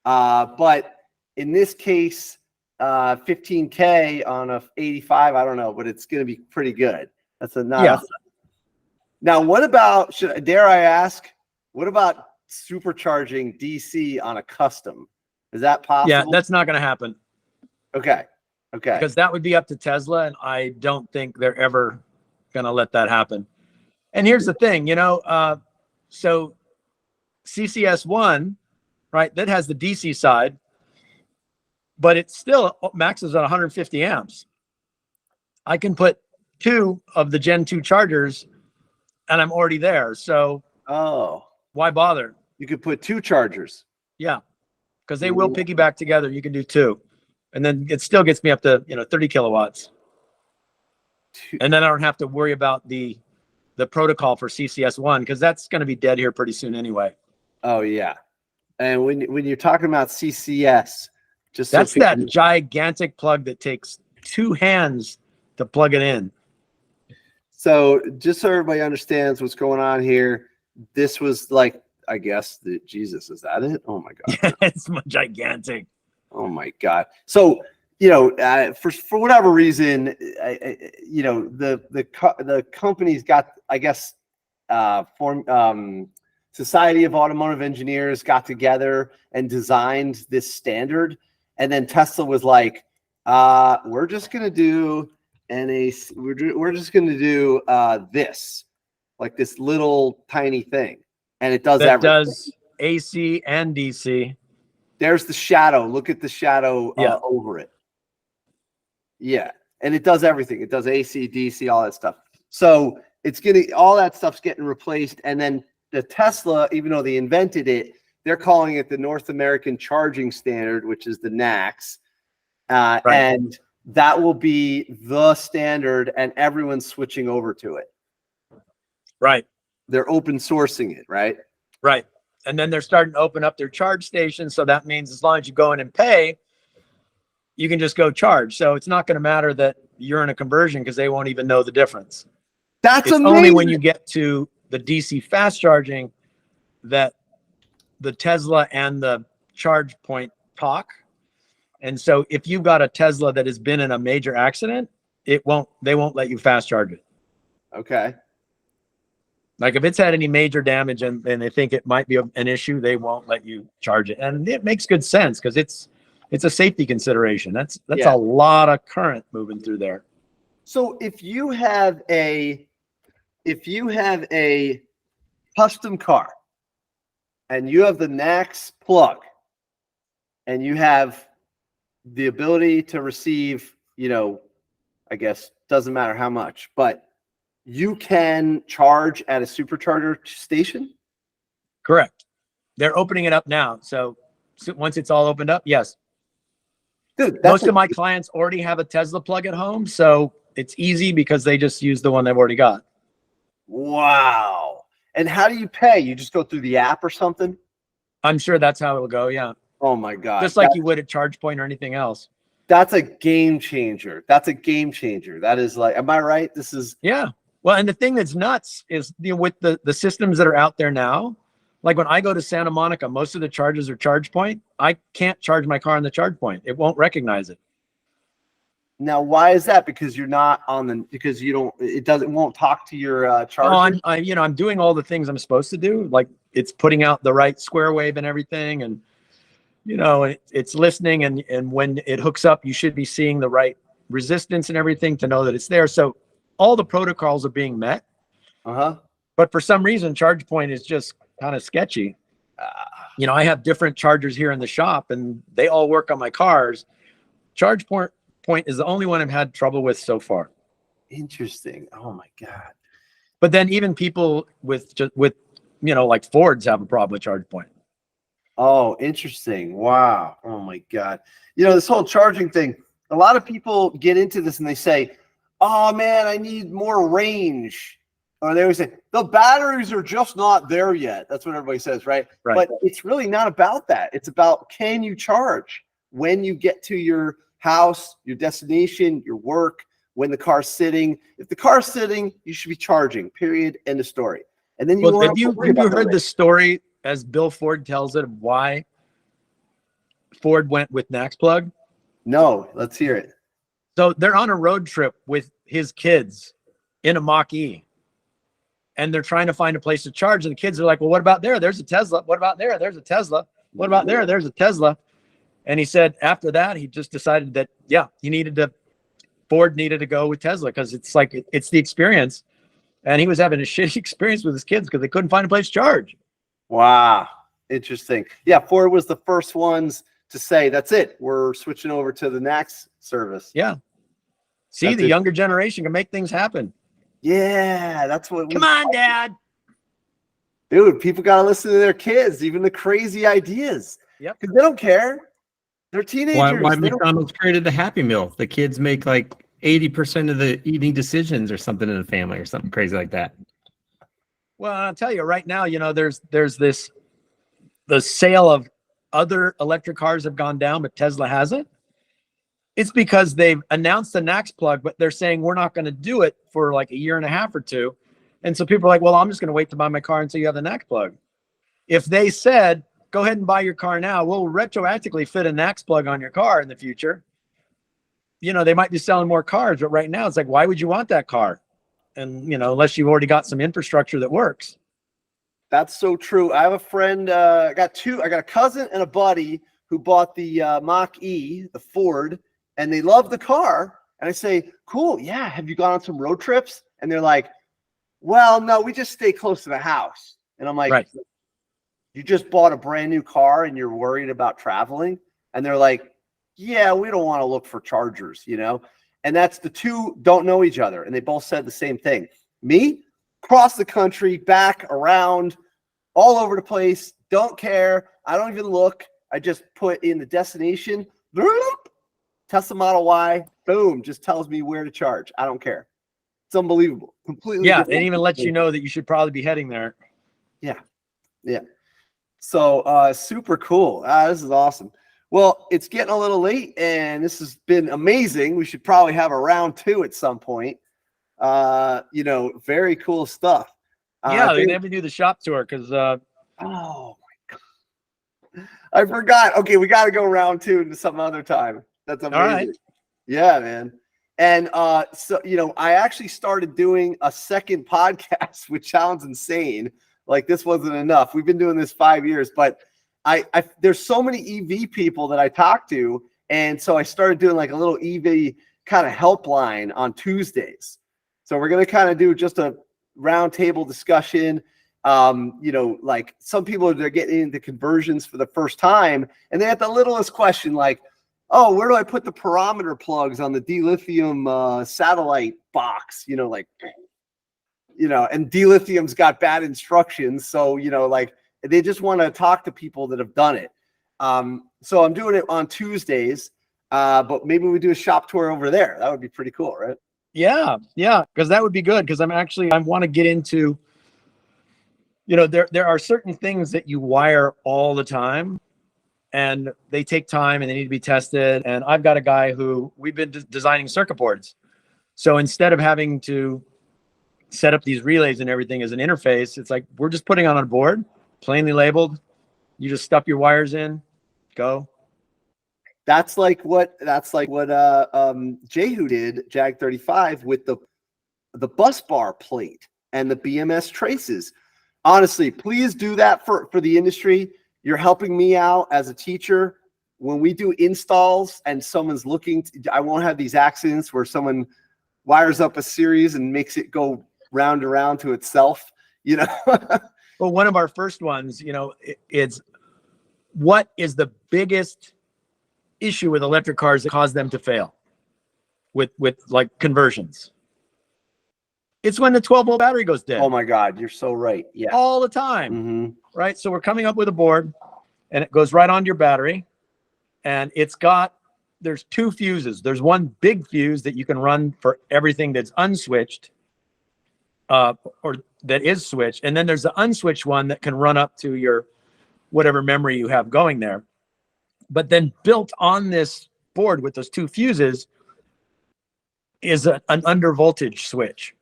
But in this case, 15K on a 85, I don't know, but it's going to be pretty good. Now, what about, dare I ask, what about supercharging DC on a custom? Is that possible? Yeah, that's not going to happen. Okay. Because that would be up to Tesla, and I don't think they're ever going to let that happen. And here's the thing, so CCS1, right, that has the DC side, but it still maxes at 150 amps. I can put 2 of the Gen 2 chargers, and I'm already there. So why bother? You could put 2 chargers. Yeah, because they will piggyback together. You can do 2. And then it still gets me up to 30 kilowatts. And then I don't have to worry about the protocol for CCS1, because that's going to be dead here pretty soon anyway. Oh, yeah. And when you're talking about CCS, that's that gigantic plug that takes 2 hands to plug it in. So just so everybody understands what's going on here, this was like, I guess, Jesus, is that it? Oh my God. It's gigantic. Oh my God. So, for whatever reason, the company's got, I guess, Society of Automotive Engineers got together and designed this standard. And then Tesla was like, we're just going to do we're just going to do this, like this little tiny thing. And it does That everything. does AC and DC. There's the shadow. Look at the shadow over it. Yeah. And it does everything. It does AC, DC, all that stuff. So all that stuff's getting replaced. And then the Tesla, even though they invented it, they're calling it the North American Charging Standard, which is the NACS. Right. And that will be the standard, and everyone's switching over to it. Right. They're open sourcing it, right? Right. And then they're starting to open up their charge stations. So that means as long as you go in and pay, you can just go charge. So it's not going to matter that you're in a conversion because they won't even know the difference. That's it's amazing. Only when you get to the DC fast charging that the Tesla and the charge point talk. And so if you've got a Tesla that has been in a major accident, they won't let you fast charge it. Okay. Like if it's had any major damage and they think it might be an issue, they won't let you charge it. And it makes good sense because it's a safety consideration. That's a lot of current moving through there. So if you have a custom car and you have the NACS plug and you have the ability to receive, I guess doesn't matter how much, but you can charge at a supercharger station? Correct. They're opening it up now. So once it's all opened up, yes. Dude, most of my clients already have a Tesla plug at home. So it's easy because they just use the one they've already got. Wow. And how do you pay? You just go through the app or something? I'm sure that's how it'll go. Yeah. Oh my God. Just like you would at ChargePoint or anything else. That's a game changer. That is like, am I right? This is. Yeah. Well, and the thing that's nuts is with the systems that are out there now, like when I go to Santa Monica, most of the charges are ChargePoint. I can't charge my car on the ChargePoint. It won't recognize it. Now, why is that? Because you're not because you don't, it won't talk to your charger. Oh, I'm doing all the things I'm supposed to do. Like it's putting out the right square wave and everything. And, it's listening. And when it hooks up, you should be seeing the right resistance and everything to know that it's there. So all the protocols are being met. But for some reason, ChargePoint is just kind of sketchy. I have different chargers here in the shop and they all work on my cars. ChargePoint is the only one I've had trouble with so far. Interesting. Oh my God. But then even people with like Fords have a problem with ChargePoint. Oh, interesting. Wow. Oh my God. This whole charging thing, a lot of people get into this and they say, oh man, I need more range. Or they always say, the batteries are just not there yet. That's what everybody says, right? But it's really not about that. It's about, can you charge when you get to your house, your destination, your work, when the car's sitting? If the car's sitting, you should be charging, period, end of story. And then have you heard the story as Bill Ford tells it of why Ford went with NACS plug? No, let's hear it. So they're on a road trip with his kids in a Mach-E. And they're trying to find a place to charge. And the kids are like, well, what about there? There's a Tesla. What about there? There's a Tesla. What about there? There's a Tesla. And he said after that, he just decided that, Ford needed to go with Tesla because it's like, it's the experience. And he was having a shitty experience with his kids because they couldn't find a place to charge. Wow. Interesting. Yeah. Ford was the first ones to say, that's it. We're switching over to the NACS service. Yeah. See, the younger generation can make things happen. Yeah. That's what. Come on, Dad. Dude, people got to listen to their kids, even the crazy ideas. Yep. Because they don't care. They're teenagers. Why McDonald's created the Happy Meal? The kids make like 80% of the eating decisions or something in the family or something crazy like that. Well, I'll tell you right now, there's the sale of other electric cars have gone down, but Tesla hasn't. It's because they've announced the NACS plug, but they're saying we're not going to do it for like a year and a half or two. And so people are like, well, I'm just going to wait to buy my car until you have the NACS plug. If they said, go ahead and buy your car now, we'll retroactively fit a NACS plug on your car in the future. They might be selling more cars, but right now it's like, why would you want that car? And, unless you've already got some infrastructure that works. That's so true. I have a friend, I got a cousin and a buddy who bought the Mach-E, the Ford, and they love the car. And I say, cool, yeah, have you gone on some road trips? And they're like, well, no, we just stay close to the house. And I'm like, Right. you just bought a brand new car and you're worried about traveling? And they're like, yeah, we don't want to look for chargers, you know? And that's the two don't know each other. And they both said the same thing. Me, across the country, back, around, all over the place, don't care. I don't even look. I just put in the destination, Tesla Model Y, boom, just tells me where to charge. I don't care. It's unbelievable. Completely. Yeah, different. it even lets you know that you should probably be heading there. Yeah. So super cool. This is awesome. Well, it's getting a little late and this has been amazing. We should probably have a round 2 at some point. Very cool stuff. Yeah, they never do the shop tour because oh my God. I forgot. Okay, we got to go round 2 into some other time. That's amazing. right. Yeah, man. And so I actually started doing a second podcast, which sounds insane. Like this wasn't enough. We've been doing this 5 years, but I there's so many EV people that I talk to, and so I started doing like a little EV kind of helpline on Tuesdays. So we're gonna kind of do just a roundtable discussion. Like some people they're getting into conversions for the first time, and they have the littlest question like, "Oh, where do I put the parameter plugs on the dilithium satellite box?" And dilithium's got bad instructions, so like they just want to talk to people that have done it. So I'm doing it on Tuesdays, but maybe we do a shop tour over there. That would be pretty cool, right? yeah, because that would be good. Because I want to get into, there are certain things that you wire all the time, and they take time and they need to be tested. And I've got a guy who we've been designing circuit boards, so instead of having to set up these relays and everything as an interface, it's like we're just putting on a board, plainly labeled. You just stuff your wires in, go. That's like what Jehu did, Jag 35, with the bus bar plate and the BMS traces. Honestly, please do that for the industry. You're helping me out as a teacher. When we do installs and someone's looking, I won't have these accidents where someone wires up a series and makes it go round around to itself. Well, one of our first ones, it's what is the biggest issue with electric cars that cause them to fail with like conversions? It's when the 12-volt battery goes dead. Oh my God, you're so right. Yeah. All the time. Mm-hmm. Right? So we're coming up with a board and it goes right onto your battery, and there's 2 fuses. There's one big fuse that you can run for everything that's unswitched, or that is switched. And then there's the unswitched one that can run up to your whatever memory you have going there. But then built on this board with those 2 fuses is an under voltage switch.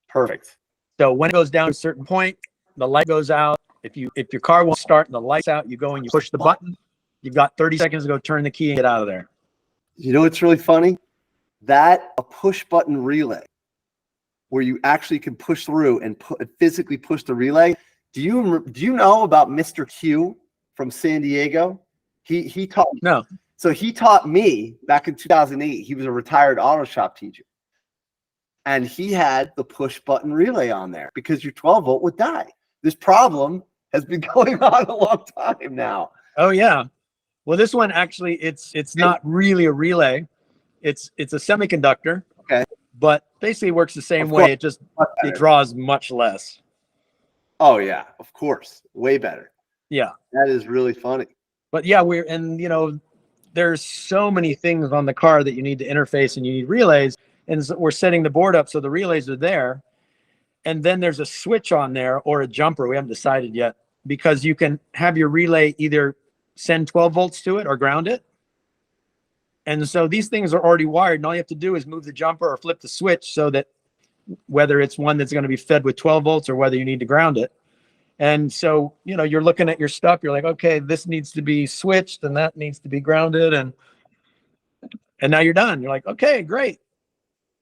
Perfect. So when it goes down to a certain point, the light goes out. If your car won't start and the light's out, you go and you push the button. You've got 30 seconds to go turn the key and get out of there. You know what's really funny? That a push button relay where you actually can push through and physically push the relay. Do you know about Mr. Q from San Diego? He taught me. No. So he taught me back in 2008. He was a retired auto shop teacher. And he had the push button relay on there because your 12-volt would die. This problem has been going on a long time now. Oh yeah. Well, this one actually, it's not really a relay. It's a semiconductor. Okay. But basically works the same Of way. course. It draws much less. Oh yeah, of course. Way better. Yeah. That is really funny. But yeah, there's so many things on the car that you need to interface, and you need relays. And so we're setting the board up so the relays are there. And then there's a switch on there or a jumper. We haven't decided yet, because you can have your relay either send 12 volts to it or ground it. And so these things are already wired, and all you have to do is move the jumper or flip the switch so that whether it's one that's going to be fed with 12 volts or whether you need to ground it. And so, you're looking at your stuff. You're like, okay, this needs to be switched and that needs to be grounded. And now you're done. You're like, okay, great.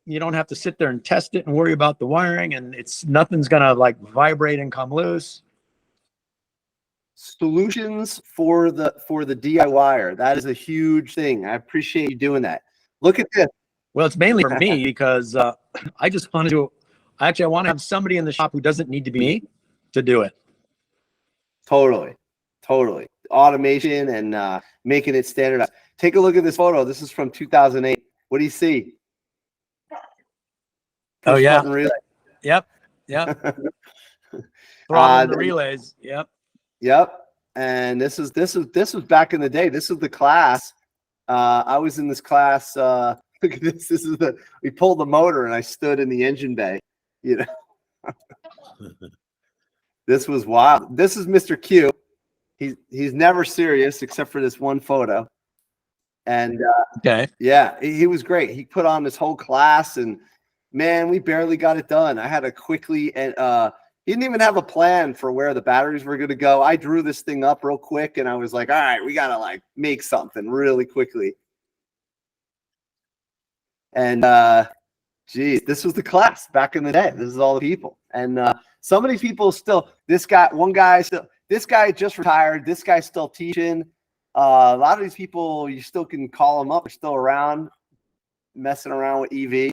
You don't have to sit there and test it and worry about the wiring, and nothing's gonna like vibrate and come loose. Solutions for the DIYer. That is a huge thing. I appreciate you doing that. Look at this. Well, it's mainly for me because I just want to. Actually, I want to have somebody in the shop who doesn't need to be me to do it. Totally. Automation and making it standardized. Take a look at this photo. This is from 2008. What do you see? Oh, yeah. Button relay. Yep. Throttling the relays. Yep. And this was back in the day. This is the class. I was in this class. Look at this. We pulled the motor and I stood in the engine bay. You know, this was wild. This is Mr. Q. He's never serious except for this one photo. And okay. Yeah, he was great. He put on this whole class, and man, we barely got it done. I had to quickly, and he didn't even have a plan for where the batteries were going to go. I drew this thing up real quick, and I was like, all right, we got to like make something really quickly. And geez, this was the class back in the day. This is all the people. And so many people still, this guy just retired. This guy's still teaching. A lot of these people, you still can call them up. They're still around, messing around with EV.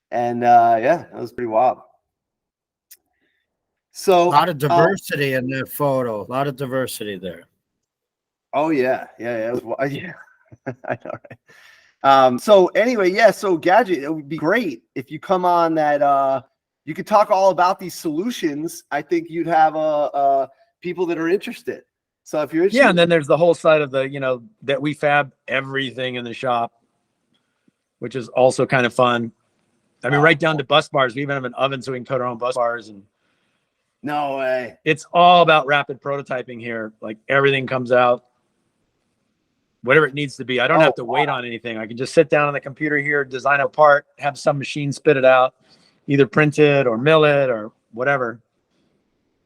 And yeah, that was pretty wild. So a lot of diversity in that photo. A lot of diversity there. Oh yeah. It was, yeah. I know, right? So anyway, yeah. So Gadget, it would be great if you come on that. You could talk all about these solutions. I think you'd have people that are interested. So if you're interested, yeah, and then there's the whole side of the, that we fab everything in the shop, which is also kind of fun. I mean, right down to bus bars. We even have an oven so we can cut our own bus bars. And no way. It's all about rapid prototyping here. Like everything comes out, whatever it needs to be. I don't have to wait on anything. I can just sit down on the computer here, design a part, have some machine spit it out, either print it or mill it or whatever.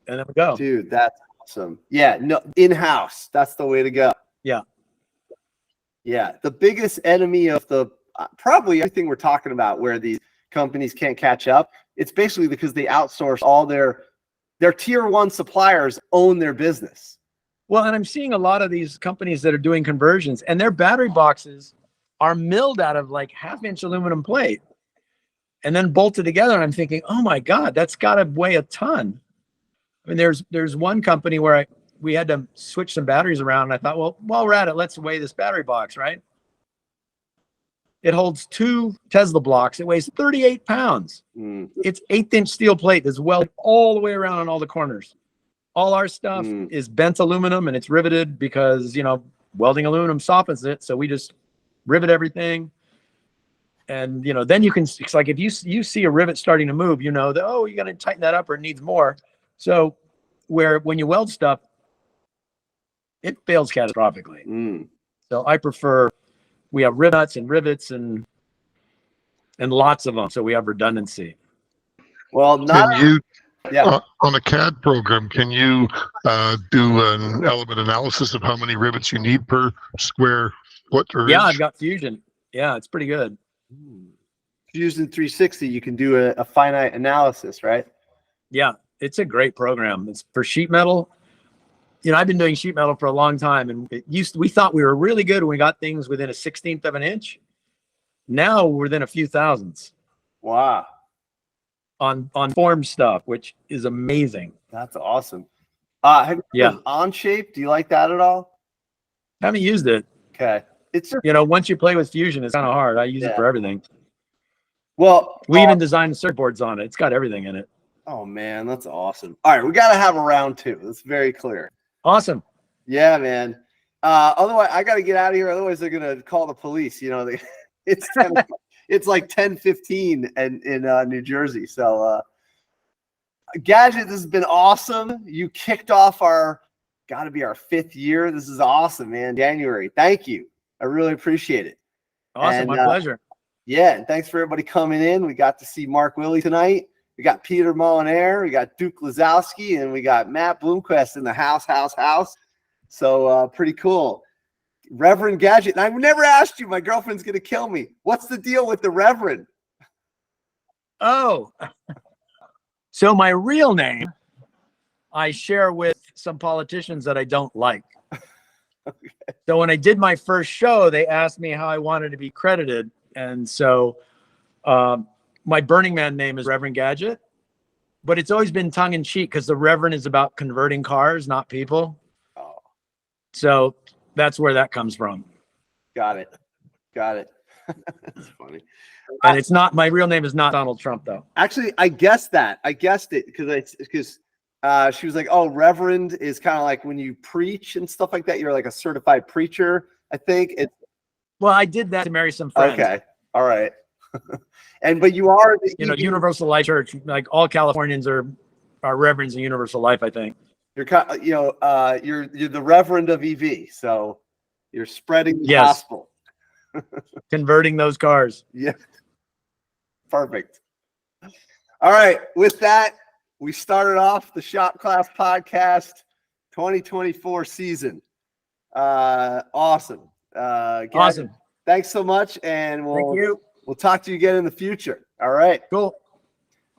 And then we go. Dude, that's awesome. Yeah, no, in-house. That's the way to go. Yeah. Yeah. The biggest enemy of the probably everything we're talking about where these companies can't catch up, it's basically because they outsource all their tier one suppliers own their business. Well, and I'm seeing a lot of these companies that are doing conversions and their battery boxes are milled out of like 1/2-inch aluminum plate and then bolted together. And I'm thinking, oh my God, that's got to weigh a ton. I mean, there's one company where we had to switch some batteries around. And I thought, well, while we're at it, let's weigh this battery box, right? It holds 2 Tesla blocks. It weighs 38 pounds. It's 1/8-inch steel plate that's welded all the way around on all the corners. All our stuff is bent aluminum and it's riveted because, welding aluminum softens it. So we just rivet everything. And, then you can, it's like if you see a rivet starting to move, you know that, oh, you got to tighten that up or it needs more. So when you weld stuff, it fails catastrophically. So I prefer, we have rivets and rivets and lots of them. So we have redundancy. Well, on a CAD program, can you do an element analysis of how many rivets you need per square foot or inch? I've got Fusion. Yeah, it's pretty good. Fusion 360, you can do a finite analysis, right? Yeah, it's a great program. It's for sheet metal. I've been doing sheet metal for a long time, and we thought we were really good when we got things within a 1/16 of an inch. Now we're within a few thousandths. Wow. On form stuff, which is amazing. That's awesome. Have you done Onshape? Do you like that at all? Haven't used it. Okay. It's once you play with Fusion, it's kind of hard. I use it for everything. Well, we even designed circuit boards on it. It's got everything in it. Oh man, that's awesome. All right, we got to have a round 2. That's very clear. Awesome. Yeah, man. Otherwise, I got to get out of here. Otherwise, they're gonna call the police. It's it's like 10:15 in New Jersey. So, Gadget, this has been awesome. You kicked off got to be our 5th year. This is awesome, man. January. Thank you. I really appreciate it. Awesome. My pleasure. Yeah. And thanks for everybody coming in. We got to see Mark Willie tonight. We got Peter Molinaire. We got Duke Lazowski, and we got Matt Bloomquist in the house. So pretty cool. Reverend Gadget. And I've never asked you. My girlfriend's going to kill me. What's the deal with the Reverend? Oh, so my real name I share with some politicians that I don't like. So when I did my first show, they asked me how I wanted to be credited. And so my Burning Man name is Reverend Gadget, but it's always been tongue in cheek because the Reverend is about converting cars, not people. Oh, So that's where that comes from. got it. Got it. That's funny. And it's not, my real name is not Donald Trump though. Actually, I guessed that. I guessed it because she was like, "Oh, Reverend is kind of like when you preach and stuff like that. You're like a certified preacher." I think it's Well, I did that to marry some friends. okay. All right. But you are the You know, Universal Life Church, like all Californians are reverends in Universal Life, I think. You're you're the Reverend of EV, so you're spreading the Yes. gospel. Converting those cars. Yeah. Perfect. All right. With that, we started off the Shop Class Podcast 2024 season. Awesome. Gadget, Awesome. thanks so much, and Thank you. we'll talk to you again in the future. All right. Cool.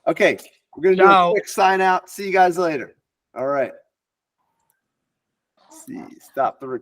Okay. We're gonna do a Ciao. quick sign out. See you guys later. All right. See. Stop the recording.